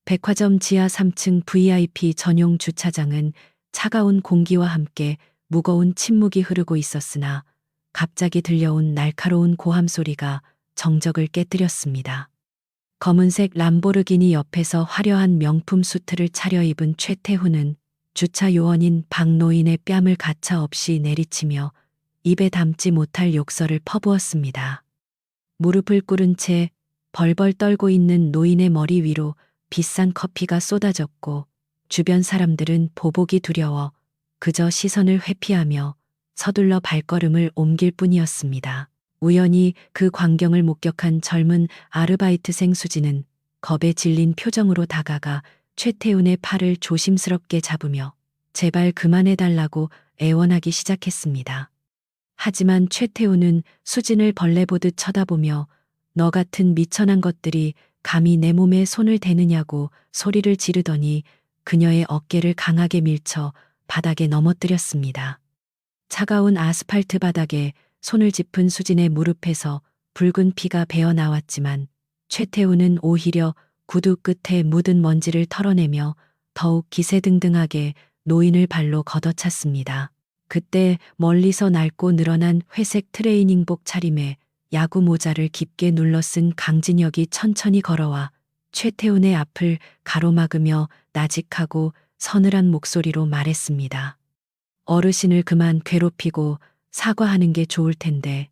백화점 지하 3층 VIP 전용 주차장은 차가운 공기와 함께 무거운 침묵이 흐르고 있었으나 갑자기 들려온 날카로운 고함 소리가 정적을 깨뜨렸습니다. 검은색 람보르기니 옆에서 화려한 명품 수트를 차려입은 최태훈은 주차 요원인 박노인의 뺨을 가차없이 내리치며 입에 담지 못할 욕설을 퍼부었습니다. 무릎을 꿇은 채 벌벌 떨고 있는 노인의 머리 위로 비싼 커피가 쏟아졌고 주변 사람들은 보복이 두려워 그저 시선을 회피하며 서둘러 발걸음을 옮길 뿐이었습니다. 우연히 그 광경을 목격한 젊은 아르바이트생 수지는 겁에 질린 표정으로 다가가 최태훈의 팔을 조심스럽게 잡으며 제발 그만해달라고 애원하기 시작했습니다. 하지만 최태훈은 수진을 벌레 보듯 쳐다보며 너 같은 미천한 것들이 감히 내 몸에 손을 대느냐고 소리를 지르더니 그녀의 어깨를 강하게 밀쳐 바닥에 넘어뜨렸습니다. 차가운 아스팔트 바닥에 손을 짚은 수진의 무릎에서 붉은 피가 배어 나왔지만 최태훈은 오히려 구두 끝에 묻은 먼지를 털어내며 더욱 기세등등하게 노인을 발로 걷어찼습니다. 그때 멀리서 낡고 늘어난 회색 트레이닝복 차림에 야구 모자를 깊게 눌러 쓴 강진혁이 천천히 걸어와 최태훈의 앞을 가로막으며 나직하고 서늘한 목소리로 말했습니다. 어르신을 그만 괴롭히고 사과하는 게 좋을 텐데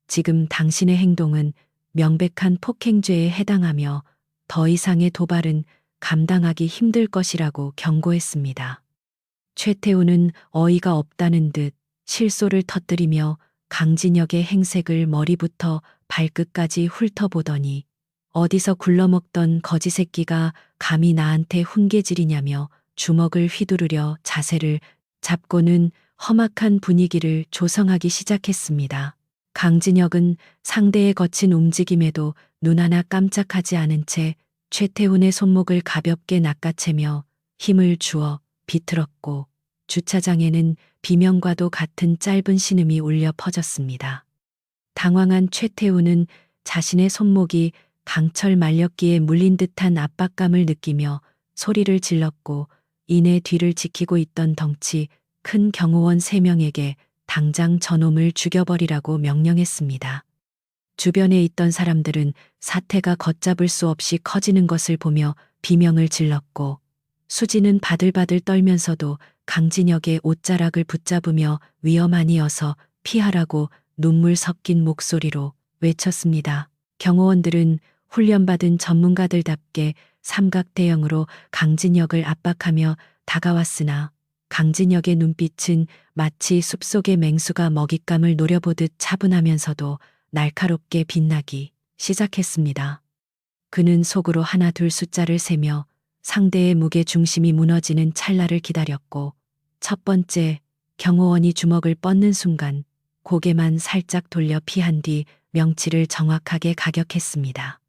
지금 당신의 행동은 명백한 폭행죄에 해당하며 더 이상의 도발은 감당하기 힘들 것이라고 경고했습니다. 최태훈은 어이가 없다는 듯 실소를 터뜨리며 강진혁의 행색을 머리부터 발끝까지 훑어보더니 어디서 굴러먹던 거지 새끼가 감히 나한테 훈계질이냐며 주먹을 휘두르려 자세를 잡고는 험악한 분위기를 조성하기 시작했습니다. 강진혁은 상대의 거친 움직임에도 눈 하나 깜짝하지 않은 채 최태훈의 손목을 가볍게 낚아채며 힘을 주어 비틀었고 주차장에는 비명과도 같은 짧은 신음이 울려 퍼졌습니다. 당황한 최태훈은 자신의 손목이 강철 말력기에 물린 듯한 압박감을 느끼며 소리를 질렀고 이내 뒤를 지키고 있던 덩치 큰 경호원 3명에게 당장 저놈을 죽여버리라고 명령했습니다. 주변에 있던 사람들은 사태가 걷잡을 수 없이 커지는 것을 보며 비명을 질렀고 수지는 바들바들 떨면서도 강진혁의 옷자락을 붙잡으며 위험하니 어서 피하라고 눈물 섞인 목소리로 외쳤습니다. 경호원들은 훈련받은 전문가들답게 삼각대형으로 강진혁을 압박하며 다가왔으나 강진혁의 눈빛은 마치 숲속의 맹수가 먹잇감을 노려보듯 차분하면서도 날카롭게 빛나기 시작했습니다. 그는 속으로 하나 둘 숫자를 세며 상대의 무게 중심이 무너지는 찰나를 기다렸고 첫 번째 경호원이 주먹을 뻗는 순간 고개만 살짝 돌려 피한 뒤 명치를 정확하게 가격했습니다.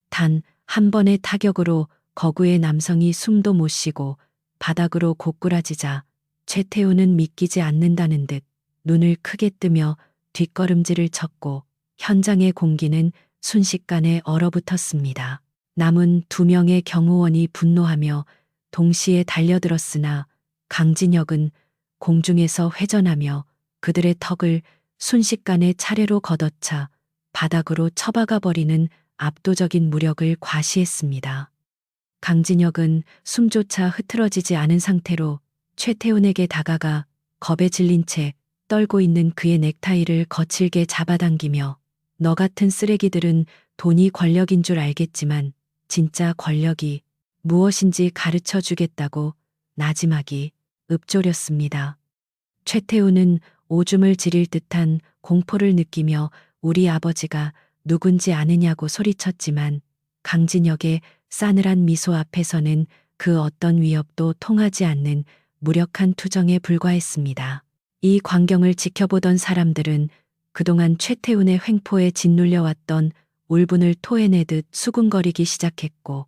단 한 번의 타격으로 거구의 남성이 숨도 못 쉬고 바닥으로 고꾸라지자 최태훈은 믿기지 않는다는 듯 눈을 크게 뜨며 뒷걸음질을 쳤고 현장의 공기는 순식간에 얼어붙었습니다. 남은 2명의 경호원이 분노하며 동시에 달려들었으나 강진혁은 공중에서 회전하며 그들의 턱을 순식간에 차례로 걷어차 바닥으로 처박아 버리는 압도적인 무력을 과시했습니다. 강진혁은 숨조차 흐트러지지 않은 상태로 최태훈에게 다가가 겁에 질린 채 떨고 있는 그의 넥타이를 거칠게 잡아당기며 너 같은 쓰레기들은 돈이 권력인 줄 알겠지만 진짜 권력이 무엇인지 가르쳐 주겠다고 나지막이 읊조렸습니다. 최태훈은 오줌을 지릴 듯한 공포를 느끼며 우리 아버지가 누군지 아느냐고 소리쳤지만 강진혁의 싸늘한 미소 앞에서는 그 어떤 위협도 통하지 않는 무력한 투정에 불과했습니다. 이 광경을 지켜보던 사람들은 그동안 최태훈의 횡포에 짓눌려왔던 울분을 토해내듯 수군거리기 시작했고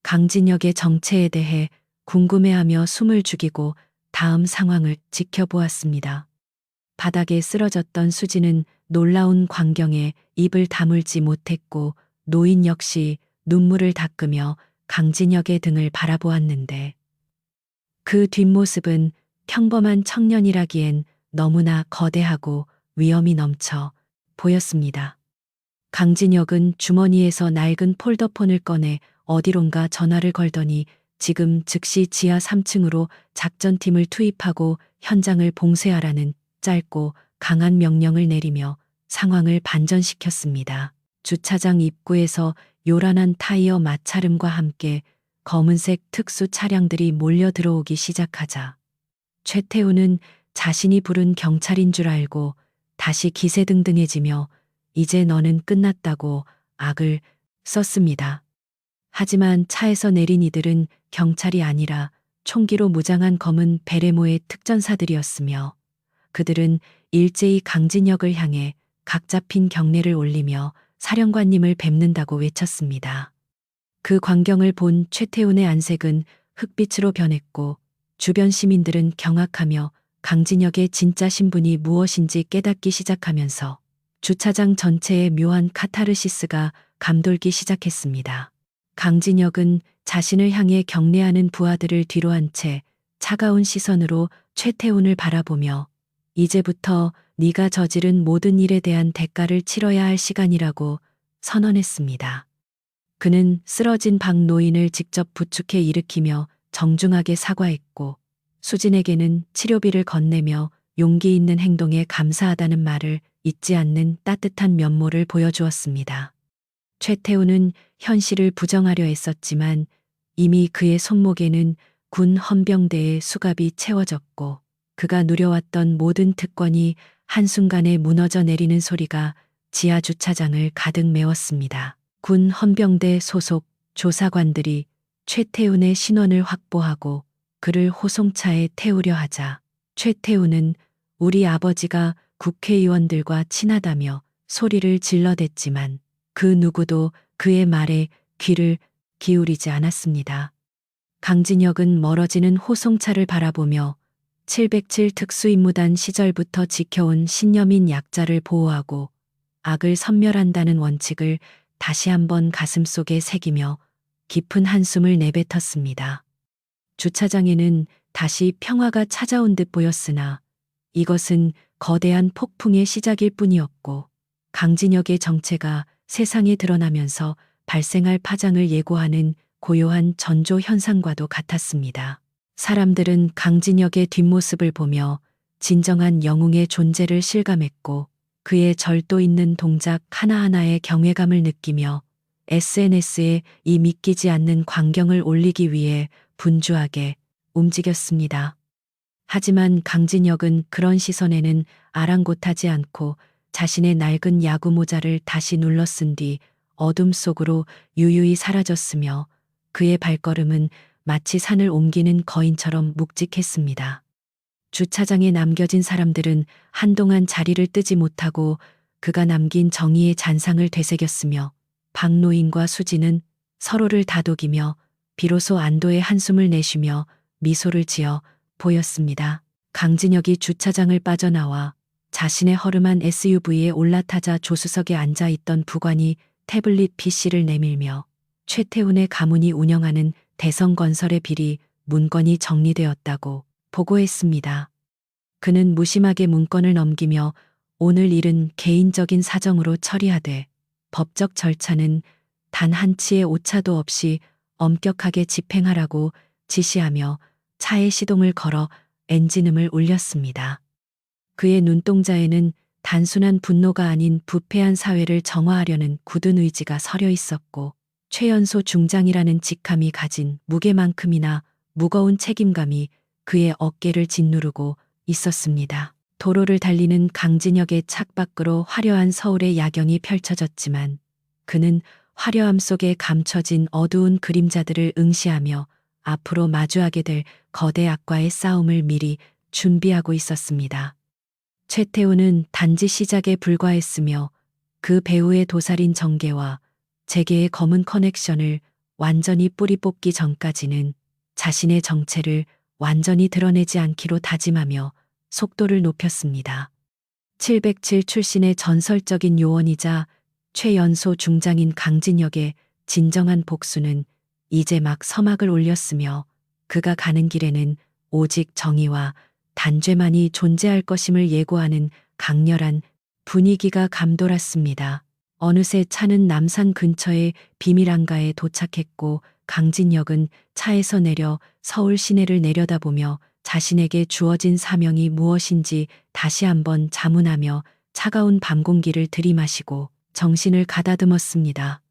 강진혁의 정체에 대해 궁금해하며 숨을 죽이고 다음 상황을 지켜보았습니다. 바닥에 쓰러졌던 수지는 놀라운 광경에 입을 다물지 못했고 노인 역시 눈물을 닦으며 강진혁의 등을 바라보았는데 그 뒷모습은 평범한 청년이라기엔 너무나 거대하고 위험이 넘쳐 보였습니다. 강진혁은 주머니에서 낡은 폴더폰을 꺼내 어디론가 전화를 걸더니 지금 즉시 지하 3층으로 작전팀을 투입하고 현장을 봉쇄하라는 짧고 강한 명령을 내리며 상황을 반전시켰습니다. 주차장 입구에서 요란한 타이어 마찰음과 함께 검은색 특수 차량들이 몰려 들어오기 시작하자 최태우는 자신이 부른 경찰인 줄 알고 다시 기세등등해지며 이제 너는 끝났다고 악을 썼습니다. 하지만 차에서 내린 이들은 경찰이 아니라 총기로 무장한 검은 베레모의 특전사들이었으며 그들은 일제히 강진혁을 향해 각 잡힌 경례를 올리며 사령관님을 뵙는다고 외쳤습니다. 그 광경을 본 최태훈의 안색은 흑빛으로 변했고 주변 시민들은 경악하며 강진혁의 진짜 신분이 무엇인지 깨닫기 시작하면서 주차장 전체에 묘한 카타르시스가 감돌기 시작했습니다. 강진혁은 자신을 향해 경례하는 부하들을 뒤로한 채 차가운 시선으로 최태훈을 바라보며 이제부터 네가 저지른 모든 일에 대한 대가를 치러야 할 시간이라고 선언했습니다. 그는 쓰러진 박 노인을 직접 부축해 일으키며 정중하게 사과했고 수진에게는 치료비를 건네며 용기 있는 행동에 감사하다는 말을 잊지 않는 따뜻한 면모를 보여주었습니다. 최태우는 현실을 부정하려 했었지만 이미 그의 손목에는 군 헌병대의 수갑이 채워졌고 그가 누려왔던 모든 특권이 한순간에 무너져 내리는 소리가 지하 주차장을 가득 메웠습니다. 군 헌병대 소속 조사관들이 최태훈의 신원을 확보하고 그를 호송차에 태우려 하자 최태훈은 우리 아버지가 국회의원들과 친하다며 소리를 질러댔지만 그 누구도 그의 말에 귀를 기울이지 않았습니다. 강진혁은 멀어지는 호송차를 바라보며 707 특수임무단 시절부터 지켜온 신념인 약자를 보호하고 악을 섬멸한다는 원칙을 다시 한번 가슴속에 새기며 깊은 한숨을 내뱉었습니다. 주차장에는 다시 평화가 찾아온 듯 보였으나 이것은 거대한 폭풍의 시작일 뿐이었고 강진혁의 정체가 세상에 드러나면서 발생할 파장을 예고하는 고요한 전조 현상과도 같았습니다. 사람들은 강진혁의 뒷모습을 보며 진정한 영웅의 존재를 실감했고 그의 절도 있는 동작 하나하나에 경외감을 느끼며 SNS에 이 믿기지 않는 광경을 올리기 위해 분주하게 움직였습니다. 하지만 강진혁은 그런 시선에는 아랑곳하지 않고 자신의 낡은 야구 모자를 다시 눌러 쓴 뒤 어둠 속으로 유유히 사라졌으며 그의 발걸음은 마치 산을 옮기는 거인처럼 묵직했습니다. 주차장에 남겨진 사람들은 한동안 자리를 뜨지 못하고 그가 남긴 정의의 잔상을 되새겼으며 박노인과 수지는 서로를 다독이며 비로소 안도의 한숨을 내쉬며 미소를 지어 보였습니다. 강진혁이 주차장을 빠져나와 자신의 허름한 SUV에 올라타자 조수석에 앉아있던 부관이 태블릿 PC를 내밀며 최태훈의 가문이 운영하는 대성건설의 비리 문건이 정리되었다고 보고했습니다. 그는 무심하게 문건을 넘기며 오늘 일은 개인적인 사정으로 처리하되 법적 절차는 단 한치의 오차도 없이 엄격하게 집행하라고 지시하며 차에 시동을 걸어 엔진음을 울렸습니다. 그의 눈동자에는 단순한 분노가 아닌 부패한 사회를 정화하려는 굳은 의지가 서려 있었고 최연소 중장이라는 직함이 가진 무게만큼이나 무거운 책임감이 그의 어깨를 짓누르고 있었습니다. 도로를 달리는 강진혁의 창밖으로 화려한 서울의 야경이 펼쳐졌지만 그는 화려함 속에 감춰진 어두운 그림자들을 응시하며 앞으로 마주하게 될 거대 악과의 싸움을 미리 준비하고 있었습니다. 최태우는 단지 시작에 불과했으며 그 배후의 도살인 정계와 재계의 검은 커넥션을 완전히 뿌리 뽑기 전까지는 자신의 정체를 완전히 드러내지 않기로 다짐하며 속도를 높였습니다. 707 출신의 전설적인 요원이자 최연소 중장인 강진혁의 진정한 복수는 이제 막 서막을 올렸으며 그가 가는 길에는 오직 정의와 단죄만이 존재할 것임을 예고하는 강렬한 분위기가 감돌았습니다. 어느새 차는 남산 근처의 비밀항가에 도착했고 강진역은 차에서 내려 서울 시내를 내려다보며 자신에게 주어진 사명이 무엇인지 다시 한번 자문하며 차가운 밤 공기를 들이마시고 정신을 가다듬었습니다.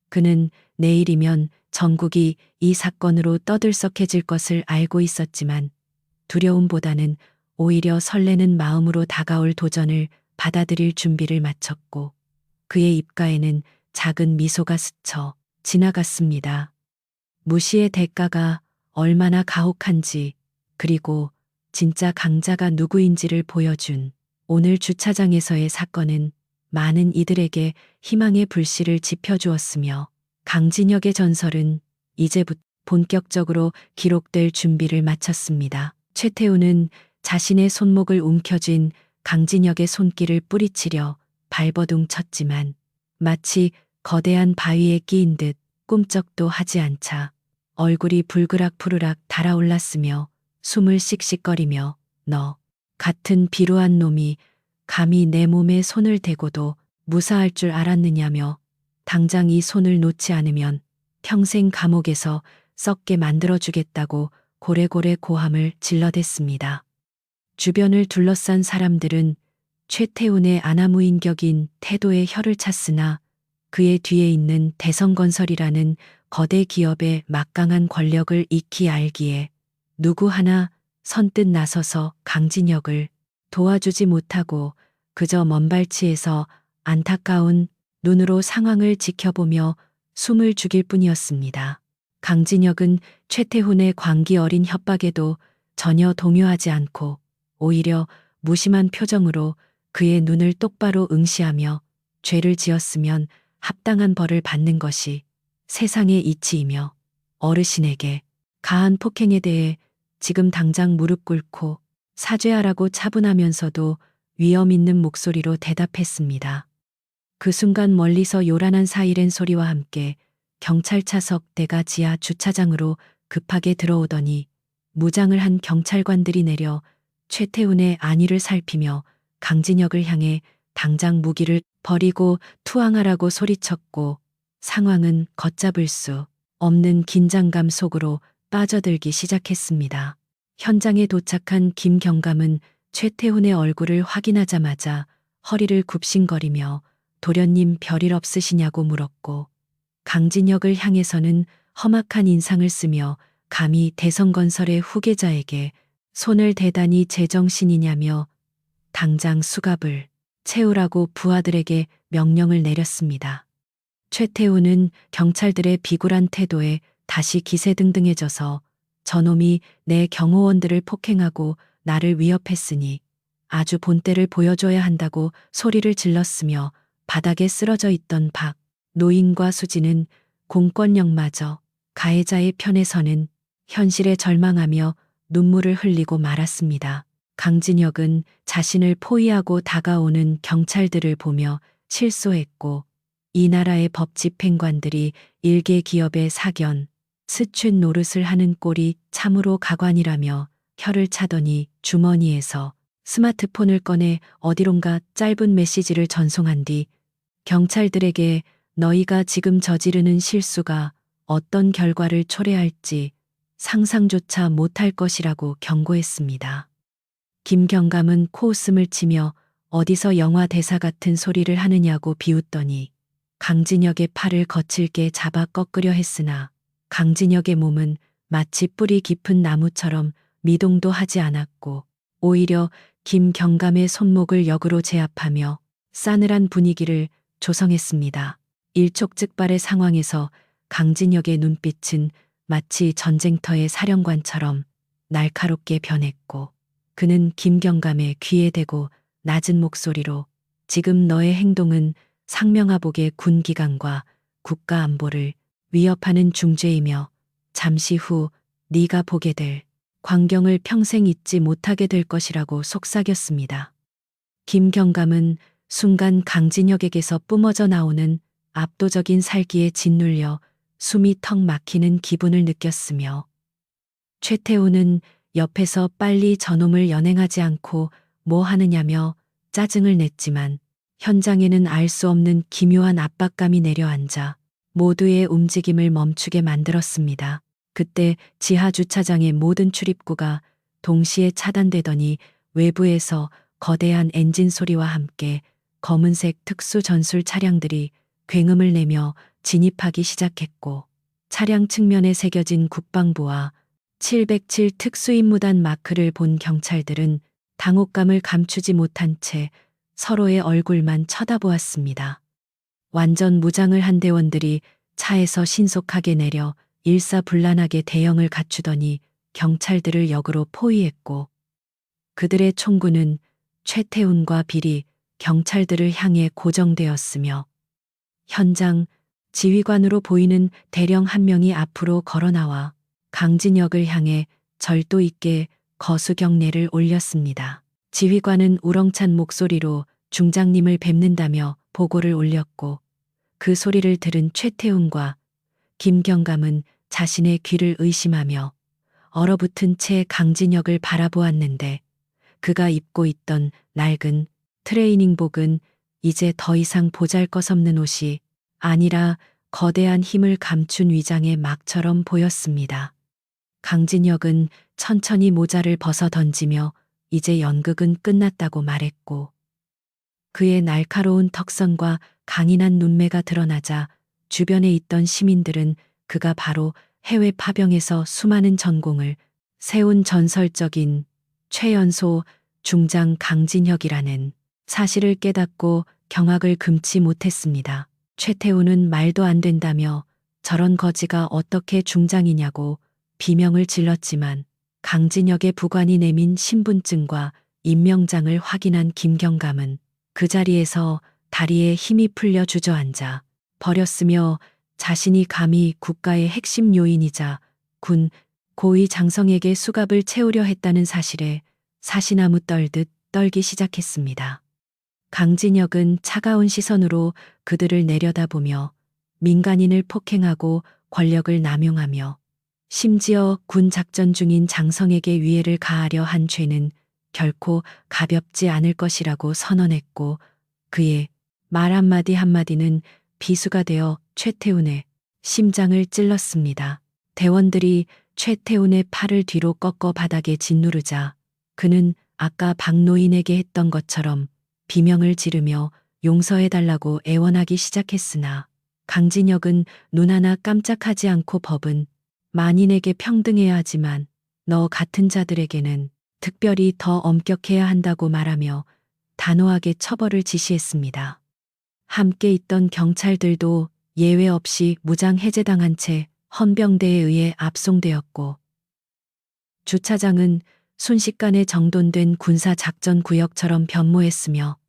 그는 내일이면 전국이 이 사건으로 떠들썩해질 것을 알고 있었지만 두려움보다는 오히려 설레는 마음으로 다가올 도전을 받아들일 준비를 마쳤고 그의 입가에는 작은 미소가 스쳐 지나갔습니다. 무시의 대가가 얼마나 가혹한지 그리고 진짜 강자가 누구인지를 보여준 오늘 주차장에서의 사건은 많은 이들에게 희망의 불씨를 지펴주었으며 강진혁의 전설은 이제부터 본격적으로 기록될 준비를 마쳤습니다. 최태우는 자신의 손목을 움켜쥔 강진혁의 손길을 뿌리치려 발버둥 쳤지만 마치 거대한 바위에 끼인 듯 꿈쩍도 하지 않자 얼굴이 불그락푸르락 달아올랐으며 숨을 씩씩거리며 너 같은 비루한 놈이 감히 내 몸에 손을 대고도 무사할 줄 알았느냐며 당장 이 손을 놓지 않으면 평생 감옥에서 썩게 만들어주겠다고 고래고래 고함을 질러댔습니다. 주변을 둘러싼 사람들은 최태훈의 아나무인격인 태도에 혀를 찼으나 그의 뒤에 있는 대성건설이라는 거대 기업의 막강한 권력을 익히 알기에 누구 하나 선뜻 나서서 강진혁을 도와주지 못하고 그저 먼발치에서 안타까운 눈으로 상황을 지켜보며 숨을 죽일 뿐이었습니다. 강진혁은 최태훈의 광기 어린 협박에도 전혀 동요하지 않고 오히려 무심한 표정으로 그의 눈을 똑바로 응시하며 죄를 지었으면 합당한 벌을 받는 것이 세상의 이치이며 어르신에게 가한 폭행에 대해 지금 당장 무릎 꿇고 사죄하라고 차분하면서도 위험 있는 목소리로 대답했습니다. 그 순간 멀리서 요란한 사이렌 소리와 함께 경찰차 석 대가 지하 주차장으로 급하게 들어오더니 무장을 한 경찰관들이 내려 최태훈의 안위를 살피며 강진혁을 향해 당장 무기를 버리고 투항하라고 소리쳤고 상황은 걷잡을 수 없는 긴장감 속으로 빠져들기 시작했습니다. 현장에 도착한 김경감은 최태훈의 얼굴을 확인하자마자 허리를 굽신거리며 도련님 별일 없으시냐고 물었고 강진혁을 향해서는 험악한 인상을 쓰며 감히 대성건설의 후계자에게 손을 대다니 제정신이냐며 당장 수갑을 채우라고 부하들에게 명령을 내렸습니다. 최태훈은 경찰들의 비굴한 태도에 다시 기세등등해져서 저놈이 내 경호원들을 폭행하고 나를 위협했으니 아주 본때를 보여줘야 한다고 소리를 질렀으며 바닥에 쓰러져 있던 박 노인과 수지는 공권력마저 가해자의 편에 서는 현실에 절망하며 눈물을 흘리고 말았습니다. 강진혁은 자신을 포위하고 다가오는 경찰들을 보며 실소했고 이 나라의 법 집행관들이 일개 기업의 사견, 스촨 노릇을 하는 꼴이 참으로 가관이라며 혀를 차더니 주머니에서 스마트폰을 꺼내 어디론가 짧은 메시지를 전송한 뒤 경찰들에게 너희가 지금 저지르는 실수가 어떤 결과를 초래할지 상상조차 못할 것이라고 경고했습니다. 김경감은 코웃음을 치며 어디서 영화 대사 같은 소리를 하느냐고 비웃더니 강진혁의 팔을 거칠게 잡아 꺾으려 했으나 강진혁의 몸은 마치 뿌리 깊은 나무처럼 미동도 하지 않았고 오히려 김경감의 손목을 역으로 제압하며 싸늘한 분위기를 조성했습니다. 일촉즉발의 상황에서 강진혁의 눈빛은 마치 전쟁터의 사령관처럼 날카롭게 변했고 그는 김경감의 귀에 대고 낮은 목소리로 지금 너의 행동은 상명하복의 군기강과 국가 안보를 위협하는 중죄이며 잠시 후 네가 보게 될 광경을 평생 잊지 못하게 될 것이라고 속삭였습니다. 김경감은 순간 강진혁에게서 뿜어져 나오는 압도적인 살기에 짓눌려 숨이 턱 막히는 기분을 느꼈으며 최태우는 옆에서 빨리 저놈을 연행하지 않고 뭐 하느냐며 짜증을 냈지만 현장에는 알 수 없는 기묘한 압박감이 내려앉아 모두의 움직임을 멈추게 만들었습니다. 그때 지하 주차장의 모든 출입구가 동시에 차단되더니 외부에서 거대한 엔진 소리와 함께 검은색 특수 전술 차량들이 굉음을 내며 진입하기 시작했고 차량 측면에 새겨진 국방부와 707 특수임무단 마크를 본 경찰들은 당혹감을 감추지 못한 채 서로의 얼굴만 쳐다보았습니다. 완전 무장을 한 대원들이 차에서 신속하게 내려 일사불란하게 대형을 갖추더니 경찰들을 역으로 포위했고 그들의 총구는 최태훈과 비리 경찰들을 향해 고정되었으며 현장 지휘관으로 보이는 대령 한 명이 앞으로 걸어나와 강진혁을 향해 절도 있게 거수경례를 올렸습니다. 지휘관은 우렁찬 목소리로 중장님을 뵙는다며 보고를 올렸고 그 소리를 들은 최태훈과 김경감은 자신의 귀를 의심하며 얼어붙은 채 강진혁을 바라보았는데 그가 입고 있던 낡은 트레이닝복은 이제 더 이상 보잘것없는 옷이 아니라 거대한 힘을 감춘 위장의 막처럼 보였습니다. 강진혁은 천천히 모자를 벗어 던지며 이제 연극은 끝났다고 말했고 그의 날카로운 턱선과 강인한 눈매가 드러나자 주변에 있던 시민들은 그가 바로 해외 파병에서 수많은 전공을 세운 전설적인 최연소 중장 강진혁이라는 사실을 깨닫고 경악을 금치 못했습니다. 최태우는 말도 안 된다며 저런 거지가 어떻게 중장이냐고 비명을 질렀지만 강진혁의 부관이 내민 신분증과 임명장을 확인한 김경감은 그 자리에서 다리에 힘이 풀려 주저앉아 버렸으며 자신이 감히 국가의 핵심 요인이자 군 고위 장성에게 수갑을 채우려 했다는 사실에 사시나무 떨듯 떨기 시작했습니다. 강진혁은 차가운 시선으로 그들을 내려다보며 민간인을 폭행하고 권력을 남용하며 심지어 군 작전 중인 장성에게 위해를 가하려 한 죄는 결코 가볍지 않을 것이라고 선언했고 그의 말 한마디 한마디는 비수가 되어 최태훈의 심장을 찔렀습니다. 대원들이 최태훈의 팔을 뒤로 꺾어 바닥에 짓누르자 그는 아까 박노인에게 했던 것처럼 비명을 지르며 용서해달라고 애원하기 시작했으나 강진혁은 눈 하나 깜짝하지 않고 법은 만인에게 평등해야 하지만 너 같은 자들에게는 특별히 더 엄격해야 한다고 말하며 단호하게 처벌을 지시했습니다. 함께 있던 경찰들도 예외 없이 무장 해제당한 채 헌병대에 의해 압송되었고 주차장은 순식간에 정돈된 군사작전 구역처럼 변모했으며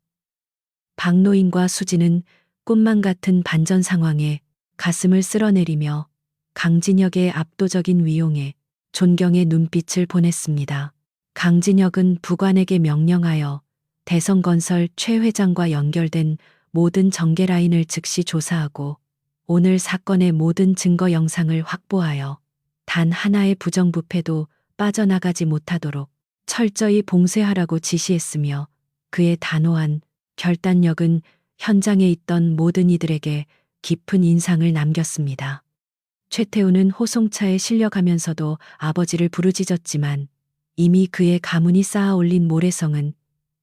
박노인과 수지는 꿈만 같은 반전 상황에 가슴을 쓸어내리며 강진혁의 압도적인 위용에 존경의 눈빛을 보냈습니다. 강진혁은 부관에게 명령하여 대성건설 최 회장과 연결된 모든 전개 라인을 즉시 조사하고 오늘 사건의 모든 증거 영상을 확보하여 단 하나의 부정부패도 빠져나가지 못하도록 철저히 봉쇄하라고 지시했으며 그의 단호한 결단력은 현장에 있던 모든 이들에게 깊은 인상을 남겼습니다. 최태우는 호송차에 실려가면서도 아버지를 부르짖었지만 이미 그의 가문이 쌓아 올린 모래성은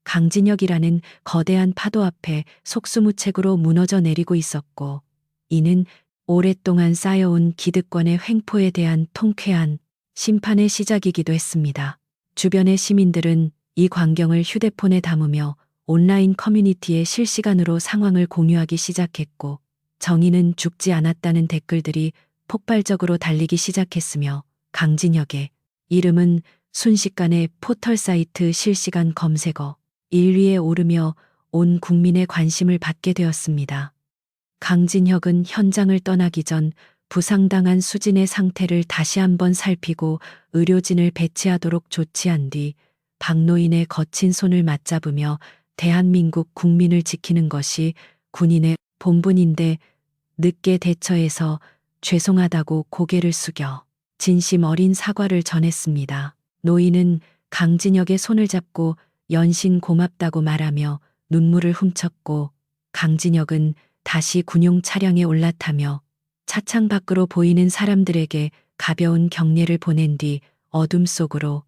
강진혁이라는 거대한 파도 앞에 속수무책으로 무너져 내리고 있었고 이는 오랫동안 쌓여온 기득권의 횡포에 대한 통쾌한 심판의 시작이기도 했습니다. 주변의 시민들은 이 광경을 휴대폰에 담으며 온라인 커뮤니티에 실시간으로 상황을 공유하기 시작했고 정의는 죽지 않았다는 댓글들이 폭발적으로 달리기 시작했으며 강진혁의 이름은 순식간에 포털 사이트 실시간 검색어 1위에 오르며 온 국민의 관심을 받게 되었습니다. 강진혁은 현장을 떠나기 전 부상당한 수진의 상태를 다시 한번 살피고 의료진을 배치하도록 조치한 뒤 박노인의 거친 손을 맞잡으며 대한민국 국민을 지키는 것이 군인의 본분인데 늦게 대처해서 죄송하다고 고개를 숙여 진심 어린 사과를 전했습니다. 노인은 강진혁의 손을 잡고 연신 고맙다고 말하며 눈물을 훔쳤고, 강진혁은 다시 군용 차량에 올라타며 차창 밖으로 보이는 사람들에게 가벼운 격려를 보낸 뒤 어둠 속으로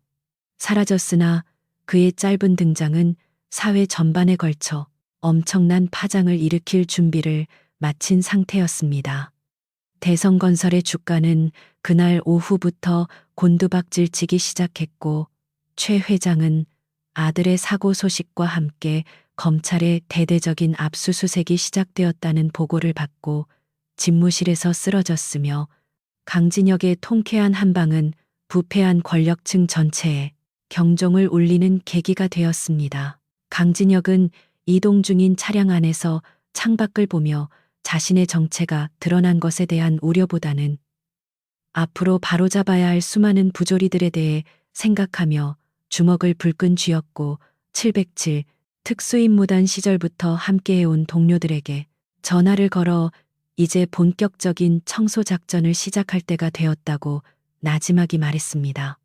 사라졌으나, 그의 짧은 등장은 사회 전반에 걸쳐 엄청난 파장을 일으킬 준비를 마친 상태였습니다. 대성건설의 주가는 그날 오후부터 곤두박질치기 시작했고, 최 회장은 아들의 사고 소식과 함께 검찰의 대대적인 압수수색이 시작되었다는 보고를 받고 집무실에서 쓰러졌으며, 강진혁의 통쾌한 한방은 부패한 권력층 전체에 경종을 울리는 계기가 되었습니다. 강진혁은 이동 중인 차량 안에서 창밖을 보며 자신의 정체가 드러난 것에 대한 우려보다는 앞으로 바로잡아야 할 수많은 부조리들에 대해 생각하며 주먹을 불끈 쥐었고, 707 특수임무단 시절부터 함께해온 동료들에게 전화를 걸어 이제 본격적인 청소 작전을 시작할 때가 되었다고 나지막이 말했습니다.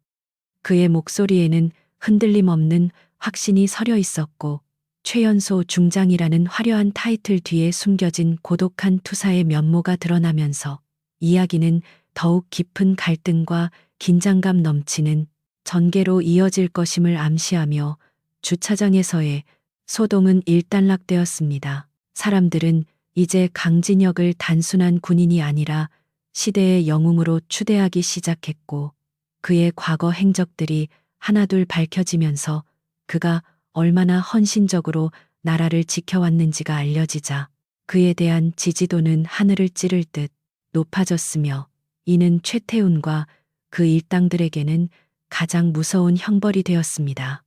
그의 목소리에는 흔들림 없는 확신이 서려 있었고, 최연소 중장이라는 화려한 타이틀 뒤에 숨겨진 고독한 투사의 면모가 드러나면서 이야기는 더욱 깊은 갈등과 긴장감 넘치는 전개로 이어질 것임을 암시하며 주차장에서의 소동은 일단락되었습니다. 사람들은 이제 강진혁을 단순한 군인이 아니라 시대의 영웅으로 추대하기 시작했고, 그의 과거 행적들이 하나둘 밝혀지면서 그가 얼마나 헌신적으로 나라를 지켜왔는지가 알려지자 그에 대한 지지도는 하늘을 찌를 듯 높아졌으며, 이는 최태훈과 그 일당들에게는 가장 무서운 형벌이 되었습니다.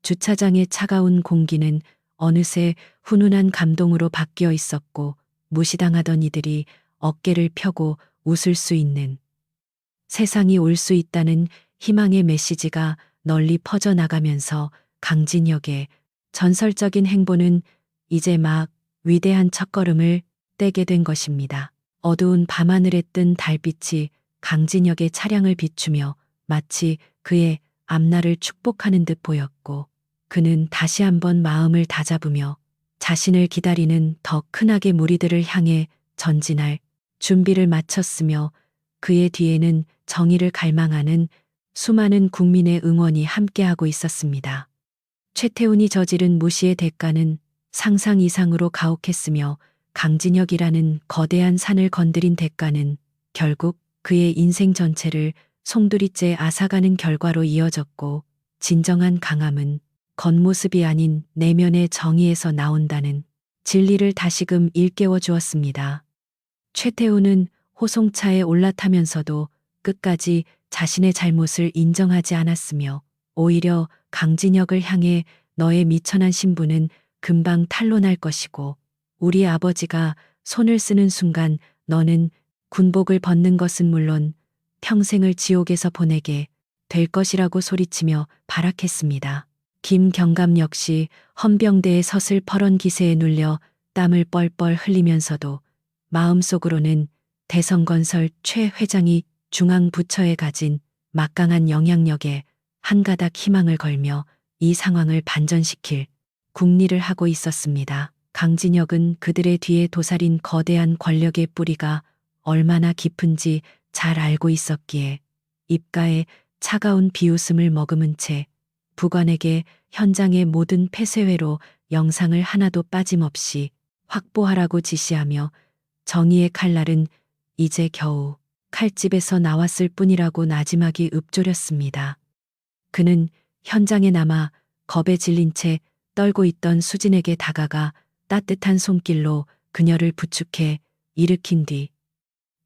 주차장의 차가운 공기는 어느새 훈훈한 감동으로 바뀌어 있었고, 무시당하던 이들이 어깨를 펴고 웃을 수 있는 세상이 올 수 있다는 희망의 메시지가 널리 퍼져나가면서 강진혁의 전설적인 행보는 이제 막 위대한 첫걸음을 떼게 된 것입니다. 어두운 밤하늘에 뜬 달빛이 강진혁의 차량을 비추며 마치 그의 앞날을 축복하는 듯 보였고, 그는 다시 한번 마음을 다잡으며 자신을 기다리는 더 큰 악의 무리들을 향해 전진할 준비를 마쳤으며, 그의 뒤에는 정의를 갈망하는 수많은 국민의 응원이 함께하고 있었습니다. 최태훈이 저지른 무시의 대가는 상상 이상으로 가혹했으며, 강진혁이라는 거대한 산을 건드린 대가는 결국 그의 인생 전체를 송두리째 앗아가는 결과로 이어졌고, 진정한 강함은 겉모습이 아닌 내면의 정의에서 나온다는 진리를 다시금 일깨워 주었습니다. 최태훈은 호송차에 올라타면서도 끝까지 자신의 잘못을 인정하지 않았으며, 오히려 강진혁을 향해 너의 미천한 신부는 금방 탄로날 것이고, 우리 아버지가 손을 쓰는 순간 너는 군복을 벗는 것은 물론 평생을 지옥에서 보내게 될 것이라고 소리치며 발악했습니다. 김경감 역시 헌병대의 서슬퍼런 기세에 눌려 땀을 뻘뻘 흘리면서도 마음속으로는 대성건설 최 회장이 중앙부처에 가진 막강한 영향력에 한 가닥 희망을 걸며 이 상황을 반전시킬 궁리를 하고 있었습니다. 강진혁은 그들의 뒤에 도사린 거대한 권력의 뿌리가 얼마나 깊은지 잘 알고 있었기에 입가에 차가운 비웃음을 머금은 채 부관에게 현장의 모든 폐쇄회로 영상을 하나도 빠짐없이 확보하라고 지시하며, 정의의 칼날은 이제 겨우 칼집에서 나왔을 뿐이라고 나지막이 읊조렸습니다. 그는 현장에 남아 겁에 질린 채 떨고 있던 수진에게 다가가 따뜻한 손길로 그녀를 부축해 일으킨 뒤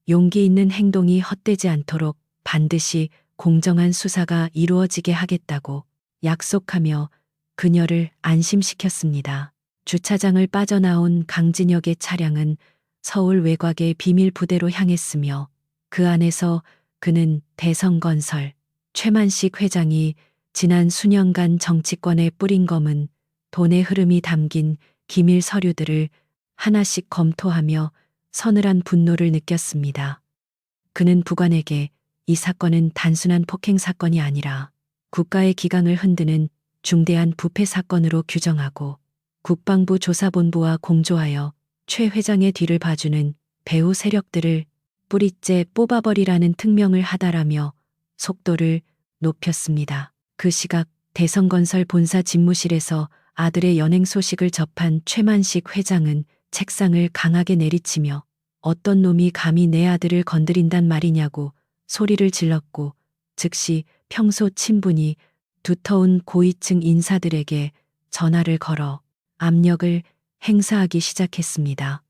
용기 있는 행동이 헛되지 않도록 반드시 공정한 수사가 이루어지게 하겠다고 약속하며 그녀를 안심시켰습니다. 주차장을 빠져나온 강진혁의 차량은 서울 외곽의 비밀 부대로 향했으며, 그 안에서 그는 대성건설 최만식 회장이 지난 수년간 정치권에 뿌린 검은 돈의 흐름이 담긴 기밀 서류들을 하나씩 검토하며 서늘한 분노를 느꼈습니다. 그는 부관에게 이 사건은 단순한 폭행 사건이 아니라 국가의 기강을 흔드는 중대한 부패 사건으로 규정하고 국방부 조사본부와 공조하여 최 회장의 뒤를 봐주는 배후 세력들을 뿌리째 뽑아버리라는 특명을 하다라며 속도를 높였습니다. 그 시각 대성건설 본사 집무실에서 아들의 연행 소식을 접한 최만식 회장은 책상을 강하게 내리치며 어떤 놈이 감히 내 아들을 건드린단 말이냐고 소리를 질렀고 즉시 평소 친분이 두터운 고위층 인사들에게 전화를 걸어 압력을 행사하기 시작했습니다.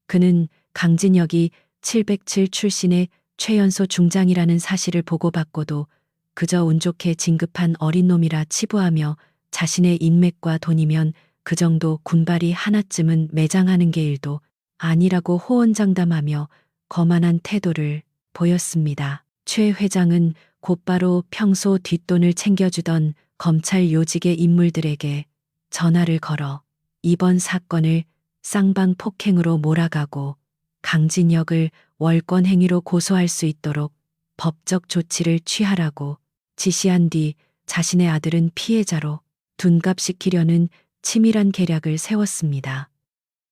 그는 강진혁이 707 출신의 최연소 중장이라는 사실을 보고받고도 그저 운 좋게 진급한 어린 놈이라 치부하며 자신의 인맥과 돈이면 그 정도 군발이 하나쯤은 매장하는 게 일도 아니라고 호언장담하며 거만한 태도를 보였습니다. 최 회장은 곧바로 평소 뒷돈을 챙겨주던 검찰 요직의 인물들에게 전화를 걸어 이번 사건을 쌍방폭행으로 몰아가고 강진혁을 월권행위로 고소할 수 있도록 법적 조치를 취하라고 지시한 뒤 자신의 아들은 피해자로 둔갑시키려는 치밀한 계략을 세웠습니다.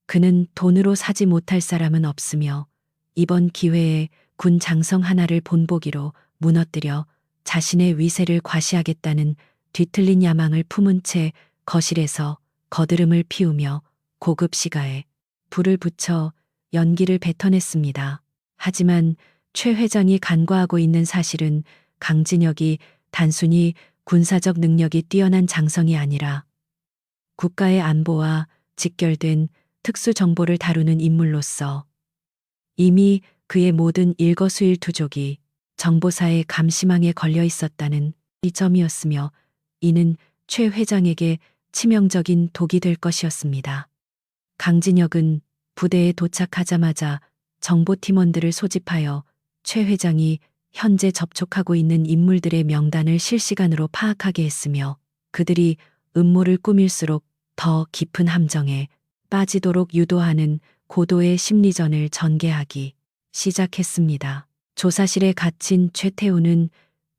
그는 돈으로 사지 못할 사람은 없으며 이번 기회에 군 장성 하나를 본보기로 무너뜨려 자신의 위세를 과시하겠다는 뒤틀린 야망을 품은 채 거실에서 거드름을 피우며 고급 시가에 불을 붙여 연기를 뱉어냈습니다. 하지만 최 회장이 간과하고 있는 사실은 강진혁이 단순히 군사적 능력이 뛰어난 장성이 아니라 국가의 안보와 직결된 특수정보를 다루는 인물로서 이미 그의 모든 일거수일투족이 정보사의 감시망에 걸려 있었다는 이 점이었으며 이는 최 회장에게 치명적인 독이 될 것이었습니다. 강진혁은 부대에 도착하자마자 정보팀원들을 소집하여 최 회장이 현재 접촉하고 있는 인물들의 명단을 실시간으로 파악하게 했으며 그들이 음모를 꾸밀수록 더 깊은 함정에 빠지도록 유도하는 고도의 심리전을 전개하기 시작했습니다. 조사실에 갇힌 최태우는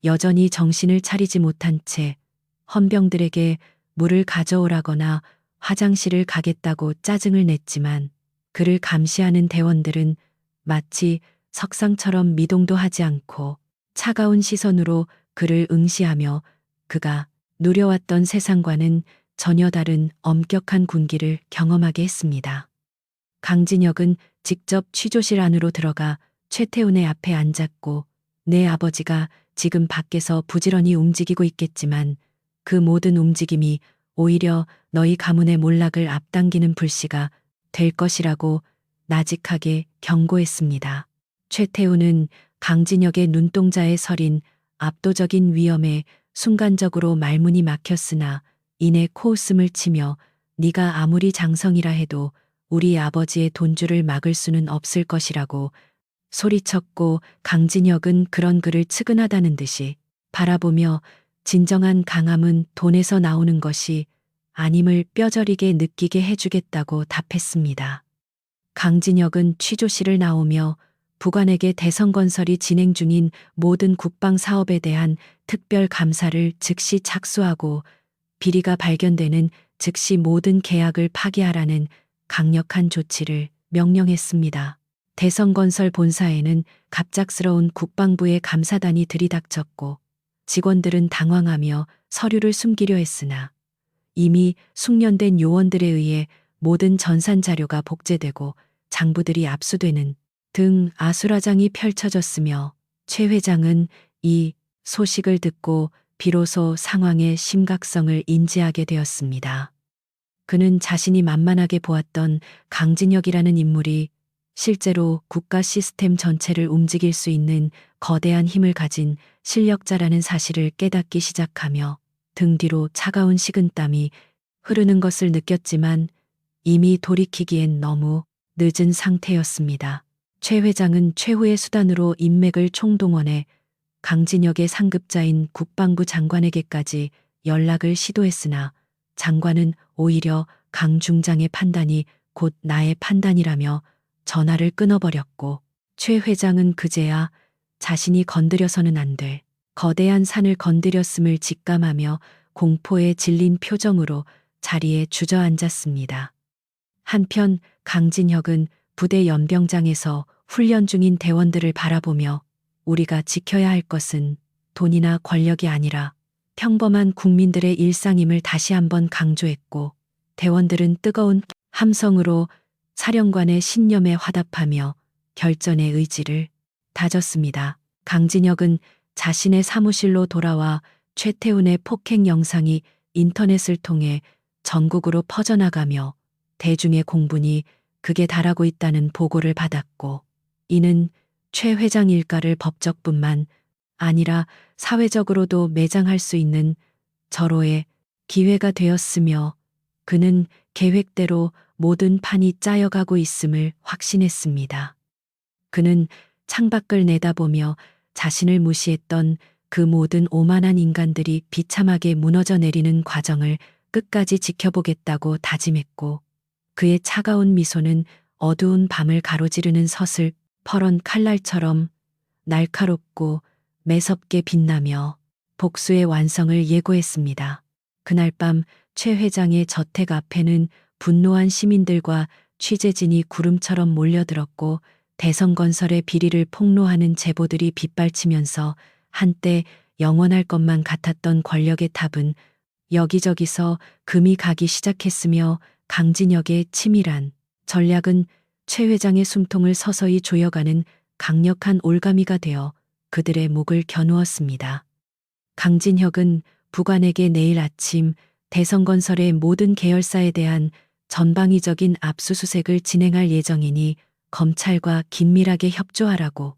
여전히 정신을 차리지 못한 채 헌병들에게 물을 가져오라거나 화장실을 가겠다고 짜증을 냈지만 그를 감시하는 대원들은 마치 석상처럼 미동도 하지 않고 차가운 시선으로 그를 응시하며 그가 누려왔던 세상과는 전혀 다른 엄격한 군기를 경험하게 했습니다. 강진혁은 직접 취조실 안으로 들어가 최태훈의 앞에 앉았고 내 아버지가 지금 밖에서 부지런히 움직이고 있겠지만 그 모든 움직임이 오히려 너희 가문의 몰락을 앞당기는 불씨가 될 것이라고 나직하게 경고했습니다. 최태훈은 강진혁의 눈동자에 서린 압도적인 위험에 순간적으로 말문이 막혔으나 이내 코웃음을 치며 네가 아무리 장성이라 해도 우리 아버지의 돈줄을 막을 수는 없을 것이라고 소리쳤고 강진혁은 그런 그를 측은하다는 듯이 바라보며 진정한 강함은 돈에서 나오는 것이 아님을 뼈저리게 느끼게 해주겠다고 답했습니다. 강진혁은 취조실을 나오며 부관에게 대성건설이 진행 중인 모든 국방 사업에 대한 특별 감사를 즉시 착수하고 비리가 발견되는 즉시 모든 계약을 파기하라는 강력한 조치를 명령했습니다. 대성건설 본사에는 갑작스러운 국방부의 감사단이 들이닥쳤고 직원들은 당황하며 서류를 숨기려 했으나 이미 숙련된 요원들에 의해 모든 전산 자료가 복제되고 장부들이 압수되는 등 아수라장이 펼쳐졌으며 최 회장은 이 소식을 듣고 비로소 상황의 심각성을 인지하게 되었습니다. 그는 자신이 만만하게 보았던 강진혁이라는 인물이 실제로 국가 시스템 전체를 움직일 수 있는 거대한 힘을 가진 실력자라는 사실을 깨닫기 시작하며 등 뒤로 차가운 식은땀이 흐르는 것을 느꼈지만 이미 돌이키기엔 너무 늦은 상태였습니다. 최 회장은 최후의 수단으로 인맥을 총동원해 강진혁의 상급자인 국방부 장관에게까지 연락을 시도했으나 장관은 오히려 강 중장의 판단이 곧 나의 판단이라며 전화를 끊어버렸고 최 회장은 그제야 자신이 건드려서는 안 돼. 거대한 산을 건드렸음을 직감하며 공포에 질린 표정으로 자리에 주저앉았습니다. 한편 강진혁은 부대 연병장에서 훈련 중인 대원들을 바라보며 우리가 지켜야 할 것은 돈이나 권력이 아니라 평범한 국민들의 일상임을 다시 한번 강조했고, 대원들은 뜨거운 함성으로 사령관의 신념에 화답하며 결전의 의지를 다졌습니다. 강진혁은 자신의 사무실로 돌아와 최태훈의 폭행 영상이 인터넷을 통해 전국으로 퍼져나가며 대중의 공분이 극에 달하고 있다는 보고를 받았고, 이는 최 회장 일가를 법적뿐만 아니라 사회적으로도 매장할 수 있는 절호의 기회가 되었으며, 그는 계획대로 모든 판이 짜여가고 있음을 확신했습니다. 그는 창밖을 내다보며 자신을 무시했던 그 모든 오만한 인간들이 비참하게 무너져 내리는 과정을 끝까지 지켜보겠다고 다짐했고, 그의 차가운 미소는 어두운 밤을 가로지르는 서슬 퍼런 칼날처럼 날카롭고 매섭게 빛나며 복수의 완성을 예고했습니다. 그날 밤 최 회장의 저택 앞에는 분노한 시민들과 취재진이 구름처럼 몰려들었고, 대성건설의 비리를 폭로하는 제보들이 빗발치면서 한때 영원할 것만 같았던 권력의 탑은 여기저기서 금이 가기 시작했으며, 강진혁의 치밀한 전략은 최 회장의 숨통을 서서히 조여가는 강력한 올가미가 되어 그들의 목을 겨누었습니다. 강진혁은 부관에게 내일 아침 대성건설의 모든 계열사에 대한 전방위적인 압수수색을 진행할 예정이니 검찰과 긴밀하게 협조하라고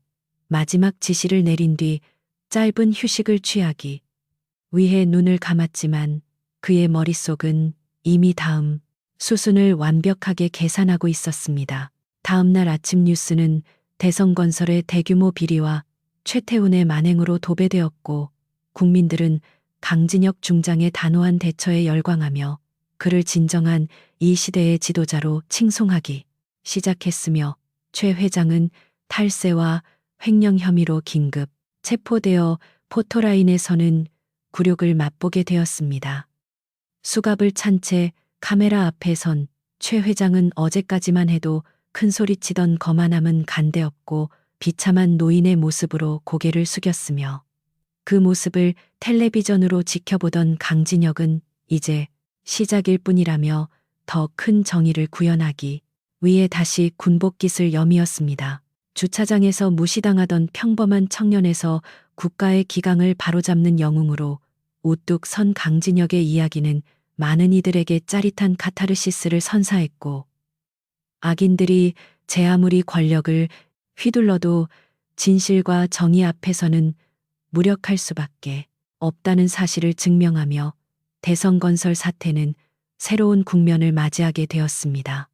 마지막 지시를 내린 뒤 짧은 휴식을 취하기 위해 눈을 감았지만, 그의 머릿속은 이미 다음 수순을 완벽하게 계산하고 있었습니다. 다음 날 아침 뉴스는 대성건설의 대규모 비리와 최태훈의 만행으로 도배되었고, 국민들은 강진혁 중장의 단호한 대처에 열광하며 그를 진정한 이 시대의 지도자로 칭송하기 시작했으며, 최 회장은 탈세와 횡령 혐의로 긴급 체포되어 포토라인에서는 굴욕을 맛보게 되었습니다. 수갑을 찬 채 카메라 앞에 선 최 회장은 어제까지만 해도 큰소리치던 거만함은 간데없고 비참한 노인의 모습으로 고개를 숙였으며, 그 모습을 텔레비전으로 지켜보던 강진혁은 이제 시작일 뿐이라며 더 큰 정의를 구현하기 위해 다시 군복깃을 여미었습니다. 주차장에서 무시당하던 평범한 청년에서 국가의 기강을 바로잡는 영웅으로 우뚝 선 강진혁의 이야기는 많은 이들에게 짜릿한 카타르시스를 선사했고, 악인들이 제 아무리 권력을 휘둘러도 진실과 정의 앞에서는 무력할 수밖에 없다는 사실을 증명하며 대성건설 사태는 새로운 국면을 맞이하게 되었습니다.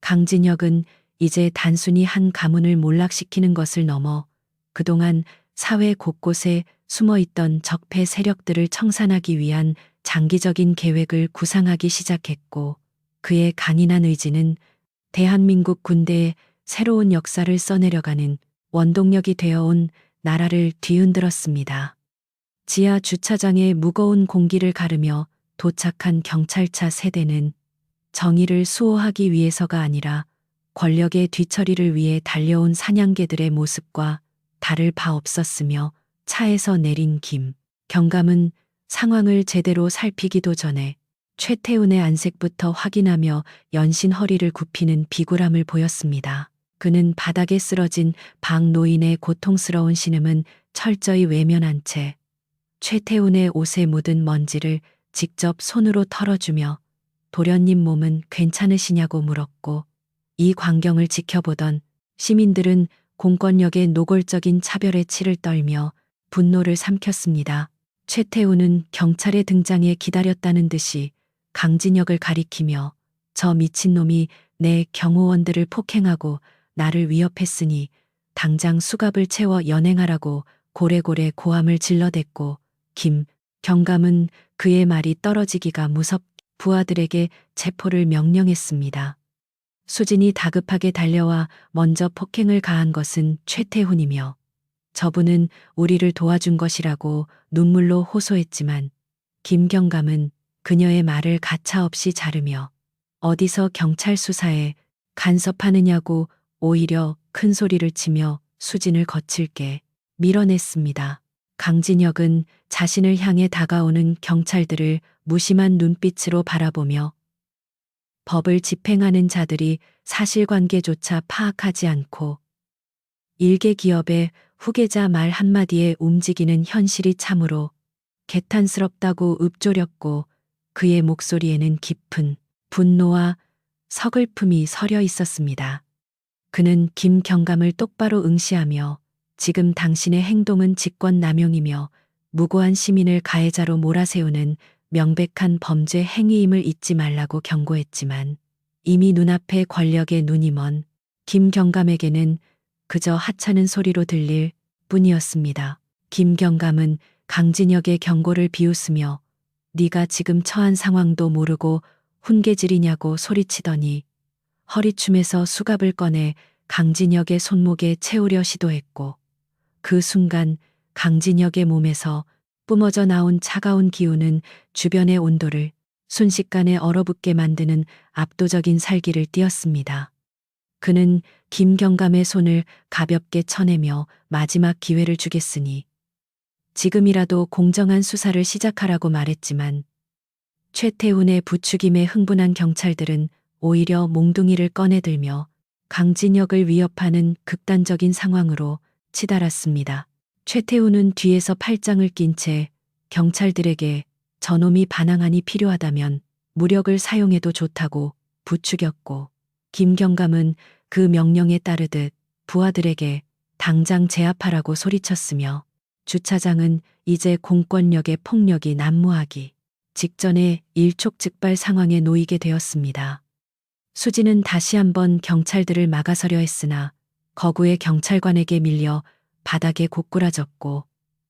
강진혁은 이제 단순히 한 가문을 몰락시키는 것을 넘어 그동안 사회 곳곳에 숨어있던 적폐 세력들을 청산하기 위한 장기적인 계획을 구상하기 시작했고, 그의 강인한 의지는 대한민국 군대의 새로운 역사를 써내려가는 원동력이 되어온 나라를 뒤흔들었습니다. 지하 주차장의 무거운 공기를 가르며 도착한 경찰차 세대는 정의를 수호하기 위해서가 아니라 권력의 뒤처리를 위해 달려온 사냥개들의 모습과 다를 바 없었으며, 차에서 내린 김 경감은 상황을 제대로 살피기도 전에 최태훈의 안색부터 확인하며 연신 허리를 굽히는 비굴함을 보였습니다. 그는 바닥에 쓰러진 박 노인의 고통스러운 신음은 철저히 외면한 채 최태훈의 옷에 묻은 먼지를 직접 손으로 털어주며 도련님 몸은 괜찮으시냐고 물었고, 이 광경을 지켜보던 시민들은 공권력의 노골적인 차별에 치를 떨며 분노를 삼켰습니다. 최태훈은 경찰의 등장에 기다렸다는 듯이 강진혁을 가리키며 저 미친놈이 내 경호원들을 폭행하고 나를 위협했으니 당장 수갑을 채워 연행하라고 고래고래 고함을 질러댔고, 김 경감은 그의 말이 떨어지기가 무섭게 부하들에게 체포를 명령했습니다. 수진이 다급하게 달려와 먼저 폭행을 가한 것은 최태훈이며, 저분은 우리를 도와준 것이라고 눈물로 호소했지만 김경감은 그녀의 말을 가차없이 자르며 어디서 경찰 수사에 간섭하느냐고 오히려 큰 소리를 치며 수진을 거칠게 밀어냈습니다. 강진혁은 자신을 향해 다가오는 경찰들을 무심한 눈빛으로 바라보며 법을 집행하는 자들이 사실관계조차 파악하지 않고 일개 기업의 후계자 말 한마디에 움직이는 현실이 참으로 개탄스럽다고 읊조렸고 그의 목소리에는 깊은 분노와 서글픔이 서려 있었습니다. 그는 김경감을 똑바로 응시하며 지금 당신의 행동은 직권남용이며 무고한 시민을 가해자로 몰아세우는 명백한 범죄 행위임을 잊지 말라고 경고했지만 이미 눈앞에 권력의 눈이 먼 김경감에게는 그저 하찮은 소리로 들릴 뿐이었습니다. 김경감은 강진혁의 경고를 비웃으며 네가 지금 처한 상황도 모르고 훈계질이냐고 소리치더니 허리춤에서 수갑을 꺼내 강진혁의 손목에 채우려 시도했고 그 순간 강진혁의 몸에서 뿜어져 나온 차가운 기운은 주변의 온도를 순식간에 얼어붙게 만드는 압도적인 살기를 띠었습니다. 그는 김경감의 손을 가볍게 쳐내며 마지막 기회를 주겠으니 지금이라도 공정한 수사를 시작하라고 말했지만 최태훈의 부추김에 흥분한 경찰들은 오히려 몽둥이를 꺼내들며 강진혁을 위협하는 극단적인 상황으로 치달았습니다. 최태훈은 뒤에서 팔짱을 낀 채 경찰들에게 저놈이 반항안이 필요하다면 무력을 사용해도 좋다고 부추겼고 김경감은 그 명령에 따르듯 부하들에게 당장 제압하라고 소리쳤으며 주차장은 이제 공권력의 폭력이 난무하기 직전에 일촉즉발 상황에 놓이게 되었습니다. 수지는 다시 한번 경찰들을 막아서려 했으나 거구의 경찰관에게 밀려 바닥에 고꾸라졌고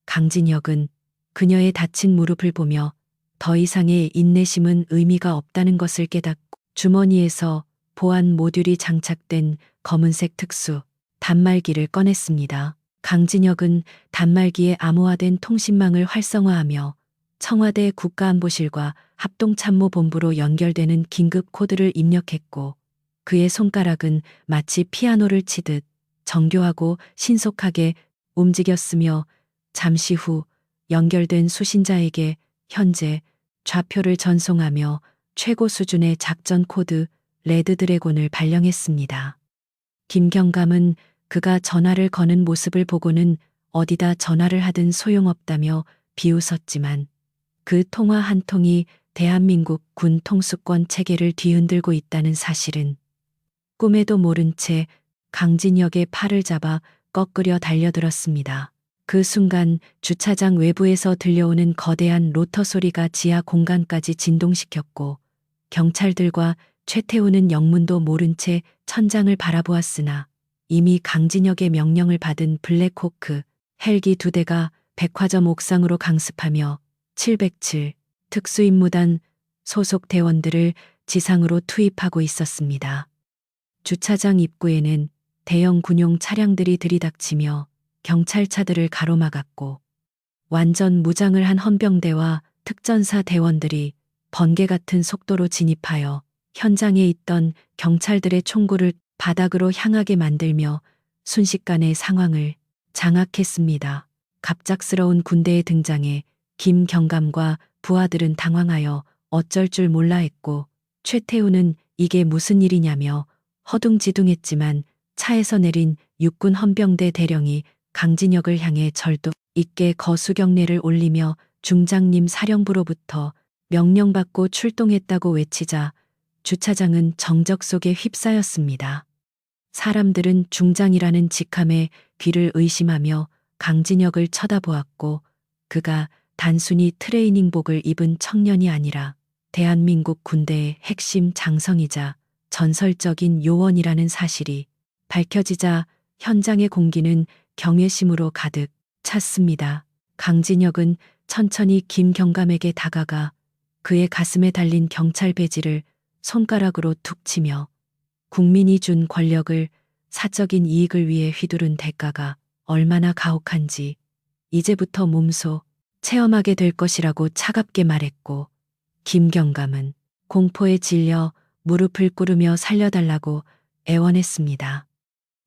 강진혁은 그녀의 다친 무릎을 보며 더 이상의 인내심은 의미가 없다는 것을 깨닫고 주머니에서 보안 모듈이 장착된 검은색 특수 단말기를 꺼냈습니다. 강진혁은 단말기에 암호화된 통신망을 활성화하며 청와대 국가안보실과 합동참모본부로 연결되는 긴급 코드를 입력했고 그의 손가락은 마치 피아노를 치듯 정교하고 신속하게 움직였으며 잠시 후 연결된 수신자에게 현재 좌표를 전송하며 최고 수준의 작전 코드 레드 드래곤을 발령했습니다. 김경감은 그가 전화를 거는 모습을 보고는 어디다 전화를 하든 소용없다며 비웃었지만 그 통화 한 통이 대한민국 군 통수권 체계를 뒤흔들고 있다는 사실은 꿈에도 모른 채 강진혁의 팔을 잡아 꺾으려 달려들었습니다. 그 순간 주차장 외부에서 들려오는 거대한 로터 소리가 지하 공간까지 진동시켰고 경찰들과 최태훈은 영문도 모른 채 천장을 바라보았으나 이미 강진혁의 명령을 받은 블랙호크 헬기 2대가 백화점 옥상으로 강습하며 707 특수임무단 소속 대원들을 지상으로 투입하고 있었습니다. 주차장 입구에는 대형 군용 차량들이 들이닥치며 경찰차들을 가로막았고 완전 무장을 한 헌병대와 특전사 대원들이 번개 같은 속도로 진입하여 현장에 있던 경찰들의 총구를 바닥으로 향하게 만들며 순식간에 상황을 장악했습니다. 갑작스러운 군대의 등장에 김경감과 부하들은 당황하여 어쩔 줄 몰라 했고 최태훈은 이게 무슨 일이냐며 허둥지둥했지만 차에서 내린 육군 헌병대 대령이 강진혁을 향해 절도 있게 거수경례를 올리며 중장님 사령부로부터 명령받고 출동했다고 외치자 주차장은 정적 속에 휩싸였습니다. 사람들은 중장이라는 직함에 귀를 의심하며 강진혁을 쳐다보았고 그가 단순히 트레이닝복을 입은 청년이 아니라 대한민국 군대의 핵심 장성이자 전설적인 요원이라는 사실이 밝혀지자 현장의 공기는 경외심으로 가득 찼습니다. 강진혁은 천천히 김경감에게 다가가 그의 가슴에 달린 경찰 배지를 손가락으로 툭 치며 국민이 준 권력을 사적인 이익을 위해 휘두른 대가가 얼마나 가혹한지 이제부터 몸소 체험하게 될 것이라고 차갑게 말했고, 김경감은 공포에 질려 무릎을 꿇으며 살려달라고 애원했습니다.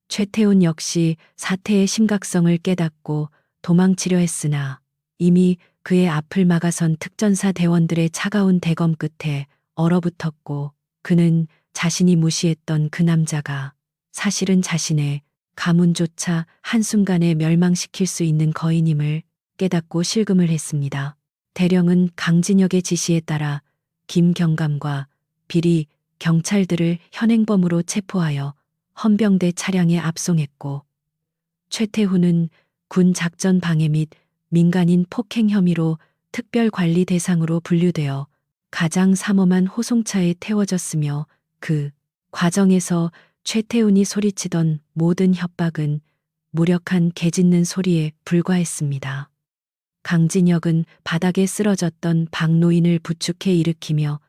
최태훈 역시 사태의 심각성을 깨닫고 도망치려 했으나 이미 그의 앞을 막아선 특전사 대원들의 차가운 대검 끝에 얼어붙었고, 그는 자신이 무시했던 그 남자가 사실은 자신의 가문조차 한순간에 멸망시킬 수 있는 거인임을 깨닫고 실금을 했습니다. 대령은 강진혁의 지시에 따라 김경감과 비리 경찰들을 현행범으로 체포하여 헌병대 차량에 압송했고, 최태훈은 군 작전 방해 및 민간인 폭행 혐의로 특별관리 대상으로 분류되어 가장 삼엄한 호송차에 태워졌으며, 그 과정에서 최태훈이 소리치던 모든 협박은 무력한 개짖는 소리에 불과했습니다. 강진혁은 바닥에 쓰러졌던 박노인을 부축해 일으키며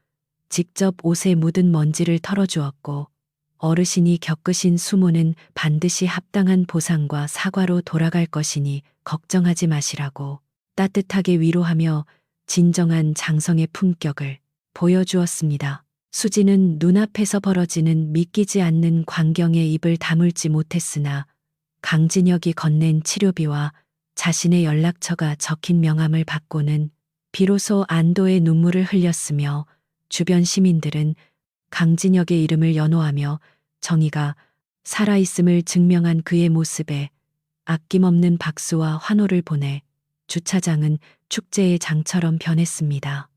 직접 옷에 묻은 먼지를 털어주었고, 어르신이 겪으신 수모는 반드시 합당한 보상과 사과로 돌아갈 것이니 걱정하지 마시라고 따뜻하게 위로하며 진정한 장성의 품격을 보여주었습니다. 수지는 눈앞에서 벌어지는 믿기지 않는 광경에 입을 다물지 못했으나 강진혁이 건넨 치료비와 자신의 연락처가 적힌 명함을 받고는 비로소 안도의 눈물을 흘렸으며, 주변 시민들은 강진혁의 이름을 연호하며 정의가 살아있음을 증명한 그의 모습에 아낌없는 박수와 환호를 보내 주차장은 축제의 장처럼 변했습니다.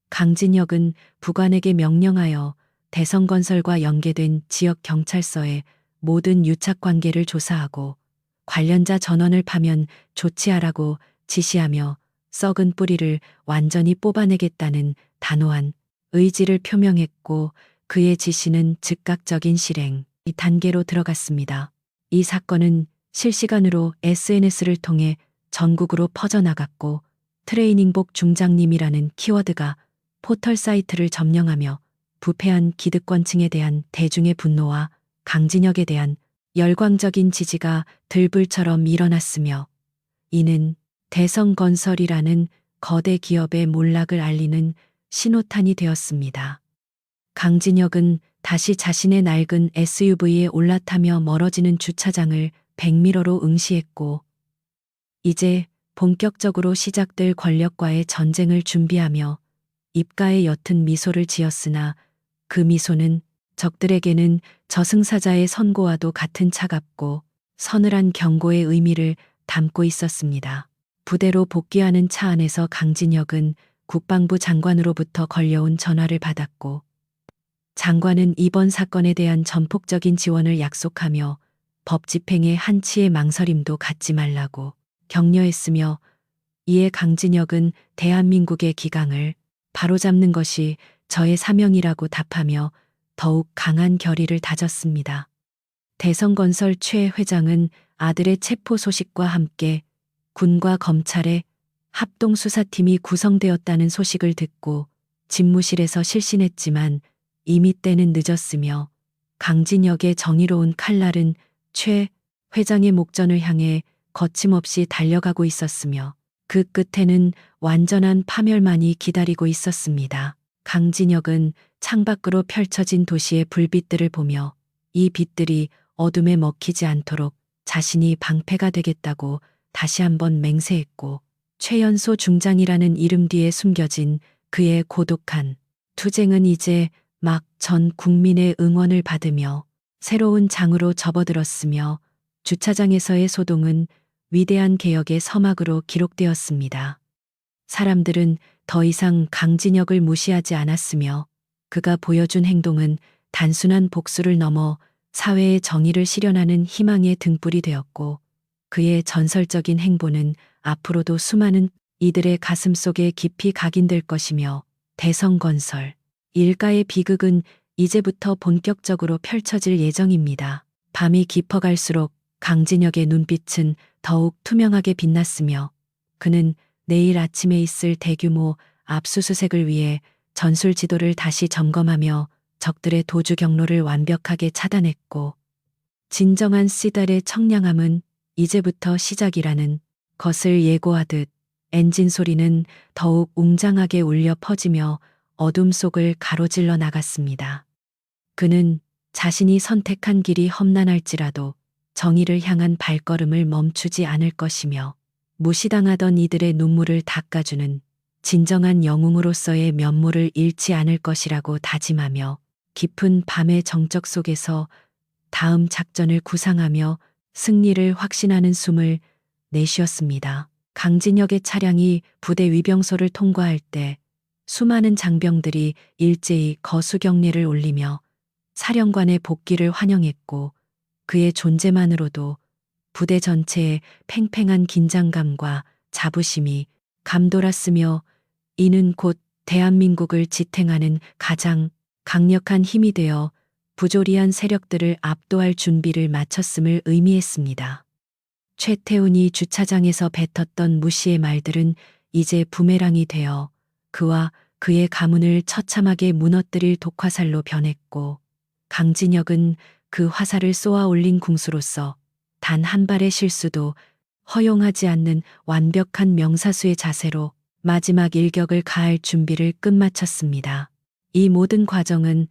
강진혁은 부관에게 명령하여 대성건설과 연계된 지역 경찰서의 모든 유착 관계를 조사하고 관련자 전원을 파면 조치하라고 지시하며 썩은 뿌리를 완전히 뽑아내겠다는 단호한 의지를 표명했고, 그의 지시는 즉각적인 실행 이 단계로 들어갔습니다. 이 사건은 실시간으로 SNS를 통해 전국으로 퍼져나갔고, 트레이닝복 중장님이라는 키워드가 포털 사이트를 점령하며 부패한 기득권층에 대한 대중의 분노와 강진혁에 대한 열광적인 지지가 들불처럼 일어났으며, 이는 대성건설이라는 거대 기업의 몰락을 알리는 신호탄이 되었습니다. 강진혁은 다시 자신의 낡은 SUV에 올라타며 멀어지는 주차장을 백미러로 응시했고, 이제 본격적으로 시작될 권력과의 전쟁을 준비하며 입가에 옅은 미소를 지었으나, 그 미소는 적들에게는 저승사자의 선고와도 같은 차갑고 서늘한 경고의 의미를 담고 있었습니다. 부대로 복귀하는 차 안에서 강진혁은 국방부 장관으로부터 걸려온 전화를 받았고, 장관은 이번 사건에 대한 전폭적인 지원을 약속하며 법 집행에 한치의 망설임도 갖지 말라고 격려했으며, 이에 강진혁은 대한민국의 기강을 바로잡는 것이 저의 사명이라고 답하며 더욱 강한 결의를 다졌습니다. 대성건설 최 회장은 아들의 체포 소식과 함께 군과 검찰의 합동수사팀이 구성되었다는 소식을 듣고 집무실에서 실신했지만 이미 때는 늦었으며, 강진혁의 정의로운 칼날은 최 회장의 목전을 향해 거침없이 달려가고 있었으며, 그 끝에는 완전한 파멸만이 기다리고 있었습니다. 강진혁은 창밖으로 펼쳐진 도시의 불빛들을 보며 이 빛들이 어둠에 먹히지 않도록 자신이 방패가 되겠다고 다시 한번 맹세했고, 최연소 중장이라는 이름 뒤에 숨겨진 그의 고독한 투쟁은 이제 막 전 국민의 응원을 받으며 새로운 장으로 접어들었으며, 주차장에서의 소동은 위대한 개혁의 서막으로 기록되었습니다. 사람들은 더 이상 강진혁을 무시하지 않았으며, 그가 보여준 행동은 단순한 복수를 넘어 사회의 정의를 실현하는 희망의 등불이 되었고, 그의 전설적인 행보는 앞으로도 수많은 이들의 가슴 속에 깊이 각인될 것이며, 대성건설 일가의 비극은 이제부터 본격적으로 펼쳐질 예정입니다. 밤이 깊어갈수록 강진혁의 눈빛은 더욱 투명하게 빛났으며, 그는 내일 아침에 있을 대규모 압수수색을 위해 전술 지도를 다시 점검하며 적들의 도주 경로를 완벽하게 차단했고, 진정한 시달의 청량함은 이제부터 시작이라는 것을 예고하듯 엔진 소리는 더욱 웅장하게 울려 퍼지며 어둠 속을 가로질러 나갔습니다. 그는 자신이 선택한 길이 험난할지라도 정의를 향한 발걸음을 멈추지 않을 것이며 무시당하던 이들의 눈물을 닦아주는 진정한 영웅으로서의 면모를 잃지 않을 것이라고 다짐하며 깊은 밤의 정적 속에서 다음 작전을 구상하며 승리를 확신하는 숨을 내쉬었습니다. 강진혁의 차량이 부대 위병소를 통과할 때 수많은 장병들이 일제히 거수경례를 올리며 사령관의 복귀를 환영했고 그의 존재만으로도 부대 전체에 팽팽한 긴장감과 자부심이 감돌았으며 이는 곧 대한민국을 지탱하는 가장 강력한 힘이 되어 부조리한 세력들을 압도할 준비를 마쳤음을 의미했습니다. 최태훈이 주차장에서 뱉었던 무시의 말들은 이제 부메랑이 되어 그와 그의 가문을 처참하게 무너뜨릴 독화살로 변했고 강진혁은 그 화살을 쏘아 올린 궁수로서 단 한 발의 실수도 허용하지 않는 완벽한 명사수의 자세로 마지막 일격을 가할 준비를 끝마쳤습니다. 이 모든 과정은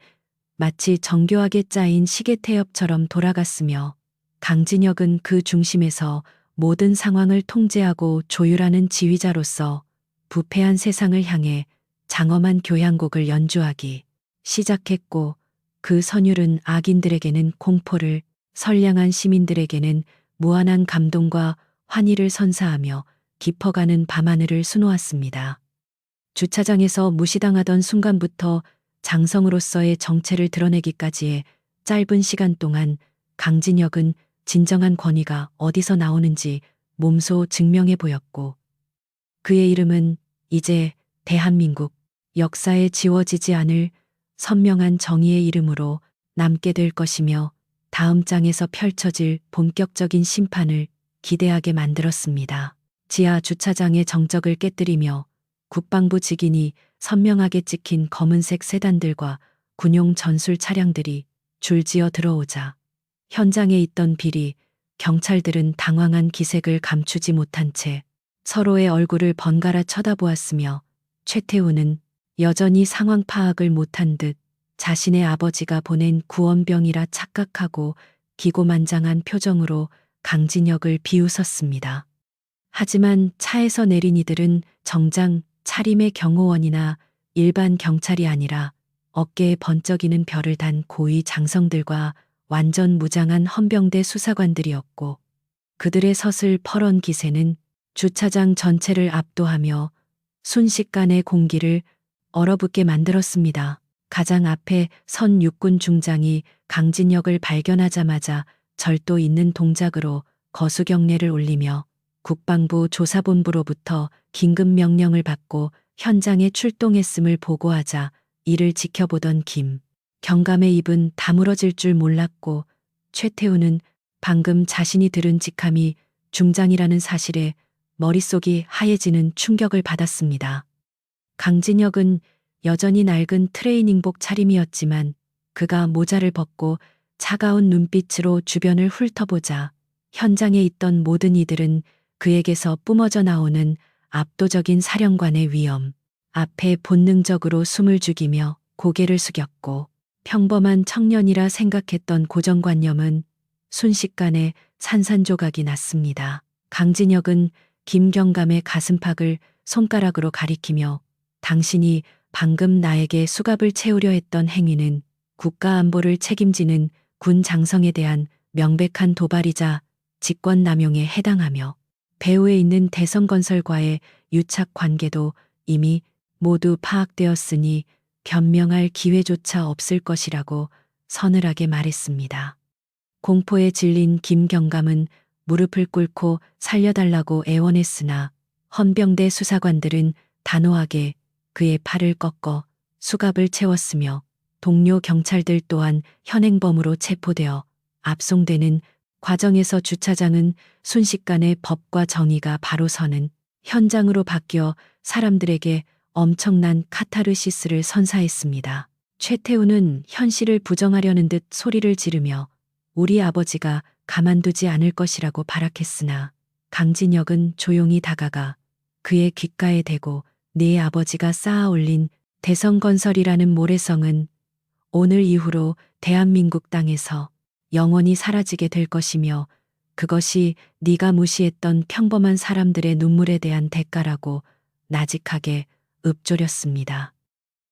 마치 정교하게 짜인 시계태엽처럼 돌아갔으며 강진혁은 그 중심에서 모든 상황을 통제하고 조율하는 지휘자로서 부패한 세상을 향해 장엄한 교향곡을 연주하기 시작했고 그 선율은 악인들에게는 공포를, 선량한 시민들에게는 무한한 감동과 환희를 선사하며 깊어가는 밤하늘을 수놓았습니다. 주차장에서 무시당하던 순간부터 장성으로서의 정체를 드러내기까지의 짧은 시간 동안 강진혁은 진정한 권위가 어디서 나오는지 몸소 증명해 보였고 그의 이름은 이제 대한민국 역사에 지워지지 않을 선명한 정의의 이름으로 남게 될 것이며 다음 장에서 펼쳐질 본격적인 심판을 기대하게 만들었습니다. 지하 주차장의 정적을 깨뜨리며 국방부 직인이 선명하게 찍힌 검은색 세단들과 군용 전술 차량들이 줄지어 들어오자 현장에 있던 비리, 경찰들은 당황한 기색을 감추지 못한 채 서로의 얼굴을 번갈아 쳐다보았으며 최태훈은 여전히 상황 파악을 못한 듯 자신의 아버지가 보낸 구원병이라 착각하고 기고만장한 표정으로 강진혁을 비웃었습니다. 하지만 차에서 내린 이들은 정장 차림의 경호원이나 일반 경찰이 아니라 어깨에 번쩍이는 별을 단 고위 장성들과 완전 무장한 헌병대 수사관들이었고 그들의 서슬 퍼런 기세는 주차장 전체를 압도하며 순식간에 공기를 얼어붙게 만들었습니다. 가장 앞에 선 육군 중장이 강진혁을 발견하자마자 절도 있는 동작으로 거수경례를 올리며 국방부 조사본부로부터 긴급 명령을 받고 현장에 출동했음을 보고하자 이를 지켜보던 김 경감의 입은 다물어질 줄 몰랐고 최태훈은 방금 자신이 들은 직함이 중장이라는 사실에 머릿속이 하얘지는 충격을 받았습니다. 강진혁은 여전히 낡은 트레이닝복 차림이었지만 그가 모자를 벗고 차가운 눈빛으로 주변을 훑어보자 현장에 있던 모든 이들은 그에게서 뿜어져 나오는 압도적인 사령관의 위엄 앞에 본능적으로 숨을 죽이며 고개를 숙였고 평범한 청년이라 생각했던 고정관념은 순식간에 산산조각이 났습니다. 강진혁은 김경감의 가슴팍을 손가락으로 가리키며 당신이 방금 나에게 수갑을 채우려 했던 행위는 국가 안보를 책임지는 군 장성에 대한 명백한 도발이자 직권남용에 해당하며 배후에 있는 대성건설과의 유착 관계도 이미 모두 파악되었으니 변명할 기회조차 없을 것이라고 서늘하게 말했습니다. 공포에 질린 김경감은 무릎을 꿇고 살려달라고 애원했으나 헌병대 수사관들은 단호하게 그의 팔을 꺾어 수갑을 채웠으며 동료 경찰들 또한 현행범으로 체포되어 압송되는 과정에서 주차장은 순식간에 법과 정의가 바로 서는 현장으로 바뀌어 사람들에게 엄청난 카타르시스를 선사했습니다. 최태훈은 현실을 부정하려는 듯 소리를 지르며 우리 아버지가 가만두지 않을 것이라고 발악했으나 강진혁은 조용히 다가가 그의 귓가에 대고 네 아버지가 쌓아 올린 대성건설이라는 모래성은 오늘 이후로 대한민국 땅에서 영원히 사라지게 될 것이며 그것이 네가 무시했던 평범한 사람들의 눈물에 대한 대가라고 나직하게 읊조렸습니다.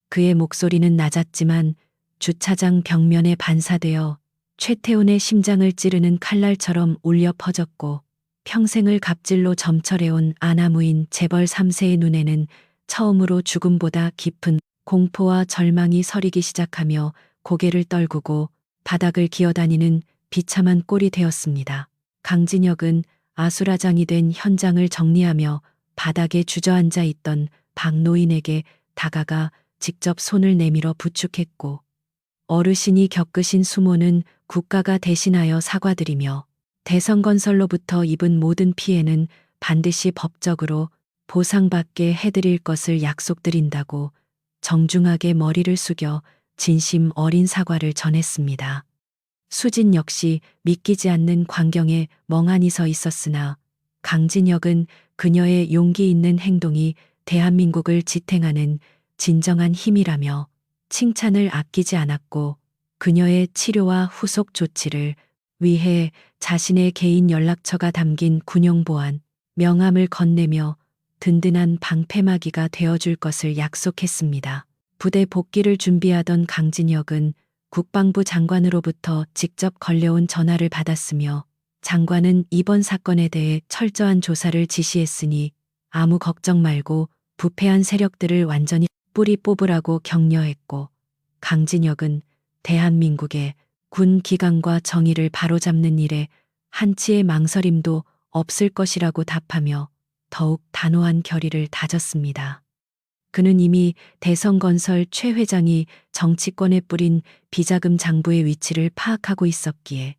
그의 목소리는 낮았지만 주차장 벽면에 반사되어 최태훈의 심장을 찌르는 칼날처럼 울려 퍼졌고 평생을 갑질로 점철해온 아나무인 재벌 3세의 눈에는 처음으로 죽음보다 깊은 공포와 절망이 서리기 시작하며 고개를 떨구고 바닥을 기어다니는 비참한 꼴이 되었습니다. 강진혁은 아수라장이 된 현장을 정리하며 바닥에 주저앉아 있던 박노인에게 다가가 직접 손을 내밀어 부축했고 어르신이 겪으신 수모는 국가가 대신하여 사과드리며 대성건설로부터 입은 모든 피해는 반드시 법적으로 보상받게 해드릴 것을 약속드린다고 정중하게 머리를 숙여 진심 어린 사과를 전했습니다. 수진 역시 믿기지 않는 광경에 멍하니 서 있었으나 강진혁은 그녀의 용기 있는 행동이 대한민국을 지탱하는 진정한 힘이라며 칭찬을 아끼지 않았고 그녀의 치료와 후속 조치를 위해 자신의 개인 연락처가 담긴 군용보안 명함을 건네며 든든한 방패막이가 되어줄 것을 약속했습니다. 부대 복귀를 준비하던 강진혁은 국방부 장관으로부터 직접 걸려온 전화를 받았으며 장관은 이번 사건에 대해 철저한 조사를 지시했으니 아무 걱정 말고 부패한 세력들을 완전히 뿌리 뽑으라고 격려했고 강진혁은 대한민국의 군 기강과 정의를 바로잡는 일에 한치의 망설임도 없을 것이라고 답하며 더욱 단호한 결의를 다졌습니다. 그는 이미 대성건설 최 회장이 정치권에 뿌린 비자금 장부의 위치를 파악하고 있었기에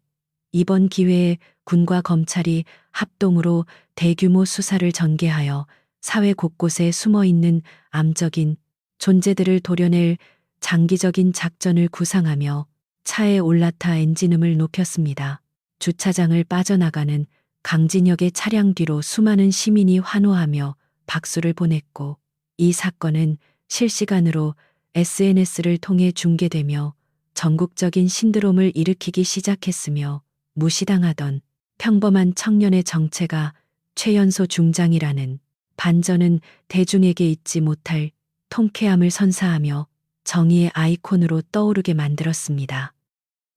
이번 기회에 군과 검찰이 합동으로 대규모 수사를 전개하여 사회 곳곳에 숨어있는 암적인 존재들을 도려낼 장기적인 작전을 구상하며 차에 올라타 엔진음을 높였습니다. 주차장을 빠져나가는 강진혁의 차량 뒤로 수많은 시민이 환호하며 박수를 보냈고 이 사건은 실시간으로 SNS를 통해 중계되며 전국적인 신드롬을 일으키기 시작했으며 무시당하던 평범한 청년의 정체가 최연소 중장이라는 반전은 대중에게 잊지 못할 통쾌함을 선사하며 정의의 아이콘으로 떠오르게 만들었습니다.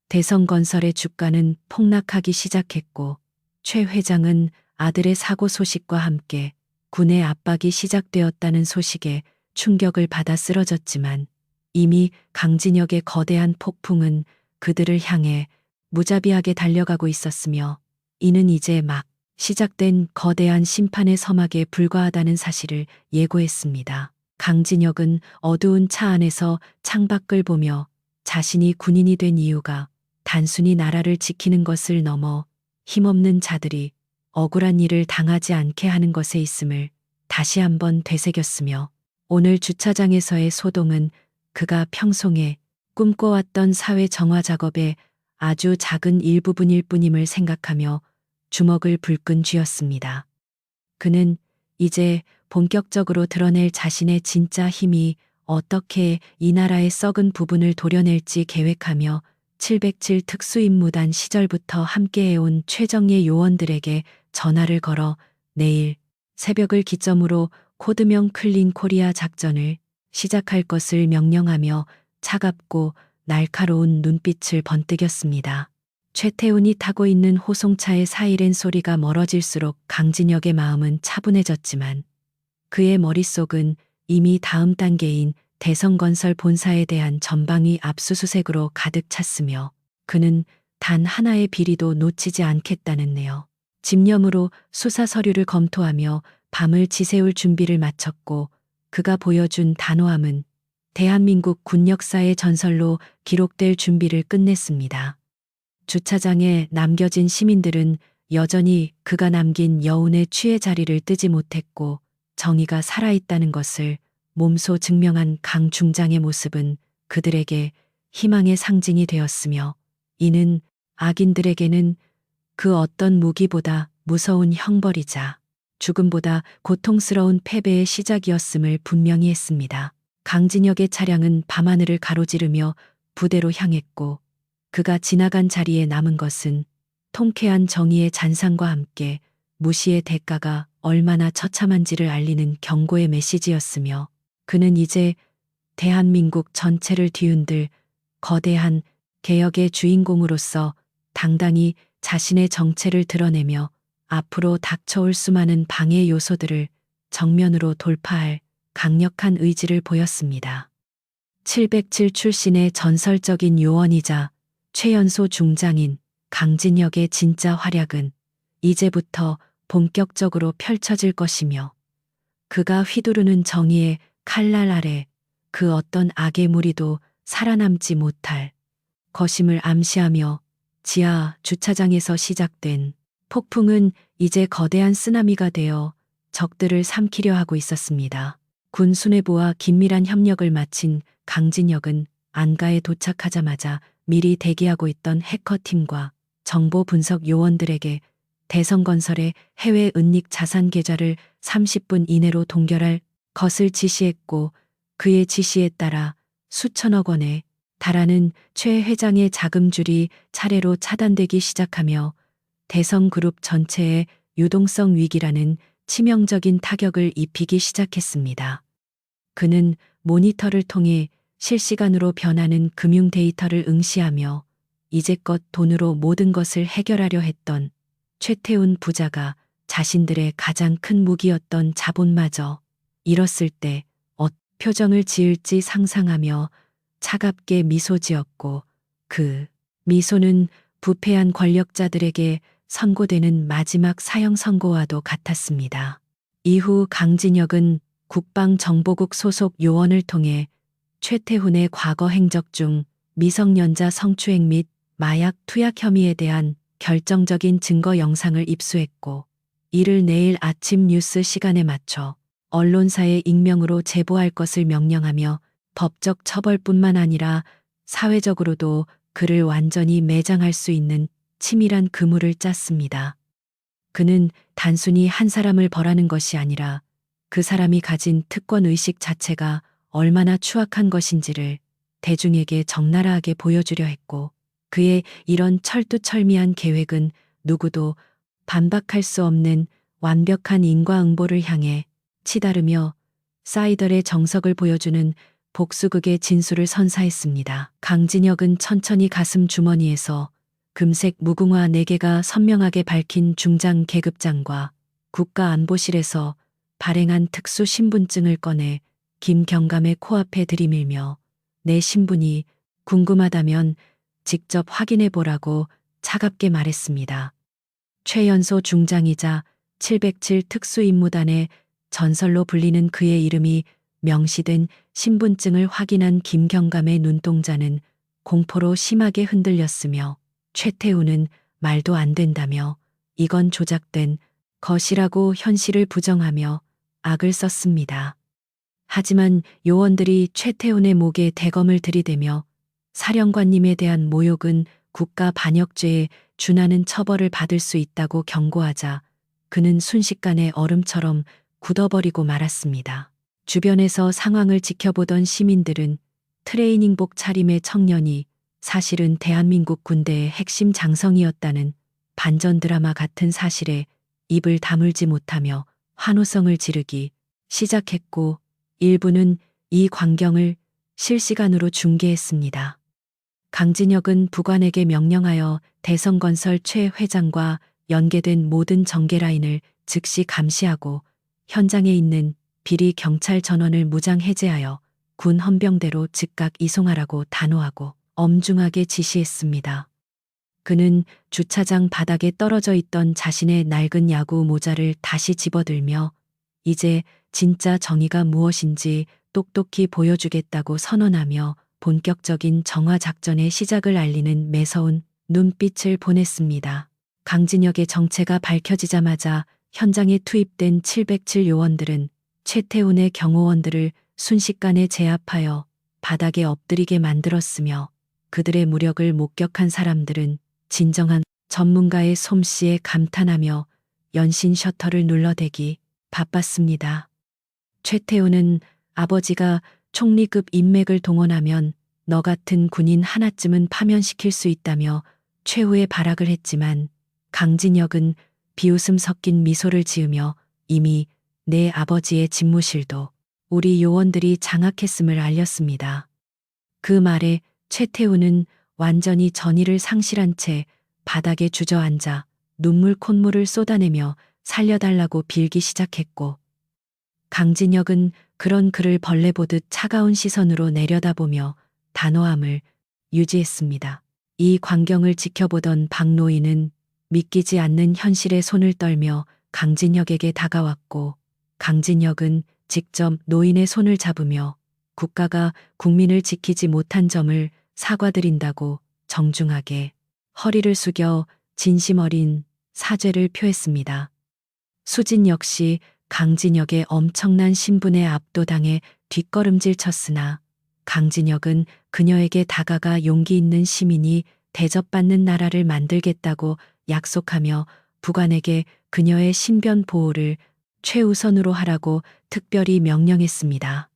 대성건설의 주가는 폭락하기 시작했고 최 회장은 아들의 사고 소식과 함께 군의 압박이 시작되었다는 소식에 충격을 받아 쓰러졌지만 이미 강진혁의 거대한 폭풍은 그들을 향해 무자비하게 달려가고 있었으며 이는 이제 막 시작된 거대한 심판의 서막에 불과하다는 사실을 예고했습니다. 강진혁은 어두운 차 안에서 창밖을 보며 자신이 군인이 된 이유가 단순히 나라를 지키는 것을 넘어 힘없는 자들이 억울한 일을 당하지 않게 하는 것에 있음을 다시 한번 되새겼으며 오늘 주차장에서의 소동은 그가 평소에 꿈꿔왔던 사회 정화 작업의 아주 작은 일부분일 뿐임을 생각하며 주먹을 불끈 쥐었습니다. 그는 이제 본격적으로 드러낼 자신의 진짜 힘이 어떻게 이 나라의 썩은 부분을 도려낼지 계획하며 707 특수임무단 시절부터 함께해온 최정예 요원들에게 전화를 걸어 내일 새벽을 기점으로 코드명 클린 코리아 작전을 시작할 것을 명령하며 차갑고 날카로운 눈빛을 번뜩였습니다. 최태훈이 타고 있는 호송차의 사이렌 소리가 멀어질수록 강진혁의 마음은 차분해졌지만 그의 머릿속은 이미 다음 단계인 대성건설 본사에 대한 전방위 압수수색으로 가득 찼으며 그는 단 하나의 비리도 놓치지 않겠다는네요. 집념으로 수사 서류를 검토하며 밤을 지새울 준비를 마쳤고 그가 보여준 단호함은 대한민국 군 역사의 전설로 기록될 준비를 끝냈습니다. 주차장에 남겨진 시민들은 여전히 그가 남긴 여운의 취해 자리를 뜨지 못했고 정의가 살아있다는 것을 몸소 증명한 강 중장의 모습은 그들에게 희망의 상징이 되었으며 이는 악인들에게는 그 어떤 무기보다 무서운 형벌이자 죽음보다 고통스러운 패배의 시작이었음을 분명히 했습니다. 강진혁의 차량은 밤하늘을 가로지르며 부대로 향했고 그가 지나간 자리에 남은 것은 통쾌한 정의의 잔상과 함께 무시의 대가가 얼마나 처참한지를 알리는 경고의 메시지였으며 그는 이제 대한민국 전체를 뒤흔들 거대한 개혁의 주인공으로서 당당히 자신의 정체를 드러내며 앞으로 닥쳐올 수많은 방해 요소들을 정면으로 돌파할 강력한 의지를 보였습니다. 707 출신의 전설적인 요원이자 최연소 중장인 강진혁의 진짜 활약은 이제부터 본격적으로 펼쳐질 것이며 그가 휘두르는 정의의 칼날 아래 그 어떤 악의 무리도 살아남지 못할 것임을 암시하며 지하 주차장에서 시작된 폭풍은 이제 거대한 쓰나미가 되어 적들을 삼키려 하고 있었습니다. 군 수뇌부와 긴밀한 협력을 마친 강진혁은 안가에 도착하자마자 미리 대기하고 있던 해커팀과 정보 분석 요원들에게 대성건설의 해외 은닉 자산 계좌를 30분 이내로 동결할 것을 지시했고 그의 지시에 따라 수천억 원에 달하는 최 회장의 자금줄이 차례로 차단되기 시작하며 대성그룹 전체에 유동성 위기라는 치명적인 타격을 입히기 시작했습니다. 그는 모니터를 통해 실시간으로 변하는 금융 데이터를 응시하며 이제껏 돈으로 모든 것을 해결하려 했던 최태훈 부자가 자신들의 가장 큰 무기였던 자본마저 잃었을 때 표정을 지을지 상상하며 차갑게 미소 지었고 그 미소는 부패한 권력자들에게 선고되는 마지막 사형 선고와도 같았습니다. 이후 강진혁은 국방정보국 소속 요원을 통해 최태훈의 과거 행적 중 미성년자 성추행 및 마약 투약 혐의에 대한 결정적인 증거 영상을 입수했고 이를 내일 아침 뉴스 시간에 맞춰 언론사의 익명으로 제보할 것을 명령하며 법적 처벌뿐만 아니라 사회적으로도 그를 완전히 매장할 수 있는 치밀한 그물을 짰습니다. 그는 단순히 한 사람을 벌하는 것이 아니라 그 사람이 가진 특권의식 자체가 얼마나 추악한 것인지를 대중에게 적나라하게 보여주려 했고 그의 이런 철두철미한 계획은 누구도 반박할 수 없는 완벽한 인과응보를 향해 치달으며 사이덜의 정석을 보여주는 복수극의 진수를 선사했습니다. 강진혁은 천천히 가슴 주머니에서 금색 무궁화 4개가 선명하게 밝힌 중장 계급장과 국가안보실에서 발행한 특수 신분증을 꺼내 김경감의 코앞에 들이밀며 내 신분이 궁금하다면 직접 확인해 보라고 차갑게 말했습니다. 최연소 중장이자 707 특수임무단의 전설로 불리는 그의 이름이 명시된 신분증을 확인한 김경감의 눈동자는 공포로 심하게 흔들렸으며 최태훈은 말도 안 된다며 이건 조작된 것이라고 현실을 부정하며 악을 썼습니다. 하지만 요원들이 최태훈의 목에 대검을 들이대며 사령관님에 대한 모욕은 국가 반역죄에 준하는 처벌을 받을 수 있다고 경고하자 그는 순식간에 얼음처럼 굳어버리고 말았습니다. 주변에서 상황을 지켜보던 시민들은 트레이닝복 차림의 청년이 사실은 대한민국 군대의 핵심 장성이었다는 반전 드라마 같은 사실에 입을 다물지 못하며 환호성을 지르기 시작했고 일부는 이 광경을 실시간으로 중계했습니다. 강진혁은 부관에게 명령하여 대성건설 최 회장과 연계된 모든 전개 라인을 즉시 감시하고 현장에 있는 비리 경찰 전원을 무장 해제하여 군 헌병대로 즉각 이송하라고 단호하고 엄중하게 지시했습니다. 그는 주차장 바닥에 떨어져 있던 자신의 낡은 야구 모자를 다시 집어들며 이제 진짜 정의가 무엇인지 똑똑히 보여주겠다고 선언하며 본격적인 정화 작전의 시작을 알리는 매서운 눈빛을 보냈습니다. 강진혁의 정체가 밝혀지자마자 현장에 투입된 707 요원들은 최태훈의 경호원들을 순식간에 제압하여 바닥에 엎드리게 만들었으며 그들의 무력을 목격한 사람들은 진정한 전문가의 솜씨에 감탄하며 연신 셔터를 눌러대기 바빴습니다. 최태우는 아버지가 총리급 인맥을 동원하면 너 같은 군인 하나쯤은 파면시킬 수 있다며 최후의 발악을 했지만 강진혁은 비웃음 섞인 미소를 지으며 이미 내 아버지의 집무실도 우리 요원들이 장악했음을 알렸습니다. 그 말에 최태우는 완전히 전의를 상실한 채 바닥에 주저앉아 눈물 콧물을 쏟아내며 살려달라고 빌기 시작했고, 강진혁은 그런 그를 벌레 보듯 차가운 시선으로 내려다보며 단호함을 유지했습니다. 이 광경을 지켜보던 박노인은 믿기지 않는 현실에 손을 떨며 강진혁에게 다가왔고, 강진혁은 직접 노인의 손을 잡으며 국가가 국민을 지키지 못한 점을 사과드린다고 정중하게 허리를 숙여 진심 어린 사죄를 표했습니다. 수진 역시 강진혁의 엄청난 신분에 압도당해 뒷걸음질 쳤으나 강진혁은 그녀에게 다가가 용기 있는 시민이 대접받는 나라를 만들겠다고 약속하며 부관에게 그녀의 신변 보호를 최우선으로 하라고 특별히 명령했습니다.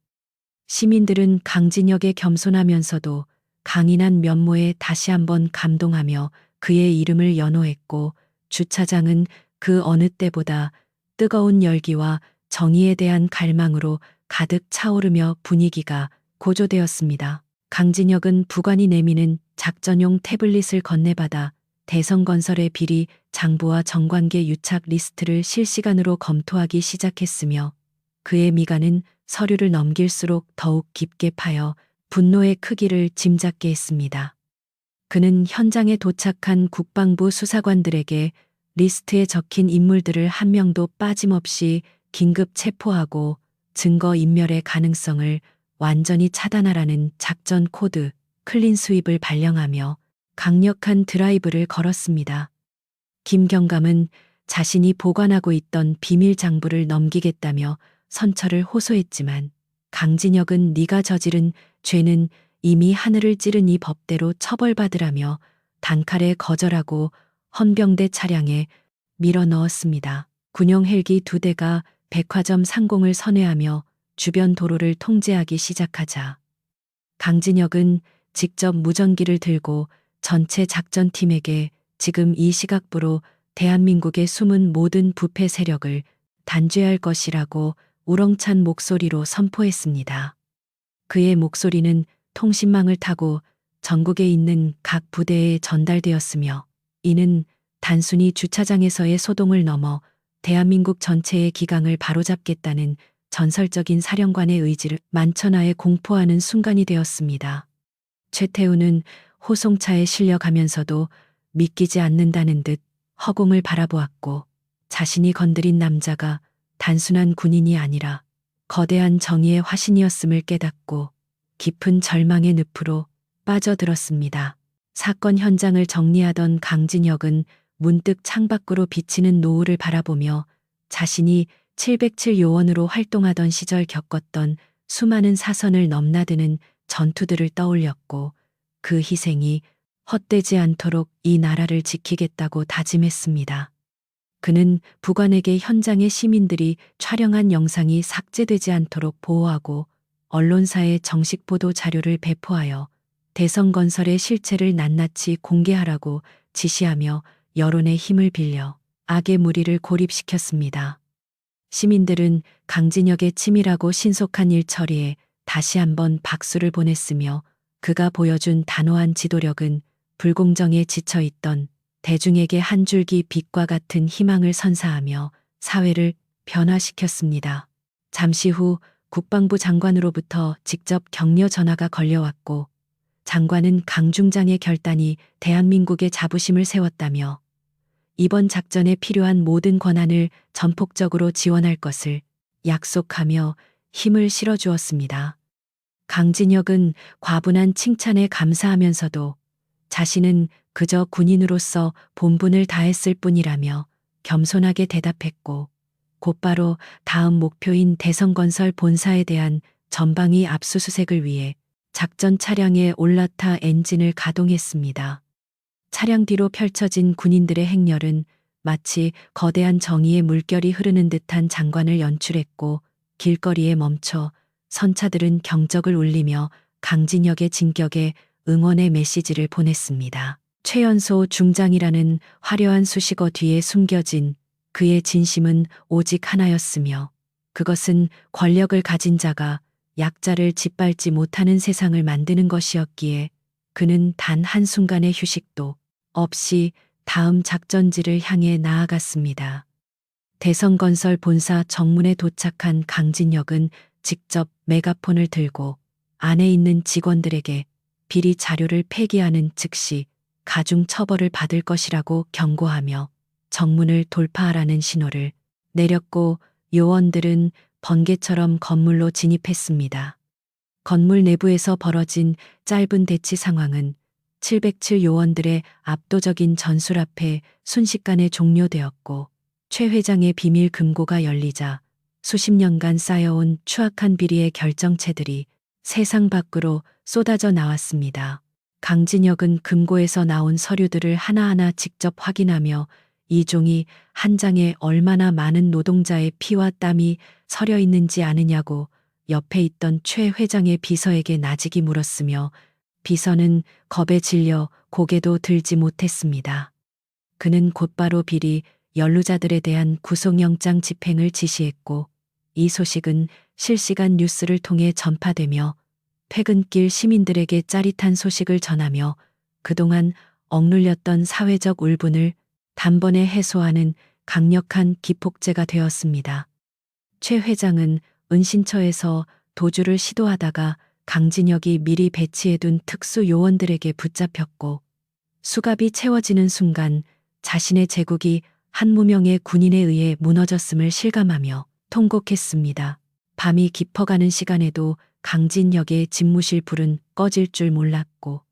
시민들은 강진혁의 겸손하면서도 강인한 면모에 다시 한번 감동하며 그의 이름을 연호했고, 주차장은 그 어느 때보다 뜨거운 열기와 정의에 대한 갈망으로 가득 차오르며 분위기가 고조되었습니다. 강진혁은 부관이 내미는 작전용 태블릿을 건네받아 대성건설의 비리 장부와 정관계 유착 리스트를 실시간으로 검토하기 시작했으며, 그의 미간은 서류를 넘길수록 더욱 깊게 파여 분노의 크기를 짐작게 했습니다. 그는 현장에 도착한 국방부 수사관들에게 리스트에 적힌 인물들을 한 명도 빠짐없이 긴급 체포하고 증거 인멸의 가능성을 완전히 차단하라는 작전 코드 클린 스윕을 발령하며 강력한 드라이브를 걸었습니다. 김경감은 자신이 보관하고 있던 비밀 장부를 넘기겠다며 선처를 호소했지만, 강진혁은 네가 저지른 죄는 이미 하늘을 찌른 이 법대로 처벌받으라며 단칼에 거절하고 헌병대 차량에 밀어 넣었습니다. 군용 헬기 2대가 백화점 상공을 선회하며 주변 도로를 통제하기 시작하자 강진혁은 직접 무전기를 들고 전체 작전팀에게 지금 이 시각부로 대한민국의 숨은 모든 부패 세력을 단죄할 것이라고 우렁찬 목소리로 선포했습니다. 그의 목소리는 통신망을 타고 전국에 있는 각 부대에 전달되었으며, 이는 단순히 주차장에서의 소동을 넘어 대한민국 전체의 기강을 바로잡겠다는 전설적인 사령관의 의지를 만천하에 공포하는 순간이 되었습니다. 최태우는 호송차에 실려가면서도 믿기지 않는다는 듯 허공을 바라보았고, 자신이 건드린 남자가 단순한 군인이 아니라 거대한 정의의 화신이었음을 깨닫고 깊은 절망의 늪으로 빠져들었습니다. 사건 현장을 정리하던 강진혁은 문득 창밖으로 비치는 노을을 바라보며 자신이 707 요원으로 활동하던 시절 겪었던 수많은 사선을 넘나드는 전투들을 떠올렸고, 그 희생이 헛되지 않도록 이 나라를 지키겠다고 다짐했습니다. 그는 부관에게 현장의 시민들이 촬영한 영상이 삭제되지 않도록 보호하고 언론사에 정식 보도 자료를 배포하여 대성건설의 실체를 낱낱이 공개하라고 지시하며 여론의 힘을 빌려 악의 무리를 고립시켰습니다. 시민들은 강진혁의 치밀하고 신속한 일처리에 다시 한번 박수를 보냈으며, 그가 보여준 단호한 지도력은 불공정에 지쳐있던 대중에게 한 줄기 빛과 같은 희망을 선사하며 사회를 변화시켰습니다. 잠시 후 국방부 장관으로부터 직접 격려 전화가 걸려왔고, 장관은 강중장의 결단이 대한민국의 자부심을 세웠다며 이번 작전에 필요한 모든 권한을 전폭적으로 지원할 것을 약속하며 힘을 실어주었습니다. 강진혁은 과분한 칭찬에 감사하면서도 자신은 그저 군인으로서 본분을 다했을 뿐이라며 겸손하게 대답했고, 곧바로 다음 목표인 대성건설 본사에 대한 전방위 압수수색을 위해 작전 차량에 올라타 엔진을 가동했습니다. 차량 뒤로 펼쳐진 군인들의 행렬은 마치 거대한 정의의 물결이 흐르는 듯한 장관을 연출했고, 길거리에 멈춰 선차들은 경적을 울리며 강진혁의 진격에 응원의 메시지를 보냈습니다. 최연소 중장이라는 화려한 수식어 뒤에 숨겨진 그의 진심은 오직 하나였으며, 그것은 권력을 가진 자가 약자를 짓밟지 못하는 세상을 만드는 것이었기에 그는 단 한순간의 휴식도 없이 다음 작전지를 향해 나아갔습니다. 대성건설 본사 정문에 도착한 강진혁은 직접 메가폰을 들고 안에 있는 직원들에게 비리 자료를 폐기하는 즉시 가중 처벌을 받을 것이라고 경고하며 정문을 돌파하라는 신호를 내렸고, 요원들은 번개처럼 건물로 진입했습니다. 건물 내부에서 벌어진 짧은 대치 상황은 707 요원들의 압도적인 전술 앞에 순식간에 종료되었고, 최 회장의 비밀 금고가 열리자 수십 년간 쌓여온 추악한 비리의 결정체들이 세상 밖으로 쏟아져 나왔습니다. 강진혁은 금고에서 나온 서류들을 하나하나 직접 확인하며 이 종이 한 장에 얼마나 많은 노동자의 피와 땀이 서려 있는지 아느냐고 옆에 있던 최 회장의 비서에게 나직이 물었으며, 비서는 겁에 질려 고개도 들지 못했습니다. 그는 곧바로 비리 연루자들에 대한 구속영장 집행을 지시했고, 이 소식은 실시간 뉴스를 통해 전파되며 퇴근길 시민들에게 짜릿한 소식을 전하며 그동안 억눌렸던 사회적 울분을 단번에 해소하는 강력한 기폭제가 되었습니다. 최 회장은 은신처에서 도주를 시도하다가 강진혁이 미리 배치해둔 특수 요원들에게 붙잡혔고, 수갑이 채워지는 순간 자신의 제국이 한 무명의 군인에 의해 무너졌음을 실감하며 통곡했습니다. 밤이 깊어가는 시간에도 강진혁의 집무실 불은 꺼질 줄 몰랐고,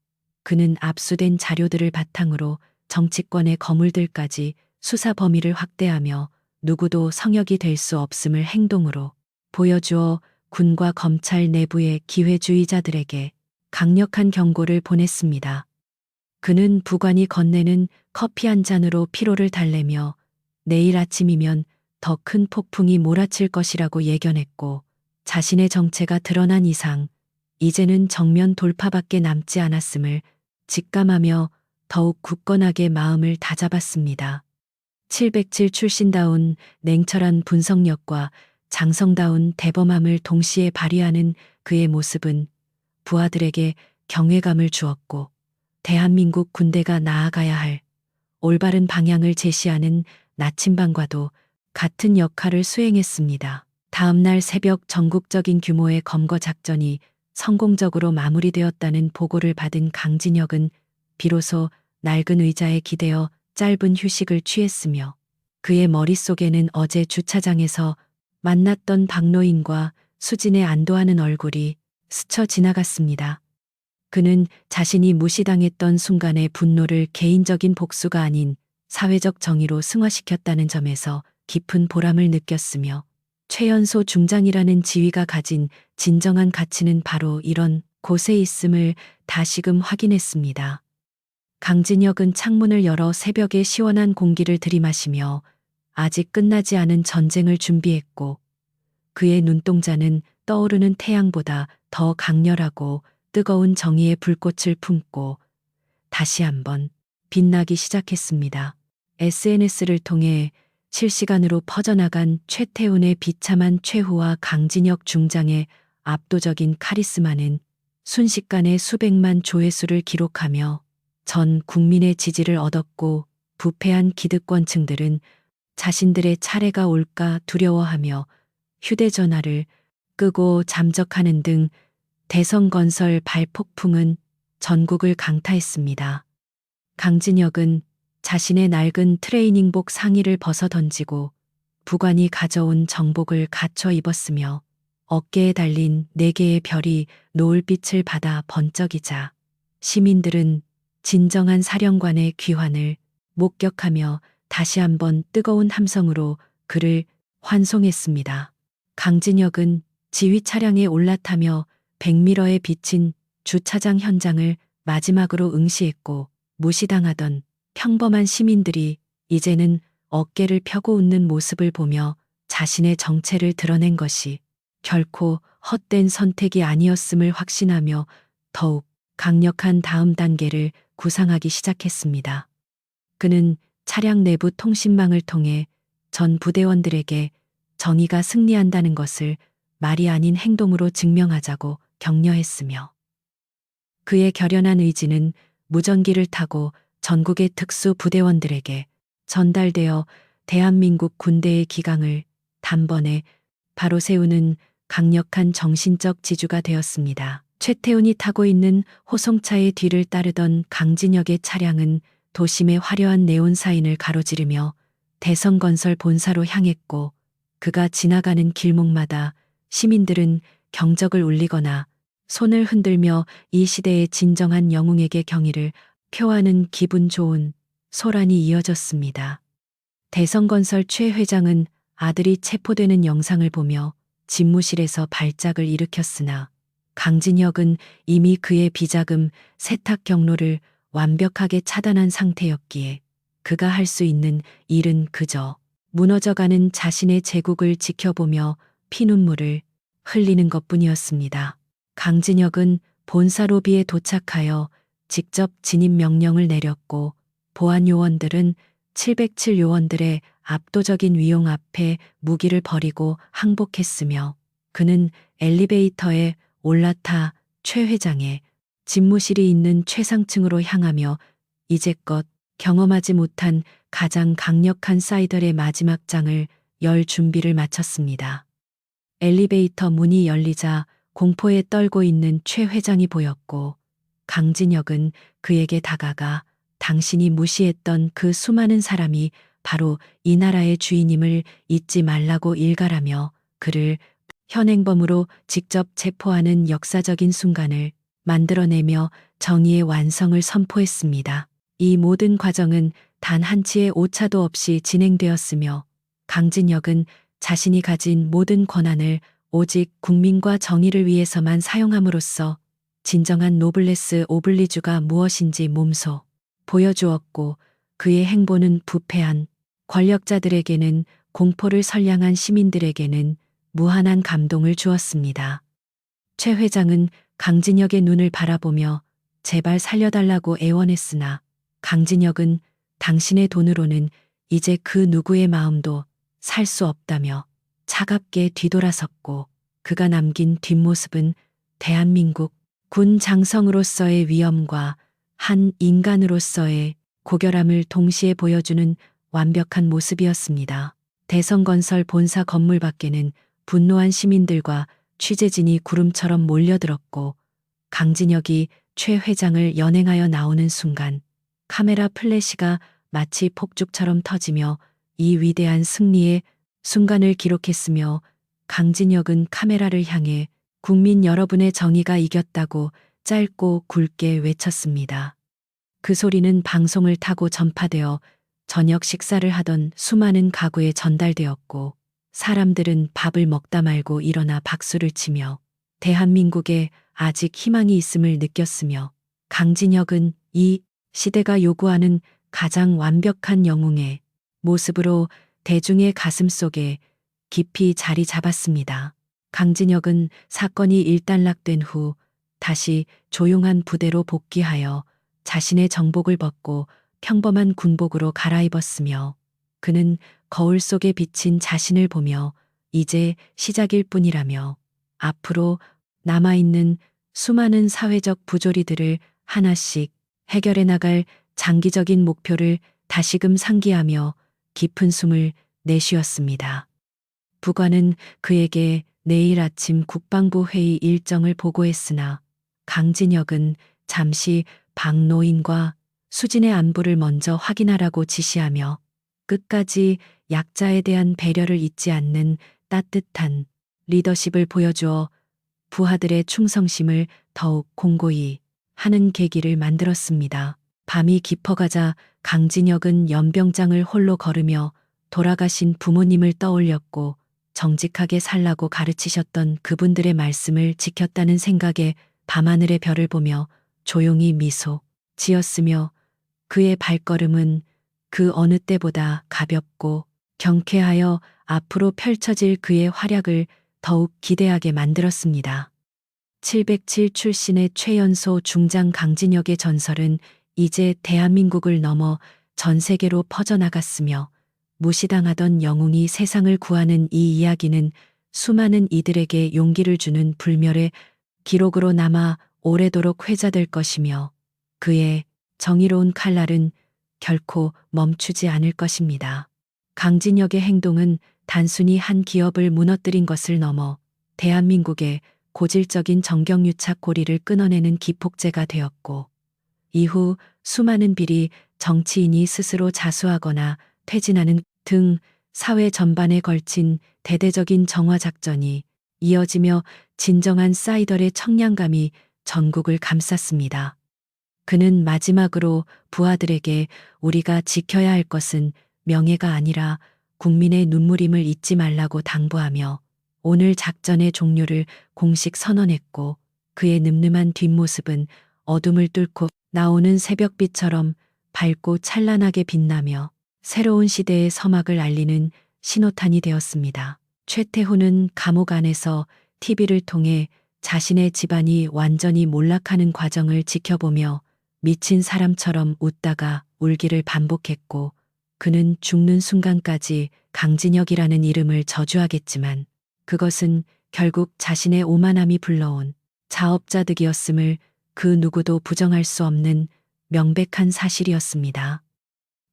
그는 압수된 자료들을 바탕으로 정치권의 거물들까지 수사 범위를 확대하며 누구도 성역이 될 수 없음을 행동으로 보여주어 군과 검찰 내부의 기회주의자들에게 강력한 경고를 보냈습니다. 그는 부관이 건네는 커피 한 잔으로 피로를 달래며 내일 아침이면 더 큰 폭풍이 몰아칠 것이라고 예견했고, 자신의 정체가 드러난 이상 이제는 정면 돌파밖에 남지 않았음을 직감하며 더욱 굳건하게 마음을 다잡았습니다. 707 출신다운 냉철한 분석력과 장성다운 대범함을 동시에 발휘하는 그의 모습은 부하들에게 경외감을 주었고, 대한민국 군대가 나아가야 할 올바른 방향을 제시하는 나침반과도 같은 역할을 수행했습니다. 다음 날 새벽 전국적인 규모의 검거 작전이 성공적으로 마무리되었다는 보고를 받은 강진혁은 비로소 낡은 의자에 기대어 짧은 휴식을 취했으며, 그의 머릿속에는 어제 주차장에서 만났던 박노인과 수진의 안도하는 얼굴이 스쳐 지나갔습니다. 그는 자신이 무시당했던 순간의 분노를 개인적인 복수가 아닌 사회적 정의로 승화시켰다는 점에서 깊은 보람을 느꼈으며, 최연소 중장이라는 지위가 가진 진정한 가치는 바로 이런 곳에 있음을 다시금 확인했습니다. 강진혁은 창문을 열어 새벽의 시원한 공기를 들이마시며 아직 끝나지 않은 전쟁을 준비했고, 그의 눈동자는 떠오르는 태양보다 더 강렬하고 뜨거운 정의의 불꽃을 품고 다시 한번 빛나기 시작했습니다. SNS를 통해 실시간으로 퍼져나간 최태훈의 비참한 최후와 강진혁 중장의 압도적인 카리스마는 순식간에 수백만 조회수를 기록하며 전 국민의 지지를 얻었고, 부패한 기득권층들은 자신들의 차례가 올까 두려워하며 휴대전화를 끄고 잠적하는 등 대성건설 발폭풍은 전국을 강타했습니다. 강진혁은 자신의 낡은 트레이닝복 상의를 벗어던지고 부관이 가져온 정복을 갖춰 입었으며, 어깨에 달린 4개의 별이 노을빛을 받아 번쩍이자 시민들은 진정한 사령관의 귀환을 목격하며 다시 한번 뜨거운 함성으로 그를 환송했습니다. 강진혁은 지휘 차량에 올라타며 백미러에 비친 주차장 현장을 마지막으로 응시했고, 무시당하던 평범한 시민들이 이제는 어깨를 펴고 웃는 모습을 보며 자신의 정체를 드러낸 것이 결코 헛된 선택이 아니었음을 확신하며 더욱 강력한 다음 단계를 구상하기 시작했습니다. 그는 차량 내부 통신망을 통해 전 부대원들에게 정의가 승리한다는 것을 말이 아닌 행동으로 증명하자고 격려했으며 그의 결연한 의지는 무전기를 타고 전국의 특수 부대원들에게 전달되어 대한민국 군대의 기강을 단번에 바로 세우는 강력한 정신적 지주가 되었습니다. 최태훈이 타고 있는 호송차의 뒤를 따르던 강진혁의 차량은 도심의 화려한 네온 사인을 가로지르며 대성건설 본사로 향했고 그가 지나가는 길목마다 시민들은 경적을 울리거나 손을 흔들며 이 시대의 진정한 영웅에게 경의를 표하는 기분 좋은 소란이 이어졌습니다. 대성건설 최 회장은 아들이 체포되는 영상을 보며 집무실에서 발작을 일으켰으나 강진혁은 이미 그의 비자금 세탁 경로를 완벽하게 차단한 상태였기에 그가 할 수 있는 일은 그저 무너져가는 자신의 제국을 지켜보며 피눈물을 흘리는 것뿐이었습니다. 강진혁은 본사 로비에 도착하여 직접 진입 명령을 내렸고 보안 요원들은 707 요원들의 압도적인 위용 앞에 무기를 버리고 항복했으며 그는 엘리베이터에 올라타 최 회장의 집무실이 있는 최상층으로 향하며 이제껏 경험하지 못한 가장 강력한 사이들의 마지막 장을 열 준비를 마쳤습니다. 엘리베이터 문이 열리자 공포에 떨고 있는 최 회장이 보였고 강진혁은 그에게 다가가 당신이 무시했던 그 수많은 사람이 바로 이 나라의 주인임을 잊지 말라고 일갈하며 그를 현행범으로 직접 체포하는 역사적인 순간을 만들어내며 정의의 완성을 선포했습니다. 이 모든 과정은 단 한치의 오차도 없이 진행되었으며 강진혁은 자신이 가진 모든 권한을 오직 국민과 정의를 위해서만 사용함으로써 진정한 노블레스 오블리주가 무엇인지 몸소 보여주었고 그의 행보는 부패한 권력자들에게는 공포를 선량한 시민들에게는 무한한 감동을 주었습니다. 최 회장은 강진혁의 눈을 바라보며 제발 살려달라고 애원했으나 강진혁은 당신의 돈으로는 이제 그 누구의 마음도 살 수 없다며 차갑게 뒤돌아섰고 그가 남긴 뒷모습은 대한민국 군 장성으로서의 위엄과 한 인간으로서의 고결함을 동시에 보여주는 완벽한 모습이었습니다. 대성건설 본사 건물 밖에는 분노한 시민들과 취재진이 구름처럼 몰려들었고 강진혁이 최 회장을 연행하여 나오는 순간 카메라 플래시가 마치 폭죽처럼 터지며 이 위대한 승리의 순간을 기록했으며 강진혁은 카메라를 향해 국민 여러분의 정의가 이겼다고 짧고 굵게 외쳤습니다. 그 소리는 방송을 타고 전파되어 저녁 식사를 하던 수많은 가구에 전달되었고 사람들은 밥을 먹다 말고 일어나 박수를 치며 대한민국에 아직 희망이 있음을 느꼈으며 강진혁은 이 시대가 요구하는 가장 완벽한 영웅의 모습으로 대중의 가슴 속에 깊이 자리 잡았습니다. 강진혁은 사건이 일단락된 후 다시 조용한 부대로 복귀하여 자신의 정복을 벗고 평범한 군복으로 갈아입었으며 그는 거울 속에 비친 자신을 보며 이제 시작일 뿐이라며 앞으로 남아있는 수많은 사회적 부조리들을 하나씩 해결해 나갈 장기적인 목표를 다시금 상기하며 깊은 숨을 내쉬었습니다. 부관은 그에게 내일 아침 국방부 회의 일정을 보고했으나 강진혁은 잠시 박노인과 수진의 안부를 먼저 확인하라고 지시하며 끝까지 약자에 대한 배려를 잊지 않는 따뜻한 리더십을 보여주어 부하들의 충성심을 더욱 공고히 하는 계기를 만들었습니다. 밤이 깊어가자 강진혁은 연병장을 홀로 걸으며 돌아가신 부모님을 떠올렸고 정직하게 살라고 가르치셨던 그분들의 말씀을 지켰다는 생각에 밤하늘의 별을 보며 조용히 미소 지었으며 그의 발걸음은 그 어느 때보다 가볍고 경쾌하여 앞으로 펼쳐질 그의 활약을 더욱 기대하게 만들었습니다. 707 출신의 최연소 중장 강진혁의 전설은 이제 대한민국을 넘어 전 세계로 퍼져나갔으며 무시당하던 영웅이 세상을 구하는 이 이야기는 수많은 이들에게 용기를 주는 불멸의 기록으로 남아 오래도록 회자될 것이며 그의 정의로운 칼날은 결코 멈추지 않을 것입니다. 강진혁의 행동은 단순히 한 기업을 무너뜨린 것을 넘어 대한민국의 고질적인 정경유착 고리를 끊어내는 기폭제가 되었고 이후 수많은 비리 정치인이 스스로 자수하거나 퇴진하는 등 사회 전반에 걸친 대대적인 정화작전이 이어지며 진정한 사이덜의 청량감이 전국을 감쌌습니다. 그는 마지막으로 부하들에게 우리가 지켜야 할 것은 명예가 아니라 국민의 눈물임을 잊지 말라고 당부하며 오늘 작전의 종료를 공식 선언했고 그의 늠름한 뒷모습은 어둠을 뚫고 나오는 새벽빛처럼 밝고 찬란하게 빛나며 새로운 시대의 서막을 알리는 신호탄이 되었습니다. 최태훈은 감옥 안에서 TV를 통해 자신의 집안이 완전히 몰락하는 과정을 지켜보며 미친 사람처럼 웃다가 울기를 반복했고 그는 죽는 순간까지 강진혁이라는 이름을 저주하겠지만 그것은 결국 자신의 오만함이 불러온 자업자득이었음을 그 누구도 부정할 수 없는 명백한 사실이었습니다.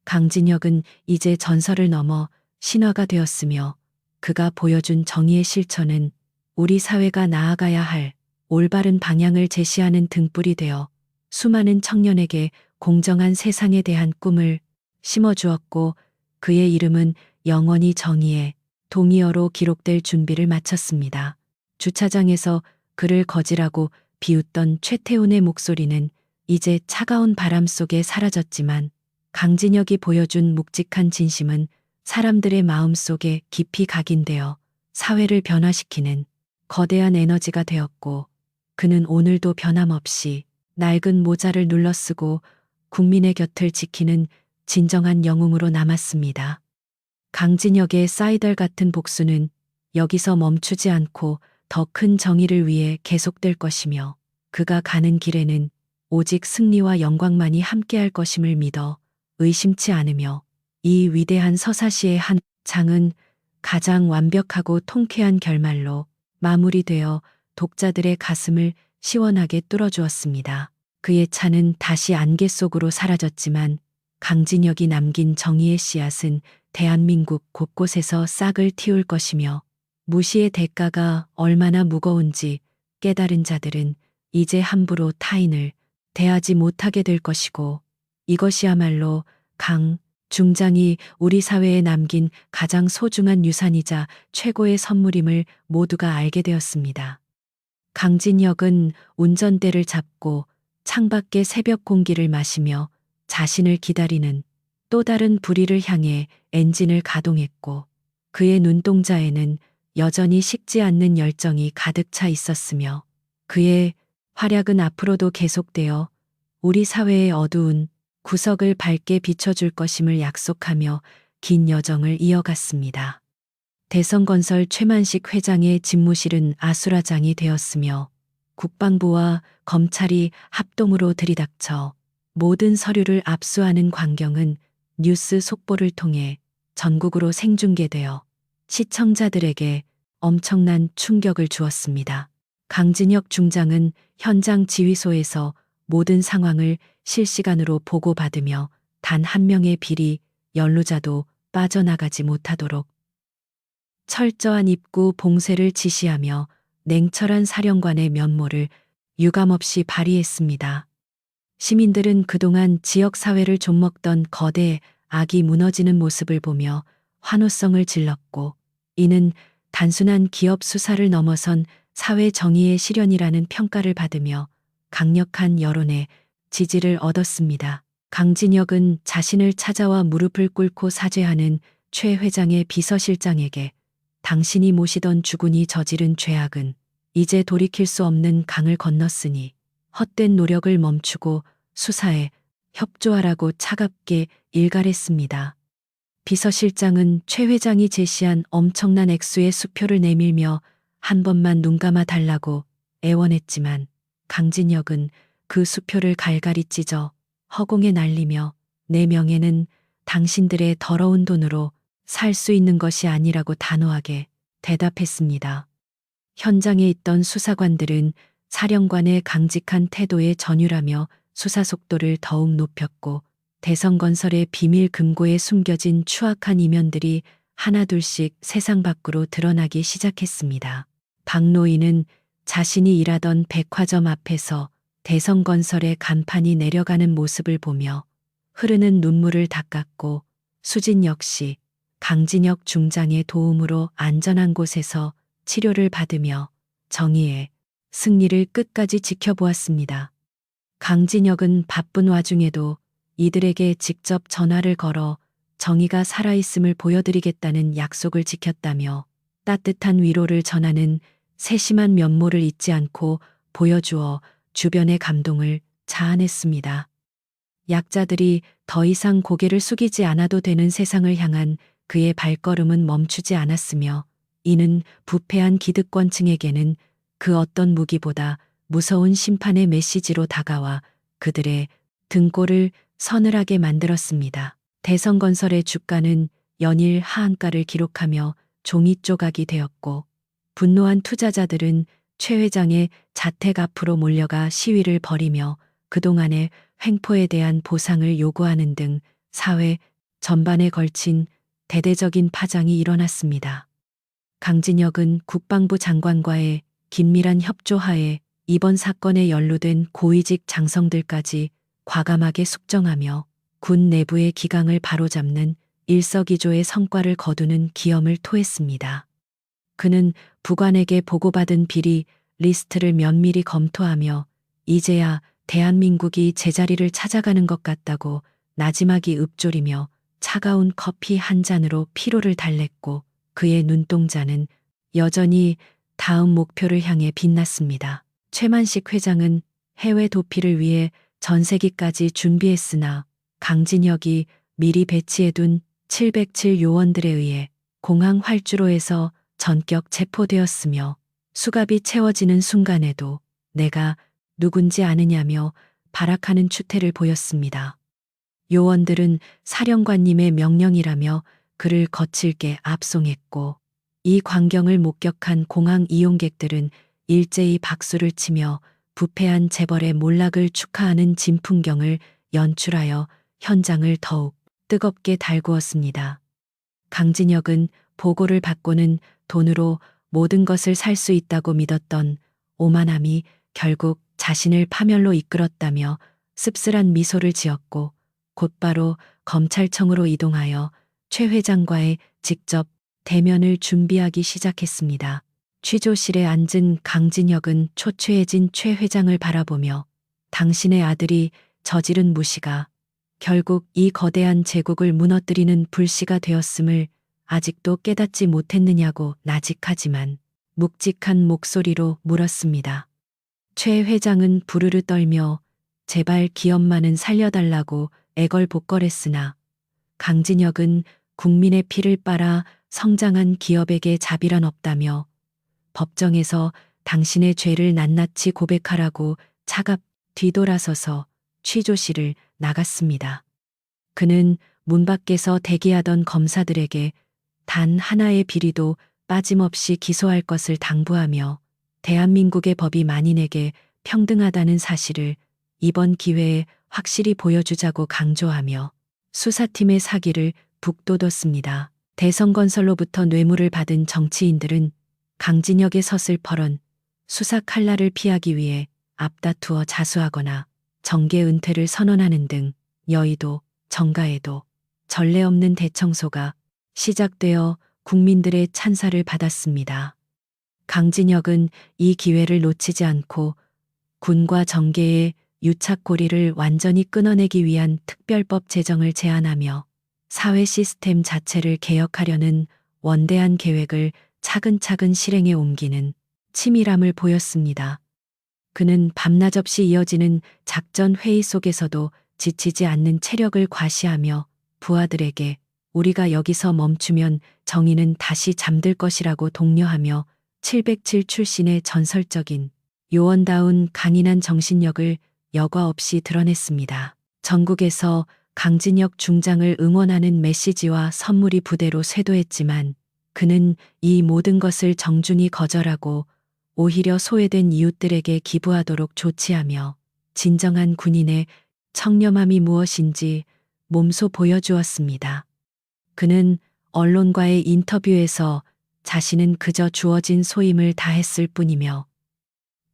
강진혁은 이제 전설을 넘어 신화가 되었으며 그가 보여준 정의의 실천은 우리 사회가 나아가야 할 올바른 방향을 제시하는 등불이 되어 수많은 청년에게 공정한 세상에 대한 꿈을 심어주었고 그의 이름은 영원히 정의의 동의어로 기록될 준비를 마쳤습니다. 주차장에서 그를 거지라고 비웃던 최태훈의 목소리는 이제 차가운 바람 속에 사라졌지만 강진혁이 보여준 묵직한 진심은 사람들의 마음 속에 깊이 각인되어 사회를 변화시키는 거대한 에너지가 되었고 그는 오늘도 변함없이 낡은 모자를 눌러쓰고 국민의 곁을 지키는 진정한 영웅으로 남았습니다. 강진혁의 사이덜 같은 복수는 여기서 멈추지 않고 더 큰 정의를 위해 계속될 것이며 그가 가는 길에는 오직 승리와 영광만이 함께할 것임을 믿어 의심치 않으며 이 위대한 서사시의 한 장은 가장 완벽하고 통쾌한 결말로 마무리되어 독자들의 가슴을 시원하게 뚫어주었습니다. 그의 차는 다시 안개 속으로 사라졌지만 강진혁이 남긴 정의의 씨앗은 대한민국 곳곳에서 싹을 틔울 것이며 무시의 대가가 얼마나 무거운지 깨달은 자들은 이제 함부로 타인을 대하지 못하게 될 것이고 이것이야말로 강 중장이 우리 사회에 남긴 가장 소중한 유산이자 최고의 선물임을 모두가 알게 되었습니다. 강진혁은 운전대를 잡고 창밖의 새벽 공기를 마시며 자신을 기다리는 또 다른 불의를 향해 엔진을 가동했고 그의 눈동자에는 여전히 식지 않는 열정이 가득 차 있었으며 그의 활약은 앞으로도 계속되어 우리 사회의 어두운 구석을 밝게 비춰줄 것임을 약속하며 긴 여정을 이어갔습니다. 대성건설 최만식 회장의 집무실은 아수라장이 되었으며 국방부와 검찰이 합동으로 들이닥쳐 모든 서류를 압수하는 광경은 뉴스 속보를 통해 전국으로 생중계되어 시청자들에게 엄청난 충격을 주었습니다. 강진혁 중장은 현장 지휘소에서 모든 상황을 실시간으로 보고받으며 단 한 명의 비리 연루자도 빠져나가지 못하도록 철저한 입구 봉쇄를 지시하며 냉철한 사령관의 면모를 유감없이 발휘했습니다. 시민들은 그동안 지역사회를 좀먹던 거대 악이 무너지는 모습을 보며 환호성을 질렀고 이는 단순한 기업 수사를 넘어선 사회 정의의 실현이라는 평가를 받으며 강력한 여론의 지지를 얻었습니다. 강진혁은 자신을 찾아와 무릎을 꿇고 사죄하는 최 회장의 비서실장에게 당신이 모시던 주군이 저지른 죄악은 이제 돌이킬 수 없는 강을 건넜으니 헛된 노력을 멈추고 수사에 협조하라고 차갑게 일갈했습니다. 비서실장은 최 회장이 제시한 엄청난 액수의 수표를 내밀며 한 번만 눈 감아 달라고 애원했지만 강진혁은 그 수표를 갈갈이 찢어 허공에 날리며 내 명예는 당신들의 더러운 돈으로 살 수 있는 것이 아니라고 단호하게 대답했습니다. 현장에 있던 수사관들은 사령관의 강직한 태도에 전율하며 수사 속도를 더욱 높였고 대성건설의 비밀 금고에 숨겨진 추악한 이면들이 하나둘씩 세상 밖으로 드러나기 시작했습니다. 박노인은 자신이 일하던 백화점 앞에서 대성건설의 간판이 내려가는 모습을 보며 흐르는 눈물을 닦았고 수진 역시 강진혁 중장의 도움으로 안전한 곳에서 치료를 받으며 정의의 승리를 끝까지 지켜보았습니다. 강진혁은 바쁜 와중에도 이들에게 직접 전화를 걸어 정의가 살아있음을 보여드리겠다는 약속을 지켰다며 따뜻한 위로를 전하는 세심한 면모를 잊지 않고 보여주어 주변의 감동을 자아냈습니다. 약자들이 더 이상 고개를 숙이지 않아도 되는 세상을 향한 그의 발걸음은 멈추지 않았으며 이는 부패한 기득권층에게는 그 어떤 무기보다 무서운 심판의 메시지로 다가와 그들의 등골을 서늘하게 만들었습니다. 대성건설의 주가는 연일 하한가를 기록하며 종이 조각이 되었고 분노한 투자자들은 최 회장의 자택 앞으로 몰려가 시위를 벌이며 그동안의 횡포에 대한 보상을 요구하는 등 사회 전반에 걸친 대대적인 파장이 일어났습니다. 강진혁은 국방부 장관과의 긴밀한 협조하에 이번 사건에 연루된 고위직 장성들까지 과감하게 숙정하며 군 내부의 기강을 바로잡는 일석이조의 성과를 거두는 기염을 토했습니다. 그는 부관에게 보고받은 비리 리스트를 면밀히 검토하며 이제야 대한민국이 제자리를 찾아가는 것 같다고 나지막이 읊조리며 차가운 커피 한 잔으로 피로를 달랬고 그의 눈동자는 여전히 다음 목표를 향해 빛났습니다. 최만식 회장은 해외 도피를 위해 전세기까지 준비했으나 강진혁이 미리 배치해둔 707 요원들에 의해 공항 활주로에서 전격 체포되었으며 수갑이 채워지는 순간에도 내가 누군지 아느냐며 발악하는 추태를 보였습니다. 요원들은 사령관님의 명령이라며 그를 거칠게 압송했고 이 광경을 목격한 공항 이용객들은 일제히 박수를 치며 부패한 재벌의 몰락을 축하하는 진풍경을 연출하여 현장을 더욱 뜨겁게 달구었습니다. 강진혁은 보고를 받고는 돈으로 모든 것을 살 수 있다고 믿었던 오만함이 결국 자신을 파멸로 이끌었다며 씁쓸한 미소를 지었고 곧바로 검찰청으로 이동하여 최 회장과의 직접 대면을 준비하기 시작했습니다. 취조실에 앉은 강진혁은 초췌해진 최 회장을 바라보며 당신의 아들이 저지른 무시가 결국 이 거대한 제국을 무너뜨리는 불씨가 되었음을 아직도 깨닫지 못했느냐고 나직하지만 묵직한 목소리로 물었습니다. 최 회장은 부르르 떨며 제발 기업만은 살려달라고 애걸복걸했으나 강진혁은 국민의 피를 빨아 성장한 기업에게 자비란 없다며 법정에서 당신의 죄를 낱낱이 고백하라고 차갑 뒤돌아서서 취조실을 나갔습니다. 그는 문 밖에서 대기하던 검사들에게 단 하나의 비리도 빠짐없이 기소할 것을 당부하며 대한민국의 법이 만인에게 평등하다는 사실을 이번 기회에 확실히 보여주자고 강조하며 수사팀의 사기를 북돋웠습니다. 대성건설로부터 뇌물을 받은 정치인들은 강진혁의 서슬퍼런 수사 칼날을 피하기 위해 앞다투어 자수하거나 정계 은퇴를 선언하는 등 여의도, 정가에도 전례 없는 대청소가 시작되어 국민들의 찬사를 받았습니다. 강진혁은 이 기회를 놓치지 않고 군과 정계의 유착고리를 완전히 끊어내기 위한 특별법 제정을 제안하며 사회 시스템 자체를 개혁하려는 원대한 계획을 차근차근 실행에 옮기는 치밀함을 보였습니다. 그는 밤낮 없이 이어지는 작전 회의 속에서도 지치지 않는 체력을 과시하며 부하들에게 우리가 여기서 멈추면 정의는 다시 잠들 것이라고 독려하며 707 출신의 전설적인 요원다운 강인한 정신력을 여과 없이 드러냈습니다. 전국에서 강진혁 중장을 응원하는 메시지와 선물이 부대로 쇄도했지만 그는 이 모든 것을 정중히 거절하고 오히려 소외된 이웃들에게 기부하도록 조치하며 진정한 군인의 청렴함이 무엇인지 몸소 보여주었습니다. 그는 언론과의 인터뷰에서 자신은 그저 주어진 소임을 다했을 뿐이며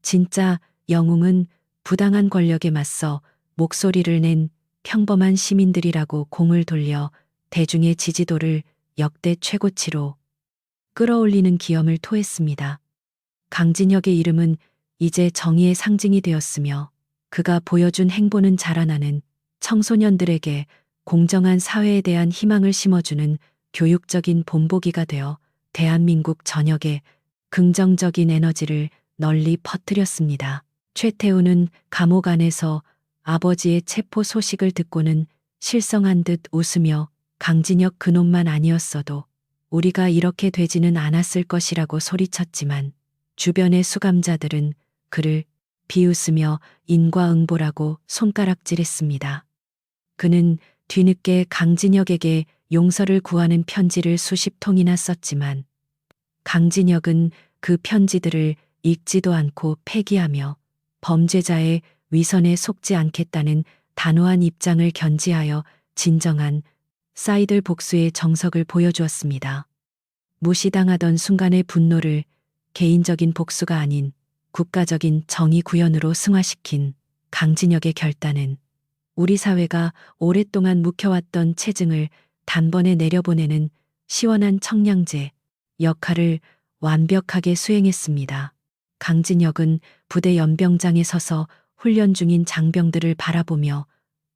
진짜 영웅은 부당한 권력에 맞서 목소리를 낸 평범한 시민들이라고 공을 돌려 대중의 지지도를 역대 최고치로 끌어올리는 기염을 토했습니다. 강진혁의 이름은 이제 정의의 상징이 되었으며 그가 보여준 행보는 자라나는 청소년들에게 공정한 사회에 대한 희망을 심어주는 교육적인 본보기가 되어 대한민국 전역에 긍정적인 에너지를 널리 퍼뜨렸습니다. 최태우는 감옥 안에서 아버지의 체포 소식을 듣고는 실성한 듯 웃으며 강진혁 그놈만 아니었어도 우리가 이렇게 되지는 않았을 것이라고 소리쳤지만 주변의 수감자들은 그를 비웃으며 인과응보라고 손가락질했습니다. 그는 뒤늦게 강진혁에게 용서를 구하는 편지를 수십 통이나 썼지만 강진혁은 그 편지들을 읽지도 않고 폐기하며 범죄자의 위선에 속지 않겠다는 단호한 입장을 견지하여 진정한 사이들 복수의 정석을 보여주었습니다. 무시당하던 순간의 분노를 개인적인 복수가 아닌 국가적인 정의 구현으로 승화시킨 강진혁의 결단은 우리 사회가 오랫동안 묵혀왔던 체증을 단번에 내려보내는 시원한 청량제 역할을 완벽하게 수행했습니다. 강진혁은 부대 연병장에 서서 훈련 중인 장병들을 바라보며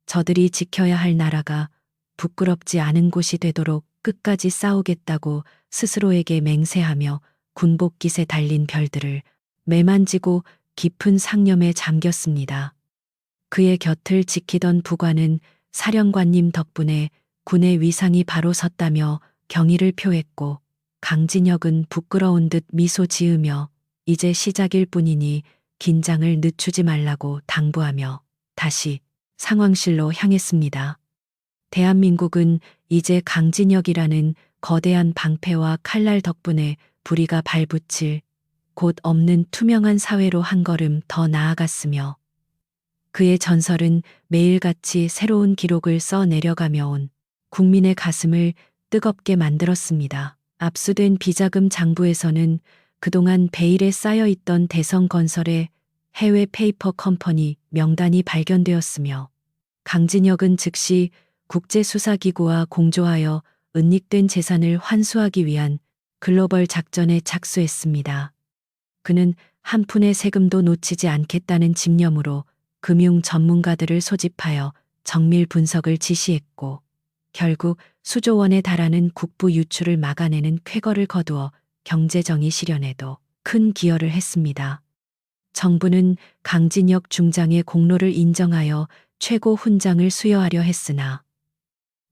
저들이 지켜야 할 나라가 부끄럽지 않은 곳이 되도록 끝까지 싸우겠다고 스스로에게 맹세하며 군복깃에 달린 별들을 매만지고 깊은 상념에 잠겼습니다. 그의 곁을 지키던 부관은 사령관님 덕분에 군의 위상이 바로 섰다며 경의를 표했고 강진혁은 부끄러운 듯 미소 지으며 이제 시작일 뿐이니 긴장을 늦추지 말라고 당부하며 다시 상황실로 향했습니다. 대한민국은 이제 강진혁이라는 거대한 방패와 칼날 덕분에 불의가 발붙일 곳 없는 투명한 사회로 한 걸음 더 나아갔으며 그의 전설은 매일같이 새로운 기록을 써 내려가며 온 국민의 가슴을 뜨겁게 만들었습니다. 압수된 비자금 장부에서는 그동안 베일에 쌓여있던 대성건설의 해외 페이퍼 컴퍼니 명단이 발견되었으며 강진혁은 즉시 국제수사기구와 공조하여 은닉된 재산을 환수하기 위한 글로벌 작전에 착수했습니다. 그는 한 푼의 세금도 놓치지 않겠다는 집념으로 금융 전문가들을 소집하여 정밀 분석을 지시했고 결국 수조 원에 달하는 국부 유출을 막아내는 쾌거를 거두어 경제정의 실현에도 큰 기여를 했습니다. 정부는 강진혁 중장의 공로를 인정하여 최고 훈장을 수여하려 했으나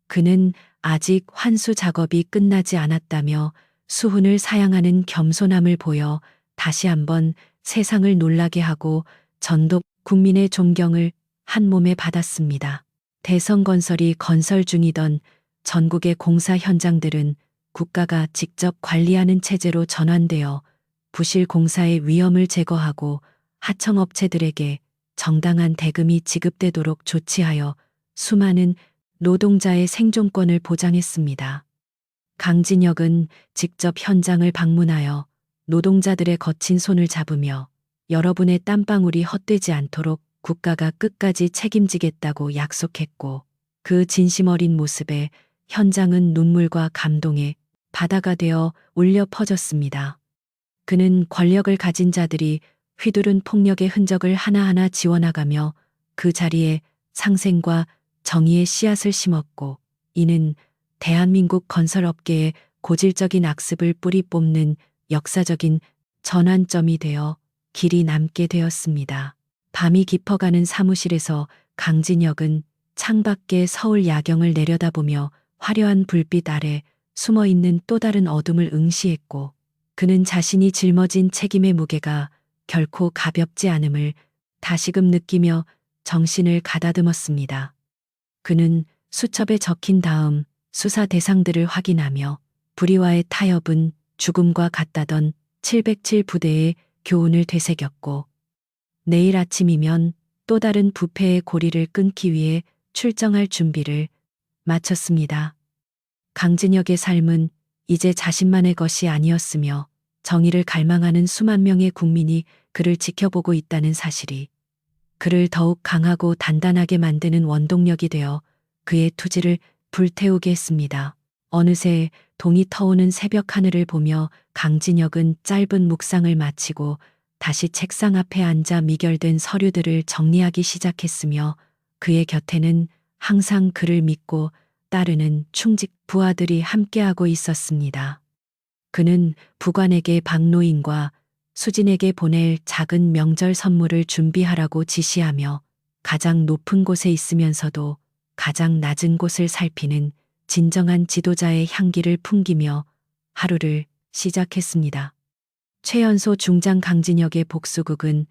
그는 아직 환수 작업이 끝나지 않았다며 수훈을 사양하는 겸손함을 보여 다시 한번 세상을 놀라게 하고 전독 국민의 존경을 한 몸에 받았습니다. 대성건설이 건설 중이던 전국의 공사 현장들은 국가가 직접 관리하는 체제로 전환되어 부실 공사의 위험을 제거하고 하청업체들에게 정당한 대금이 지급되도록 조치하여 수많은 노동자의 생존권을 보장했습니다. 강진혁은 직접 현장을 방문하여 노동자들의 거친 손을 잡으며 여러분의 땀방울이 헛되지 않도록 국가가 끝까지 책임지겠다고 약속했고 그 진심 어린 모습에 현장은 눈물과 감동의 바다가 되어 울려 퍼졌습니다. 그는 권력을 가진 자들이 휘두른 폭력의 흔적을 하나하나 지워나가며 그 자리에 상생과 정의의 씨앗을 심었고 이는 대한민국 건설업계의 고질적인 악습을 뿌리 뽑는 역사적인 전환점이 되어 길이 남게 되었습니다. 밤이 깊어가는 사무실에서 강진혁은 창밖의 서울 야경을 내려다보며 화려한 불빛 아래 숨어 있는 또 다른 어둠을 응시했고, 그는 자신이 짊어진 책임의 무게가 결코 가볍지 않음을 다시금 느끼며 정신을 가다듬었습니다. 그는 수첩에 적힌 다음 수사 대상들을 확인하며 불의와의 타협은 죽음과 같다던 707 부대의 교훈을 되새겼고, 내일 아침이면 또 다른 부패의 고리를 끊기 위해 출정할 준비를 마쳤습니다. 강진혁의 삶은 이제 자신만의 것이 아니었으며 정의를 갈망하는 수만 명의 국민이 그를 지켜보고 있다는 사실이 그를 더욱 강하고 단단하게 만드는 원동력이 되어 그의 투지를 불태우게 했습니다. 어느새 동이 터오는 새벽 하늘을 보며 강진혁은 짧은 묵상을 마치고 다시 책상 앞에 앉아 미결된 서류들을 정리하기 시작했으며, 그의 곁에는 항상 그를 믿고 따르는 충직 부하들이 함께하고 있었습니다. 그는 부관에게 박노인과 수진에게 보낼 작은 명절 선물을 준비하라고 지시하며 가장 높은 곳에 있으면서도 가장 낮은 곳을 살피는 진정한 지도자의 향기를 풍기며 하루를 시작했습니다. 최연소 중장 강진혁의 복수극은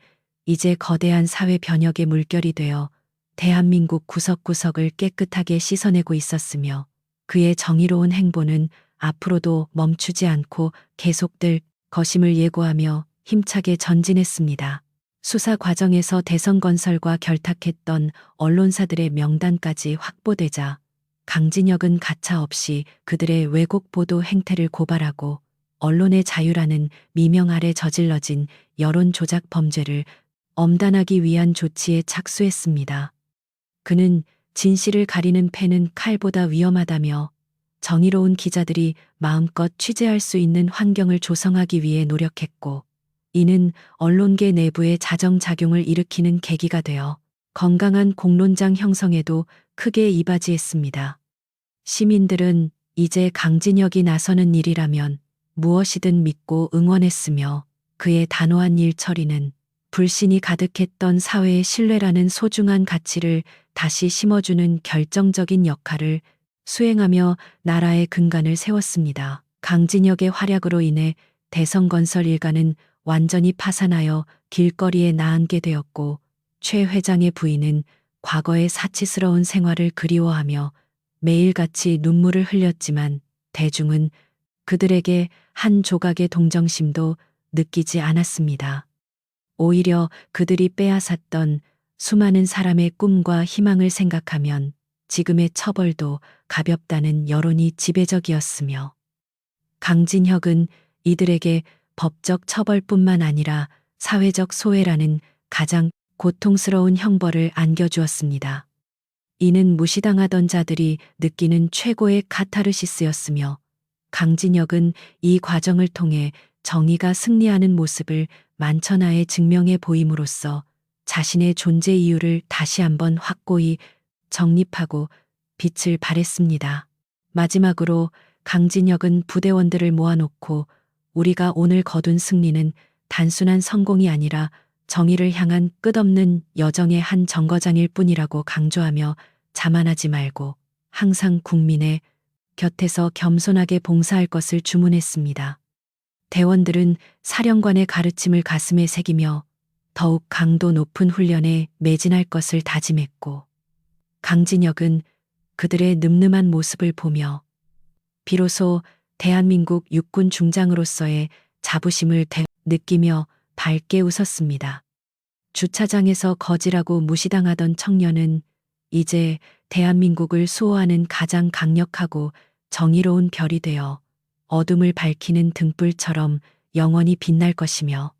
이제 거대한 사회 변혁의 물결이 되어 대한민국 구석구석을 깨끗하게 씻어내고 있었으며, 그의 정의로운 행보는 앞으로도 멈추지 않고 계속될 것임을 예고하며 힘차게 전진했습니다. 수사 과정에서 대성건설과 결탁했던 언론사들의 명단까지 확보되자 강진혁은 가차없이 그들의 왜곡 보도 행태를 고발하고 언론의 자유라는 미명 아래 저질러진 여론 조작 범죄를 엄단하기 위한 조치에 착수했습니다. 그는 진실을 가리는 펜은 칼보다 위험하다며 정의로운 기자들이 마음껏 취재할 수 있는 환경을 조성하기 위해 노력했고, 이는 언론계 내부의 자정작용을 일으키는 계기가 되어 건강한 공론장 형성에도 크게 이바지했습니다. 시민들은 이제 강진혁이 나서는 일이라면 무엇이든 믿고 응원했으며, 그의 단호한 일 처리는 불신이 가득했던 사회의 신뢰라는 소중한 가치를 다시 심어주는 결정적인 역할을 수행하며 나라의 근간을 세웠습니다. 강진혁의 활약으로 인해 대성건설 일가는 완전히 파산하여 길거리에 나앉게 되었고, 최 회장의 부인은 과거의 사치스러운 생활을 그리워하며 매일같이 눈물을 흘렸지만, 대중은 그들에게 한 조각의 동정심도 느끼지 않았습니다. 오히려 그들이 빼앗았던 수많은 사람의 꿈과 희망을 생각하면 지금의 처벌도 가볍다는 여론이 지배적이었으며, 강진혁은 이들에게 법적 처벌뿐만 아니라 사회적 소외라는 가장 고통스러운 형벌을 안겨주었습니다. 이는 무시당하던 자들이 느끼는 최고의 카타르시스였으며, 강진혁은 이 과정을 통해 정의가 승리하는 모습을 만천하에 증명해 보임으로써 자신의 존재 이유를 다시 한번 확고히 정립하고 빛을 발했습니다. 마지막으로 강진혁은 부대원들을 모아놓고 우리가 오늘 거둔 승리는 단순한 성공이 아니라 정의를 향한 끝없는 여정의 한 정거장일 뿐이라고 강조하며 자만하지 말고 항상 국민의 곁에서 겸손하게 봉사할 것을 주문했습니다. 대원들은 사령관의 가르침을 가슴에 새기며 더욱 강도 높은 훈련에 매진할 것을 다짐했고, 강진혁은 그들의 늠름한 모습을 보며 비로소 대한민국 육군 중장으로서의 자부심을 느끼며 밝게 웃었습니다. 주차장에서 거지라고 무시당하던 청년은 이제 대한민국을 수호하는 가장 강력하고 정의로운 별이 되어 어둠을 밝히는 등불처럼 영원히 빛날 것이며,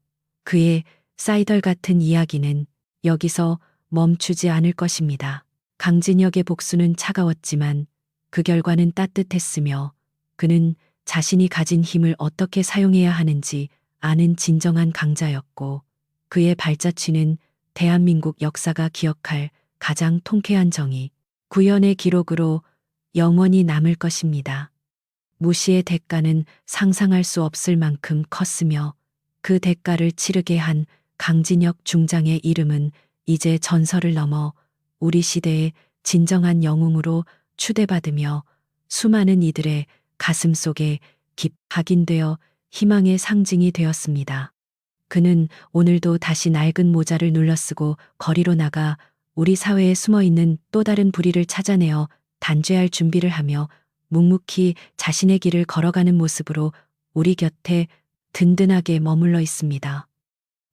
그의 사이덜 같은 이야기는 여기서 멈추지 않을 것입니다. 강진혁의 복수는 차가웠지만 그 결과는 따뜻했으며, 그는 자신이 가진 힘을 어떻게 사용해야 하는지 아는 진정한 강자였고, 그의 발자취는 대한민국 역사가 기억할 가장 통쾌한 정의, 구현의 기록으로 영원히 남을 것입니다. 무시의 대가는 상상할 수 없을 만큼 컸으며, 그 대가를 치르게 한 강진혁 중장의 이름은 이제 전설을 넘어 우리 시대의 진정한 영웅으로 추대받으며 수많은 이들의 가슴 속에 각인되어 희망의 상징이 되었습니다. 그는 오늘도 다시 낡은 모자를 눌러쓰고 거리로 나가 우리 사회에 숨어 있는 또 다른 불의를 찾아내어 단죄할 준비를 하며 묵묵히 자신의 길을 걸어가는 모습으로 우리 곁에 든든하게 머물러 있습니다.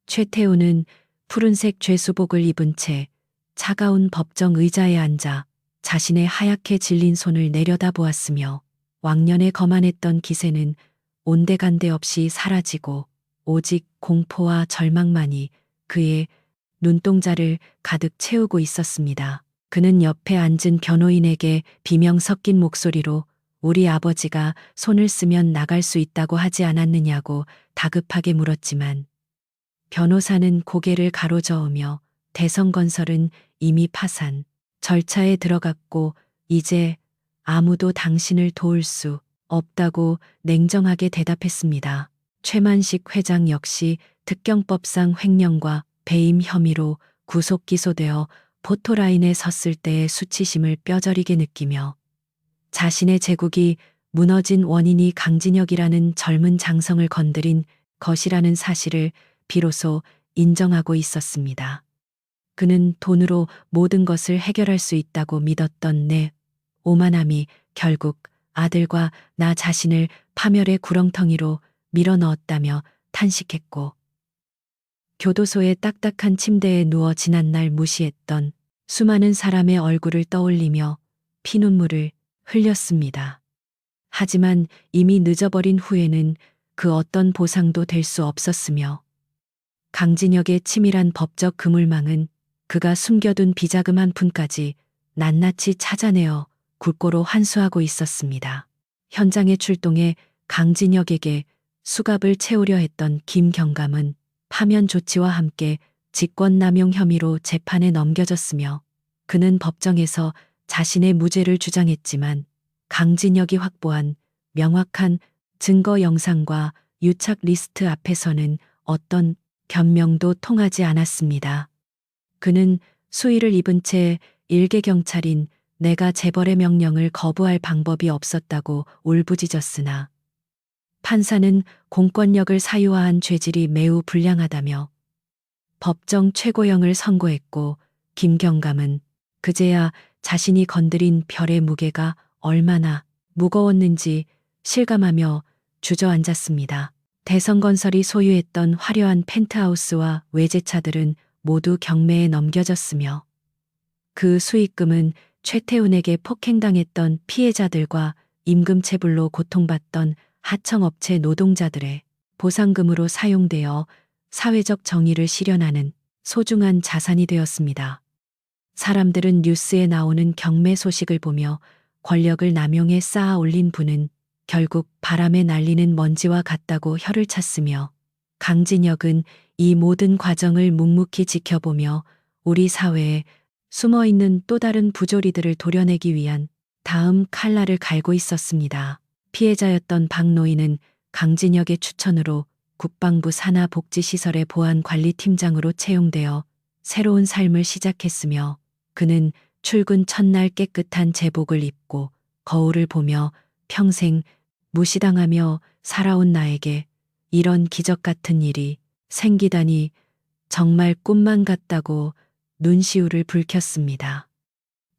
최태우는 푸른색 죄수복을 입은 채 차가운 법정 의자에 앉아 자신의 하얗게 질린 손을 내려다보았으며 왕년에 거만했던 기세는 온데간데 없이 사라지고 오직 공포와 절망만이 그의 눈동자를 가득 채우고 있었습니다. 그는 옆에 앉은 변호인에게 비명 섞인 목소리로 우리 아버지가 손을 쓰면 나갈 수 있다고 하지 않았느냐고 다급하게 물었지만 변호사는 고개를 가로저으며 대성건설은 이미 파산, 절차에 들어갔고 이제 아무도 당신을 도울 수 없다고 냉정하게 대답했습니다. 최만식 회장 역시 특경법상 횡령과 배임 혐의로 구속 기소되어 포토라인에 섰을 때의 수치심을 뼈저리게 느끼며 자신의 제국이 무너진 원인이 강진혁이라는 젊은 장성을 건드린 것이라는 사실을 비로소 인정하고 있었습니다. 그는 돈으로 모든 것을 해결할 수 있다고 믿었던 내 오만함이 결국 아들과 나 자신을 파멸의 구렁텅이로 밀어넣었다며 탄식했고 교도소의 딱딱한 침대에 누워 지난날 무시했던 수많은 사람의 얼굴을 떠올리며 피눈물을 흘렸습니다. 하지만 이미 늦어버린 후에는 그 어떤 보상도 될 수 없었으며 강진혁의 치밀한 법적 그물망은 그가 숨겨둔 비자금 한 푼까지 낱낱이 찾아내어 굴고로 환수하고 있었습니다. 현장에 출동해 강진혁에게 수갑을 채우려 했던 김경감은 파면 조치와 함께 직권남용 혐의로 재판에 넘겨졌으며 그는 법정에서 자신의 무죄를 주장했지만 강진혁이 확보한 명확한 증거 영상과 유착 리스트 앞에서는 어떤 변명도 통하지 않았습니다. 그는 수의를 입은 채 일개 경찰인 내가 재벌의 명령을 거부할 방법이 없었다고 울부짖었으나 판사는 공권력을 사유화한 죄질이 매우 불량하다며 법정 최고형을 선고했고 김경감은 그제야 자신이 건드린 별의 무게가 얼마나 무거웠는지 실감하며 주저앉았습니다. 대성건설이 소유했던 화려한 펜트하우스와 외제차들은 모두 경매에 넘겨졌으며 그 수익금은 최태훈에게 폭행당했던 피해자들과 임금체불로 고통받던 하청업체 노동자들의 보상금으로 사용되어 사회적 정의를 실현하는 소중한 자산이 되었습니다. 사람들은 뉴스에 나오는 경매 소식을 보며 권력을 남용해 쌓아 올린 부는 결국 바람에 날리는 먼지와 같다고 혀를 찼으며 강진혁은 이 모든 과정을 묵묵히 지켜보며 우리 사회에 숨어있는 또 다른 부조리들을 도려내기 위한 다음 칼날을 갈고 있었습니다. 피해자였던 박노인은 강진혁의 추천으로 국방부 산하복지시설의 보안관리팀장으로 채용되어 새로운 삶을 시작했으며 그는 출근 첫날 깨끗한 제복을 입고 거울을 보며 평생 무시당하며 살아온 나에게 이런 기적 같은 일이 생기다니 정말 꿈만 같다고 눈시울을 붉혔습니다.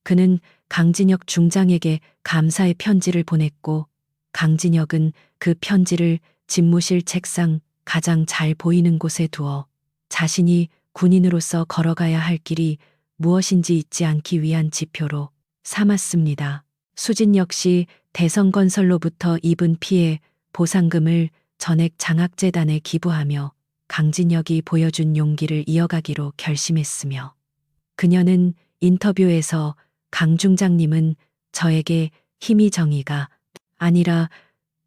그는 강진혁 중장에게 감사의 편지를 보냈고 강진혁은 그 편지를 집무실 책상 가장 잘 보이는 곳에 두어 자신이 군인으로서 걸어가야 할 길이 무엇인지 잊지 않기 위한 지표로 삼았습니다. 수진 역시 대성건설로부터 입은 피해 보상금을 전액 장학재단에 기부하며 강진혁이 보여준 용기를 이어가기로 결심했으며 그녀는 인터뷰에서 강 중장님은 저에게 힘이 정의가 아니라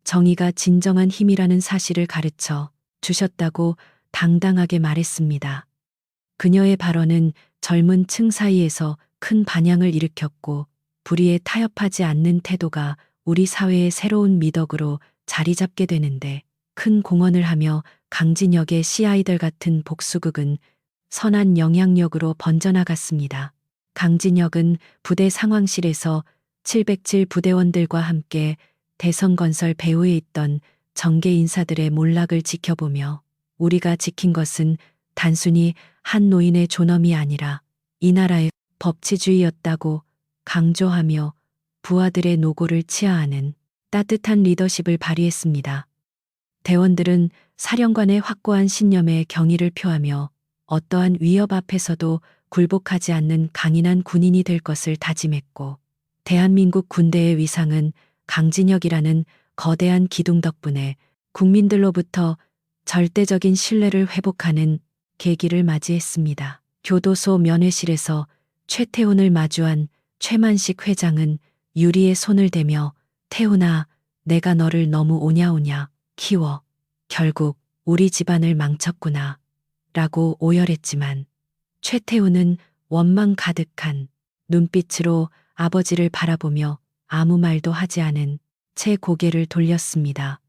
정의가 진정한 힘이라는 사실을 가르쳐 주셨다고 당당하게 말했습니다. 그녀의 발언은 젊은 층 사이에서 큰 반향을 일으켰고 불의에 타협하지 않는 태도가 우리 사회의 새로운 미덕으로 자리 잡게 되는데 큰 공헌을 하며 강진혁의 시아이들 같은 복수극은 선한 영향력으로 번져나갔습니다. 강진혁은 부대 상황실에서 707 부대원들과 함께 대성건설 배후에 있던 정계 인사들의 몰락을 지켜보며 우리가 지킨 것은 단순히 한 노인의 존엄이 아니라 이 나라의 법치주의였다고 강조하며 부하들의 노고를 치하하는 따뜻한 리더십을 발휘했습니다. 대원들은 사령관의 확고한 신념에 경의를 표하며 어떠한 위협 앞에서도 굴복하지 않는 강인한 군인이 될 것을 다짐했고, 대한민국 군대의 위상은 강진혁이라는 거대한 기둥 덕분에 국민들로부터 절대적인 신뢰를 회복하는 계기를 맞이했습니다. 교도소 면회실에서 최태훈을 마주한 최만식 회장은 유리에 손을 대며 태훈아, 내가 너를 너무 오냐오냐 키워 결국 우리 집안을 망쳤구나 라고 오열했지만 최태훈은 원망 가득한 눈빛으로 아버지를 바라보며 아무 말도 하지 않은 채 고개를 돌렸습니다.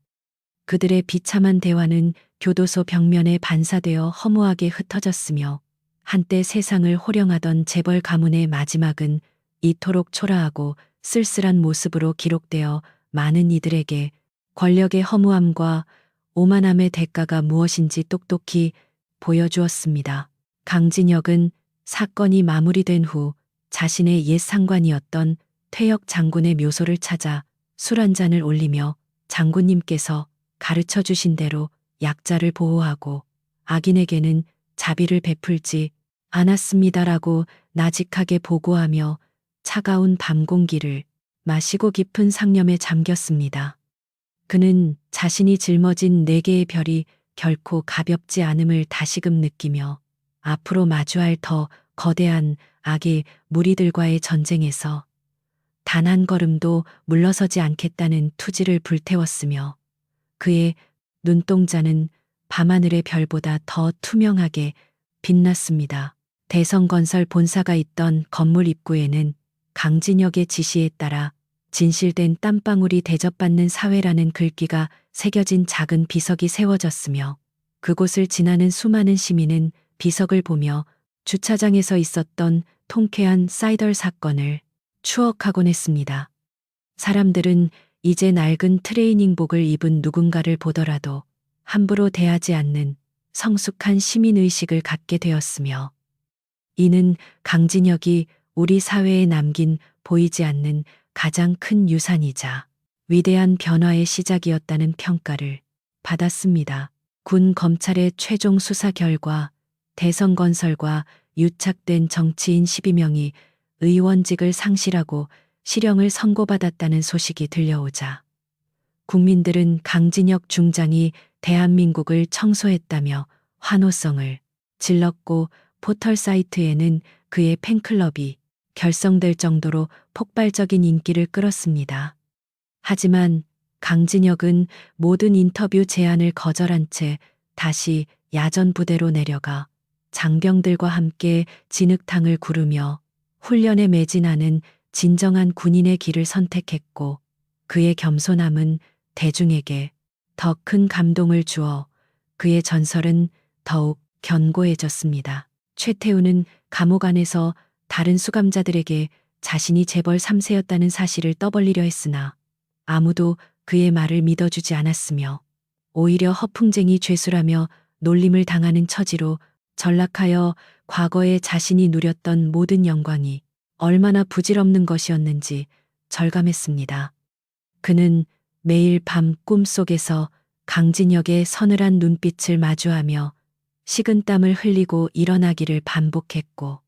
그들의 비참한 대화는 교도소 벽면에 반사되어 허무하게 흩어졌으며 한때 세상을 호령하던 재벌 가문의 마지막은 이토록 초라하고 쓸쓸한 모습으로 기록되어 많은 이들에게 권력의 허무함과 오만함의 대가가 무엇인지 똑똑히 보여주었습니다. 강진혁은 사건이 마무리된 후 자신의 옛 상관이었던 퇴역 장군의 묘소를 찾아 술 한 잔을 올리며 장군님께서 가르쳐 주신 대로 약자를 보호하고 악인에게는 자비를 베풀지 않았습니다라고 나직하게 보고하며 차가운 밤 공기를 마시고 깊은 상념에 잠겼습니다. 그는 자신이 짊어진 4개의 별이 결코 가볍지 않음을 다시금 느끼며 앞으로 마주할 더 거대한 악의 무리들과의 전쟁에서 단 한 걸음도 물러서지 않겠다는 투지를 불태웠으며 그의 눈동자는 밤하늘의 별보다 더 투명하게 빛났습니다. 대성건설 본사가 있던 건물 입구에는 강진혁의 지시에 따라 진실된 땀방울이 대접받는 사회라는 글귀가 새겨진 작은 비석이 세워졌으며 그곳을 지나는 수많은 시민은 비석을 보며 주차장에서 있었던 통쾌한 사이덜 사건을 추억하곤 했습니다. 사람들은 이제 낡은 트레이닝복을 입은 누군가를 보더라도 함부로 대하지 않는 성숙한 시민의식을 갖게 되었으며 이는 강진혁이 우리 사회에 남긴 보이지 않는 가장 큰 유산이자 위대한 변화의 시작이었다는 평가를 받았습니다. 군 검찰의 최종 수사 결과 대성건설과 유착된 정치인 12명이 의원직을 상실하고 실형을 선고받았다는 소식이 들려오자 국민들은 강진혁 중장이 대한민국을 청소했다며 환호성을 질렀고 포털 사이트에는 그의 팬클럽이 결성될 정도로 폭발적인 인기를 끌었습니다. 하지만 강진혁은 모든 인터뷰 제안을 거절한 채 다시 야전 부대로 내려가 장병들과 함께 진흙탕을 구르며 훈련에 매진하는 진정한 군인의 길을 선택했고 그의 겸손함은 대중에게 더 큰 감동을 주어 그의 전설은 더욱 견고해졌습니다. 최태훈은 감옥 안에서 다른 수감자들에게 자신이 재벌 3세였다는 사실을 떠벌리려 했으나 아무도 그의 말을 믿어주지 않았으며 오히려 허풍쟁이 죄수라며 놀림을 당하는 처지로 전락하여 과거에 자신이 누렸던 모든 영광이 얼마나 부질없는 것이었는지 절감했습니다. 그는 매일 밤 꿈속에서 강진혁의 서늘한 눈빛을 마주하며 식은땀을 흘리고 일어나기를 반복했고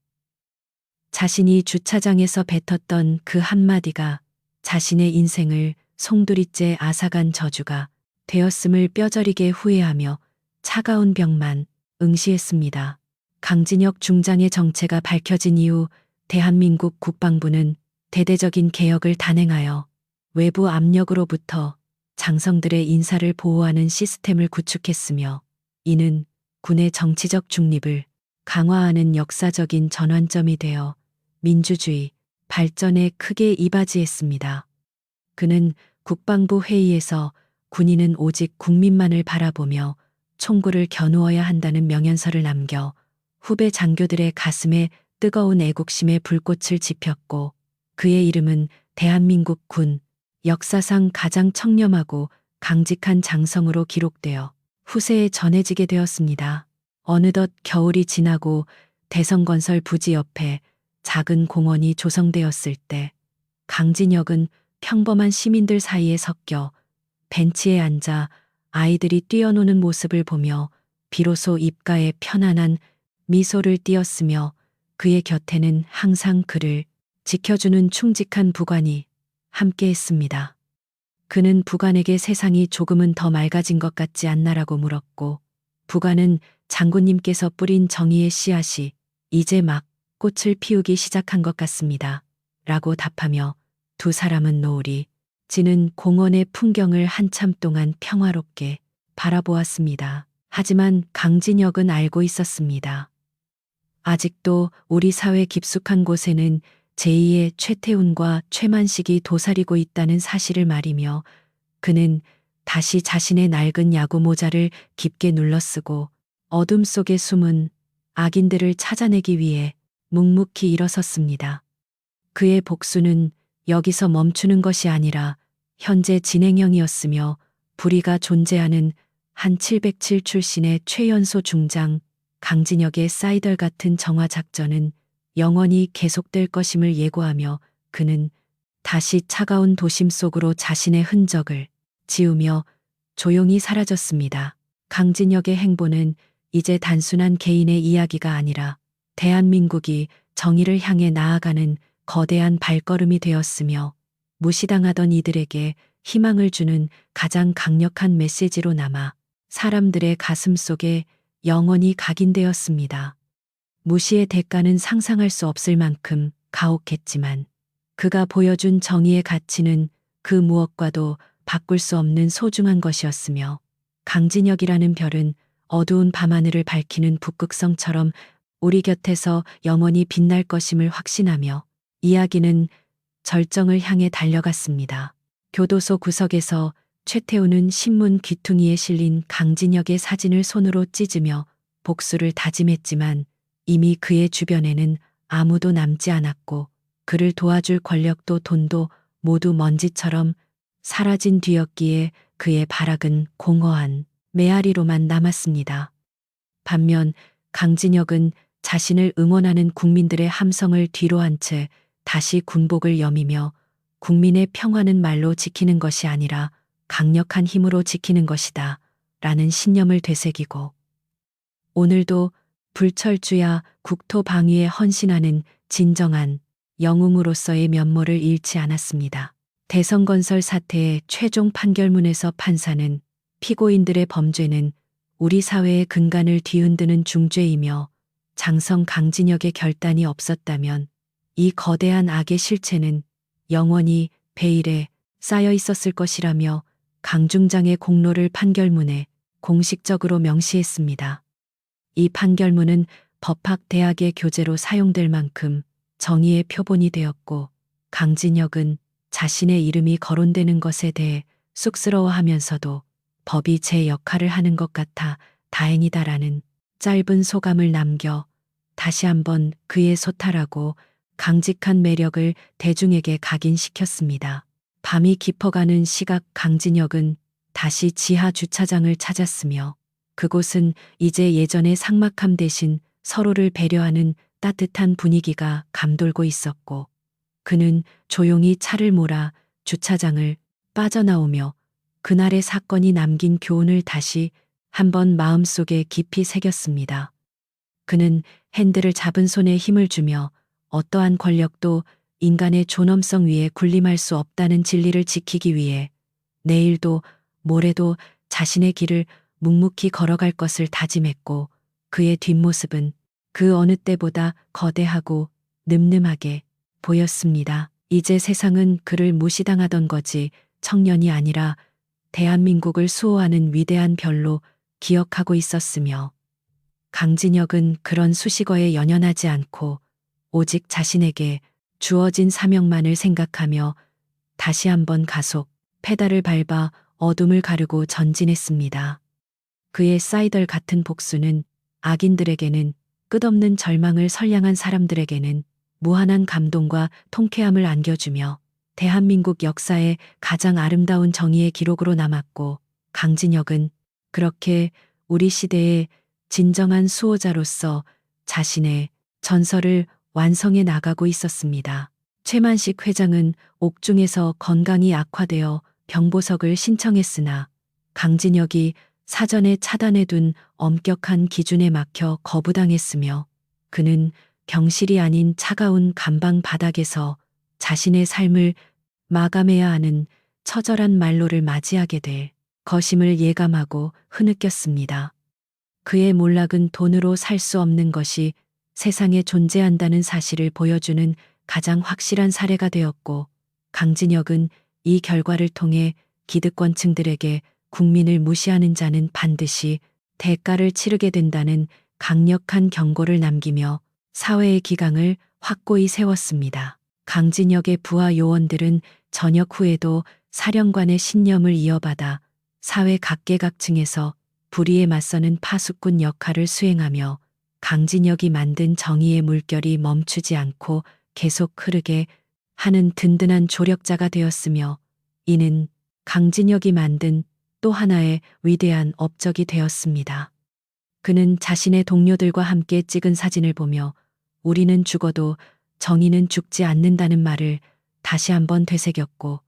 자신이 주차장에서 뱉었던 그 한마디가 자신의 인생을 송두리째 앗아간 저주가 되었음을 뼈저리게 후회하며 차가운 벽만 응시했습니다. 강진혁 중장의 정체가 밝혀진 이후 대한민국 국방부는 대대적인 개혁을 단행하여 외부 압력으로부터 장성들의 인사를 보호하는 시스템을 구축했으며 이는 군의 정치적 중립을 강화하는 역사적인 전환점이 되어 민주주의 발전에 크게 이바지했습니다. 그는 국방부 회의에서 군인은 오직 국민만을 바라보며 총구를 겨누어야 한다는 명연서를 남겨 후배 장교들의 가슴에 뜨거운 애국심의 불꽃을 지폈고 그의 이름은 대한민국 군 역사상 가장 청렴하고 강직한 장성으로 기록되어 후세에 전해지게 되었습니다. 어느덧 겨울이 지나고 대성건설 부지 옆에 작은 공원이 조성되었을 때 강진혁은 평범한 시민들 사이에 섞여 벤치에 앉아 아이들이 뛰어노는 모습을 보며 비로소 입가에 편안한 미소를 띄었으며 그의 곁에는 항상 그를 지켜주는 충직한 부관이 함께했습니다. 그는 부관에게 세상이 조금은 더 맑아진 것 같지 않나라고 물었고 부관은 장군님께서 뿌린 정의의 씨앗이 이제 막 꽃을 피우기 시작한 것 같습니다. 라고 답하며 두 사람은 노을이 지는 공원의 풍경을 한참 동안 평화롭게 바라보았습니다. 하지만 강진혁은 알고 있었습니다. 아직도 우리 사회 깊숙한 곳에는 제2의 최태훈과 최만식이 도사리고 있다는 사실을 말이며 그는 다시 자신의 낡은 야구 모자를 깊게 눌러쓰고 어둠 속에 숨은 악인들을 찾아내기 위해 묵묵히 일어섰습니다. 그의 복수는 여기서 멈추는 것이 아니라 현재 진행형이었으며 불의가 존재하는 한 707 출신의 최연소 중장 강진혁의 사이덜 같은 정화 작전은 영원히 계속될 것임을 예고하며 그는 다시 차가운 도심 속으로 자신의 흔적을 지우며 조용히 사라졌습니다. 강진혁의 행보는 이제 단순한 개인의 이야기가 아니라 대한민국이 정의를 향해 나아가는 거대한 발걸음이 되었으며 무시당하던 이들에게 희망을 주는 가장 강력한 메시지로 남아 사람들의 가슴 속에 영원히 각인되었습니다. 무시의 대가는 상상할 수 없을 만큼 가혹했지만 그가 보여준 정의의 가치는 그 무엇과도 바꿀 수 없는 소중한 것이었으며 강진혁이라는 별은 어두운 밤하늘을 밝히는 북극성처럼 우리 곁에서 영원히 빛날 것임을 확신하며 이야기는 절정을 향해 달려갔습니다. 교도소 구석에서 최태우는 신문 귀퉁이에 실린 강진혁의 사진을 손으로 찢으며 복수를 다짐했지만 이미 그의 주변에는 아무도 남지 않았고 그를 도와줄 권력도 돈도 모두 먼지처럼 사라진 뒤였기에 그의 발악은 공허한 메아리로만 남았습니다. 반면 강진혁은 자신을 응원하는 국민들의 함성을 뒤로한 채 다시 군복을 여미며 국민의 평화는 말로 지키는 것이 아니라 강력한 힘으로 지키는 것이다 라는 신념을 되새기고 오늘도 불철주야 국토 방위에 헌신하는 진정한 영웅으로서의 면모를 잃지 않았습니다. 대성건설 사태의 최종 판결문에서 판사는 피고인들의 범죄는 우리 사회의 근간을 뒤흔드는 중죄이며 장성 강진혁의 결단이 없었다면 이 거대한 악의 실체는 영원히 베일에 쌓여 있었을 것이라며 강중장의 공로를 판결문에 공식적으로 명시했습니다. 이 판결문은 법학대학의 교재로 사용될 만큼 정의의 표본이 되었고 강진혁은 자신의 이름이 거론되는 것에 대해 쑥스러워하면서도 법이 제 역할을 하는 것 같아 다행이다라는 짧은 소감을 남겨 다시 한번 그의 소탈하고 강직한 매력을 대중에게 각인시켰습니다. 밤이 깊어가는 시각 강진혁은 다시 지하 주차장을 찾았으며 그곳은 이제 예전의 삭막함 대신 서로를 배려하는 따뜻한 분위기가 감돌고 있었고 그는 조용히 차를 몰아 주차장을 빠져나오며 그날의 사건이 남긴 교훈을 다시 한번 마음속에 깊이 새겼습니다. 그는 핸들을 잡은 손에 힘을 주며 어떠한 권력도 인간의 존엄성 위에 군림할 수 없다는 진리를 지키기 위해 내일도 모레도 자신의 길을 묵묵히 걸어갈 것을 다짐했고 그의 뒷모습은 그 어느 때보다 거대하고 늠름하게 보였습니다. 이제 세상은 그를 무시당하던 거지 청년이 아니라 대한민국을 수호하는 위대한 별로 기억하고 있었으며 강진혁은 그런 수식어에 연연하지 않고 오직 자신에게 주어진 사명만을 생각하며 다시 한번 가속 페달을 밟아 어둠을 가르고 전진했습니다. 그의 사이덜 같은 복수는 악인들에게는 끝없는 절망을 선량한 사람들에게는 무한한 감동과 통쾌함을 안겨주며 대한민국 역사의 가장 아름다운 정의의 기록으로 남았고, 강진혁은 그렇게 우리 시대의 진정한 수호자로서 자신의 전설을 완성해 나가고 있었습니다. 최만식 회장은 옥중에서 건강이 악화되어 병보석을 신청했으나 강진혁이 사전에 차단해둔 엄격한 기준에 막혀 거부당했으며, 그는 병실이 아닌 차가운 감방 바닥에서 자신의 삶을 마감해야 하는 처절한 말로를 맞이하게 될 것임을 예감하고 흐느꼈습니다. 그의 몰락은 돈으로 살 수 없는 것이 세상에 존재한다는 사실을 보여주는 가장 확실한 사례가 되었고, 강진혁은 이 결과를 통해 기득권층들에게 국민을 무시하는 자는 반드시 대가를 치르게 된다는 강력한 경고를 남기며 사회의 기강을 확고히 세웠습니다. 강진혁의 부하 요원들은 전역 후에도 사령관의 신념을 이어받아 사회 각계각층에서 불의에 맞서는 파수꾼 역할을 수행하며 강진혁이 만든 정의의 물결이 멈추지 않고 계속 흐르게 하는 든든한 조력자가 되었으며, 이는 강진혁이 만든 또 하나의 위대한 업적이 되었습니다. 그는 자신의 동료들과 함께 찍은 사진을 보며 우리는 죽어도 정의는 죽지 않는다는 말을 다시 한번 되새겼고,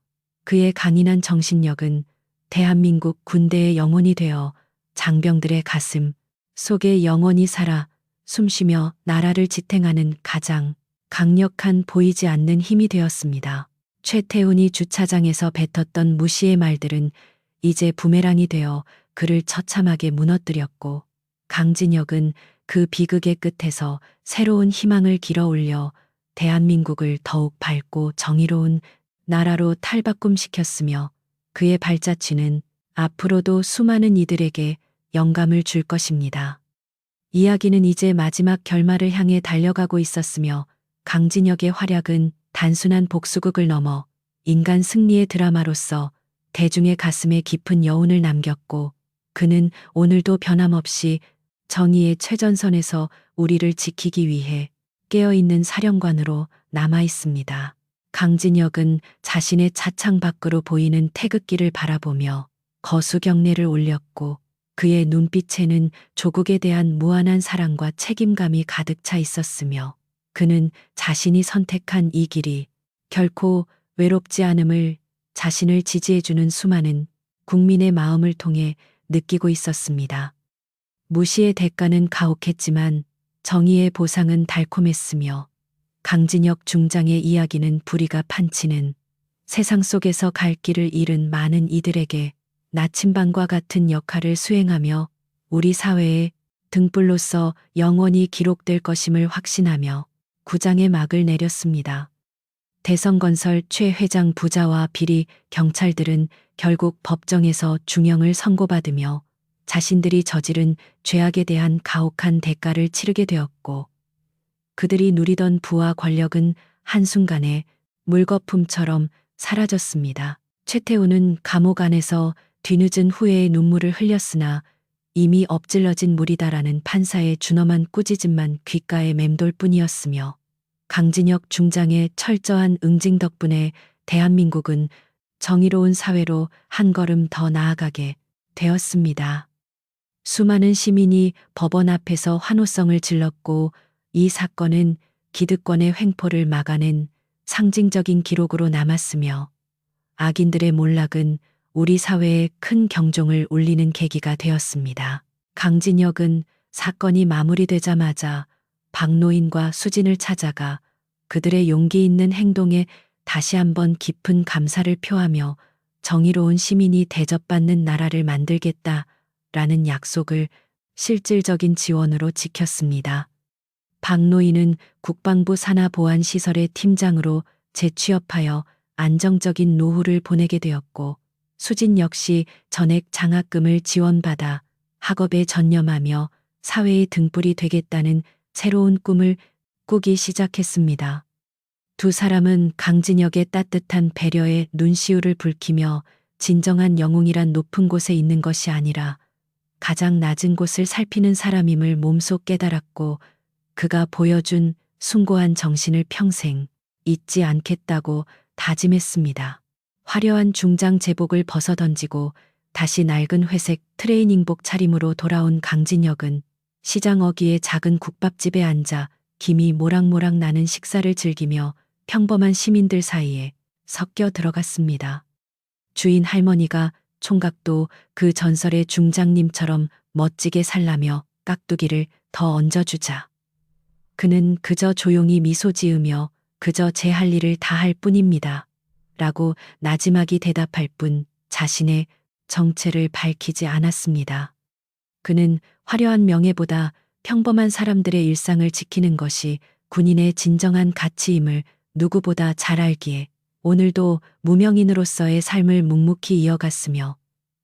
그의 강인한 정신력은 대한민국 군대의 영혼이 되어 장병들의 가슴 속에 영원히 살아 숨쉬며 나라를 지탱하는 가장 강력한 보이지 않는 힘이 되었습니다. 최태훈이 주차장에서 뱉었던 무시의 말들은 이제 부메랑이 되어 그를 처참하게 무너뜨렸고, 강진혁은 그 비극의 끝에서 새로운 희망을 길어올려 대한민국을 더욱 밝고 정의로운 나라로 탈바꿈시켰으며, 그의 발자취는 앞으로도 수많은 이들에게 영감을 줄 것입니다. 이야기는 이제 마지막 결말을 향해 달려가고 있었으며, 강진혁의 활약은 단순한 복수극을 넘어 인간 승리의 드라마로서 대중의 가슴에 깊은 여운을 남겼고, 그는 오늘도 변함없이 정의의 최전선에서 우리를 지키기 위해 깨어있는 사령관으로 남아 있습니다. 강진혁은 자신의 차창 밖으로 보이는 태극기를 바라보며 거수경례를 올렸고, 그의 눈빛에는 조국에 대한 무한한 사랑과 책임감이 가득 차 있었으며, 그는 자신이 선택한 이 길이 결코 외롭지 않음을 자신을 지지해주는 수많은 국민의 마음을 통해 느끼고 있었습니다. 무시의 대가는 가혹했지만 정의의 보상은 달콤했으며, 강진혁 중장의 이야기는 불의가 판치는 세상 속에서 갈 길을 잃은 많은 이들에게 나침반과 같은 역할을 수행하며 우리 사회의 등불로서 영원히 기록될 것임을 확신하며 구장의 막을 내렸습니다. 대성건설 최 회장 부자와 비리 경찰들은 결국 법정에서 중형을 선고받으며 자신들이 저지른 죄악에 대한 가혹한 대가를 치르게 되었고, 그들이 누리던 부와 권력은 한순간에 물거품처럼 사라졌습니다. 최태훈은 감옥 안에서 뒤늦은 후회의 눈물을 흘렸으나 이미 엎질러진 물이다라는 판사의 준엄한 꾸짖음만 귓가에 맴돌 뿐이었으며, 강진혁 중장의 철저한 응징 덕분에 대한민국은 정의로운 사회로 한 걸음 더 나아가게 되었습니다. 수많은 시민이 법원 앞에서 환호성을 질렀고, 이 사건은 기득권의 횡포를 막아낸 상징적인 기록으로 남았으며, 악인들의 몰락은 우리 사회에 큰 경종을 울리는 계기가 되었습니다. 강진혁은 사건이 마무리되자마자 박노인과 수진을 찾아가 그들의 용기 있는 행동에 다시 한번 깊은 감사를 표하며 정의로운 시민이 대접받는 나라를 만들겠다라는 약속을 실질적인 지원으로 지켰습니다. 박노인은 국방부 산하보안시설의 팀장으로 재취업하여 안정적인 노후를 보내게 되었고, 수진 역시 전액 장학금을 지원받아 학업에 전념하며 사회의 등불이 되겠다는 새로운 꿈을 꾸기 시작했습니다. 두 사람은 강진혁의 따뜻한 배려에 눈시울을 붉히며 진정한 영웅이란 높은 곳에 있는 것이 아니라 가장 낮은 곳을 살피는 사람임을 몸소 깨달았고, 그가 보여준 숭고한 정신을 평생 잊지 않겠다고 다짐했습니다. 화려한 중장 제복을 벗어던지고 다시 낡은 회색 트레이닝복 차림으로 돌아온 강진혁은 시장 어귀의 작은 국밥집에 앉아 김이 모락모락 나는 식사를 즐기며 평범한 시민들 사이에 섞여 들어갔습니다. 주인 할머니가 총각도 그 전설의 중장님처럼 멋지게 살라며 깍두기를 더 얹어주자. 그는 그저 조용히 미소 지으며 그저 제 할 일을 다 할 뿐입니다. 라고 나지막이 대답할 뿐 자신의 정체를 밝히지 않았습니다. 그는 화려한 명예보다 평범한 사람들의 일상을 지키는 것이 군인의 진정한 가치임을 누구보다 잘 알기에 오늘도 무명인으로서의 삶을 묵묵히 이어갔으며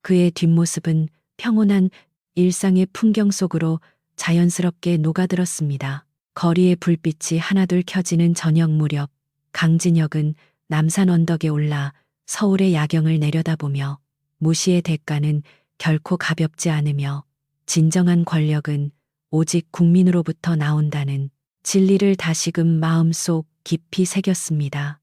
그의 뒷모습은 평온한 일상의 풍경 속으로 자연스럽게 녹아들었습니다. 거리의 불빛이 하나둘 켜지는 저녁 무렵 강진혁은 남산 언덕에 올라 서울의 야경을 내려다보며 무시의 대가는 결코 가볍지 않으며 진정한 권력은 오직 국민으로부터 나온다는 진리를 다시금 마음속 깊이 새겼습니다.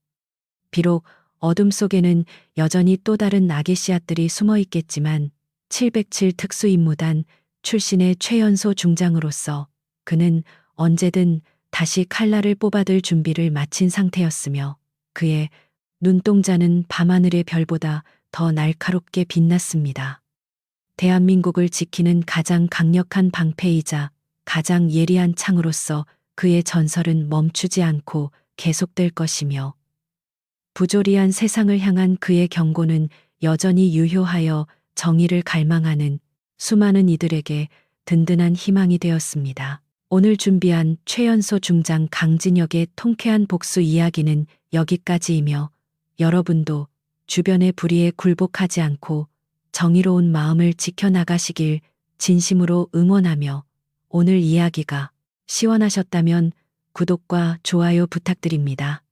비록 어둠 속에는 여전히 또 다른 악의 씨앗들이 숨어 있겠지만 707 특수임무단 출신의 최연소 중장으로서 그는 언제든 다시 칼날을 뽑아들 준비를 마친 상태였으며 그의 눈동자는 밤하늘의 별보다 더 날카롭게 빛났습니다. 대한민국을 지키는 가장 강력한 방패이자 가장 예리한 창으로서 그의 전설은 멈추지 않고 계속될 것이며 부조리한 세상을 향한 그의 경고는 여전히 유효하여 정의를 갈망하는 수많은 이들에게 든든한 희망이 되었습니다. 오늘 준비한 최연소 중장 강진혁의 통쾌한 복수 이야기는 여기까지이며 여러분도 주변의 불의에 굴복하지 않고 정의로운 마음을 지켜나가시길 진심으로 응원하며 오늘 이야기가 시원하셨다면 구독과 좋아요 부탁드립니다.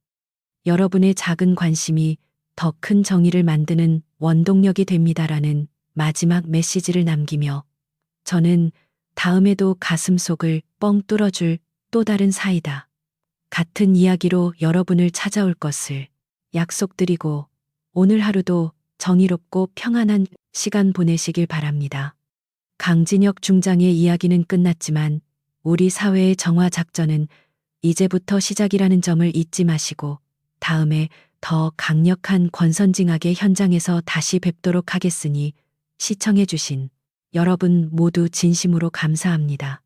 여러분의 작은 관심이 더 큰 정의를 만드는 원동력이 됩니다라는 마지막 메시지를 남기며 저는 다음에도 가슴속을 뻥 뚫어줄 또 다른 사이다. 같은 이야기로 여러분을 찾아올 것을 약속드리고 오늘 하루도 정의롭고 평안한 시간 보내시길 바랍니다. 강진혁 중장의 이야기는 끝났지만 우리 사회의 정화 작전은 이제부터 시작이라는 점을 잊지 마시고 다음에 더 강력한 권선징악의 현장에서 다시 뵙도록 하겠으니 시청해주신 여러분 모두 진심으로 감사합니다.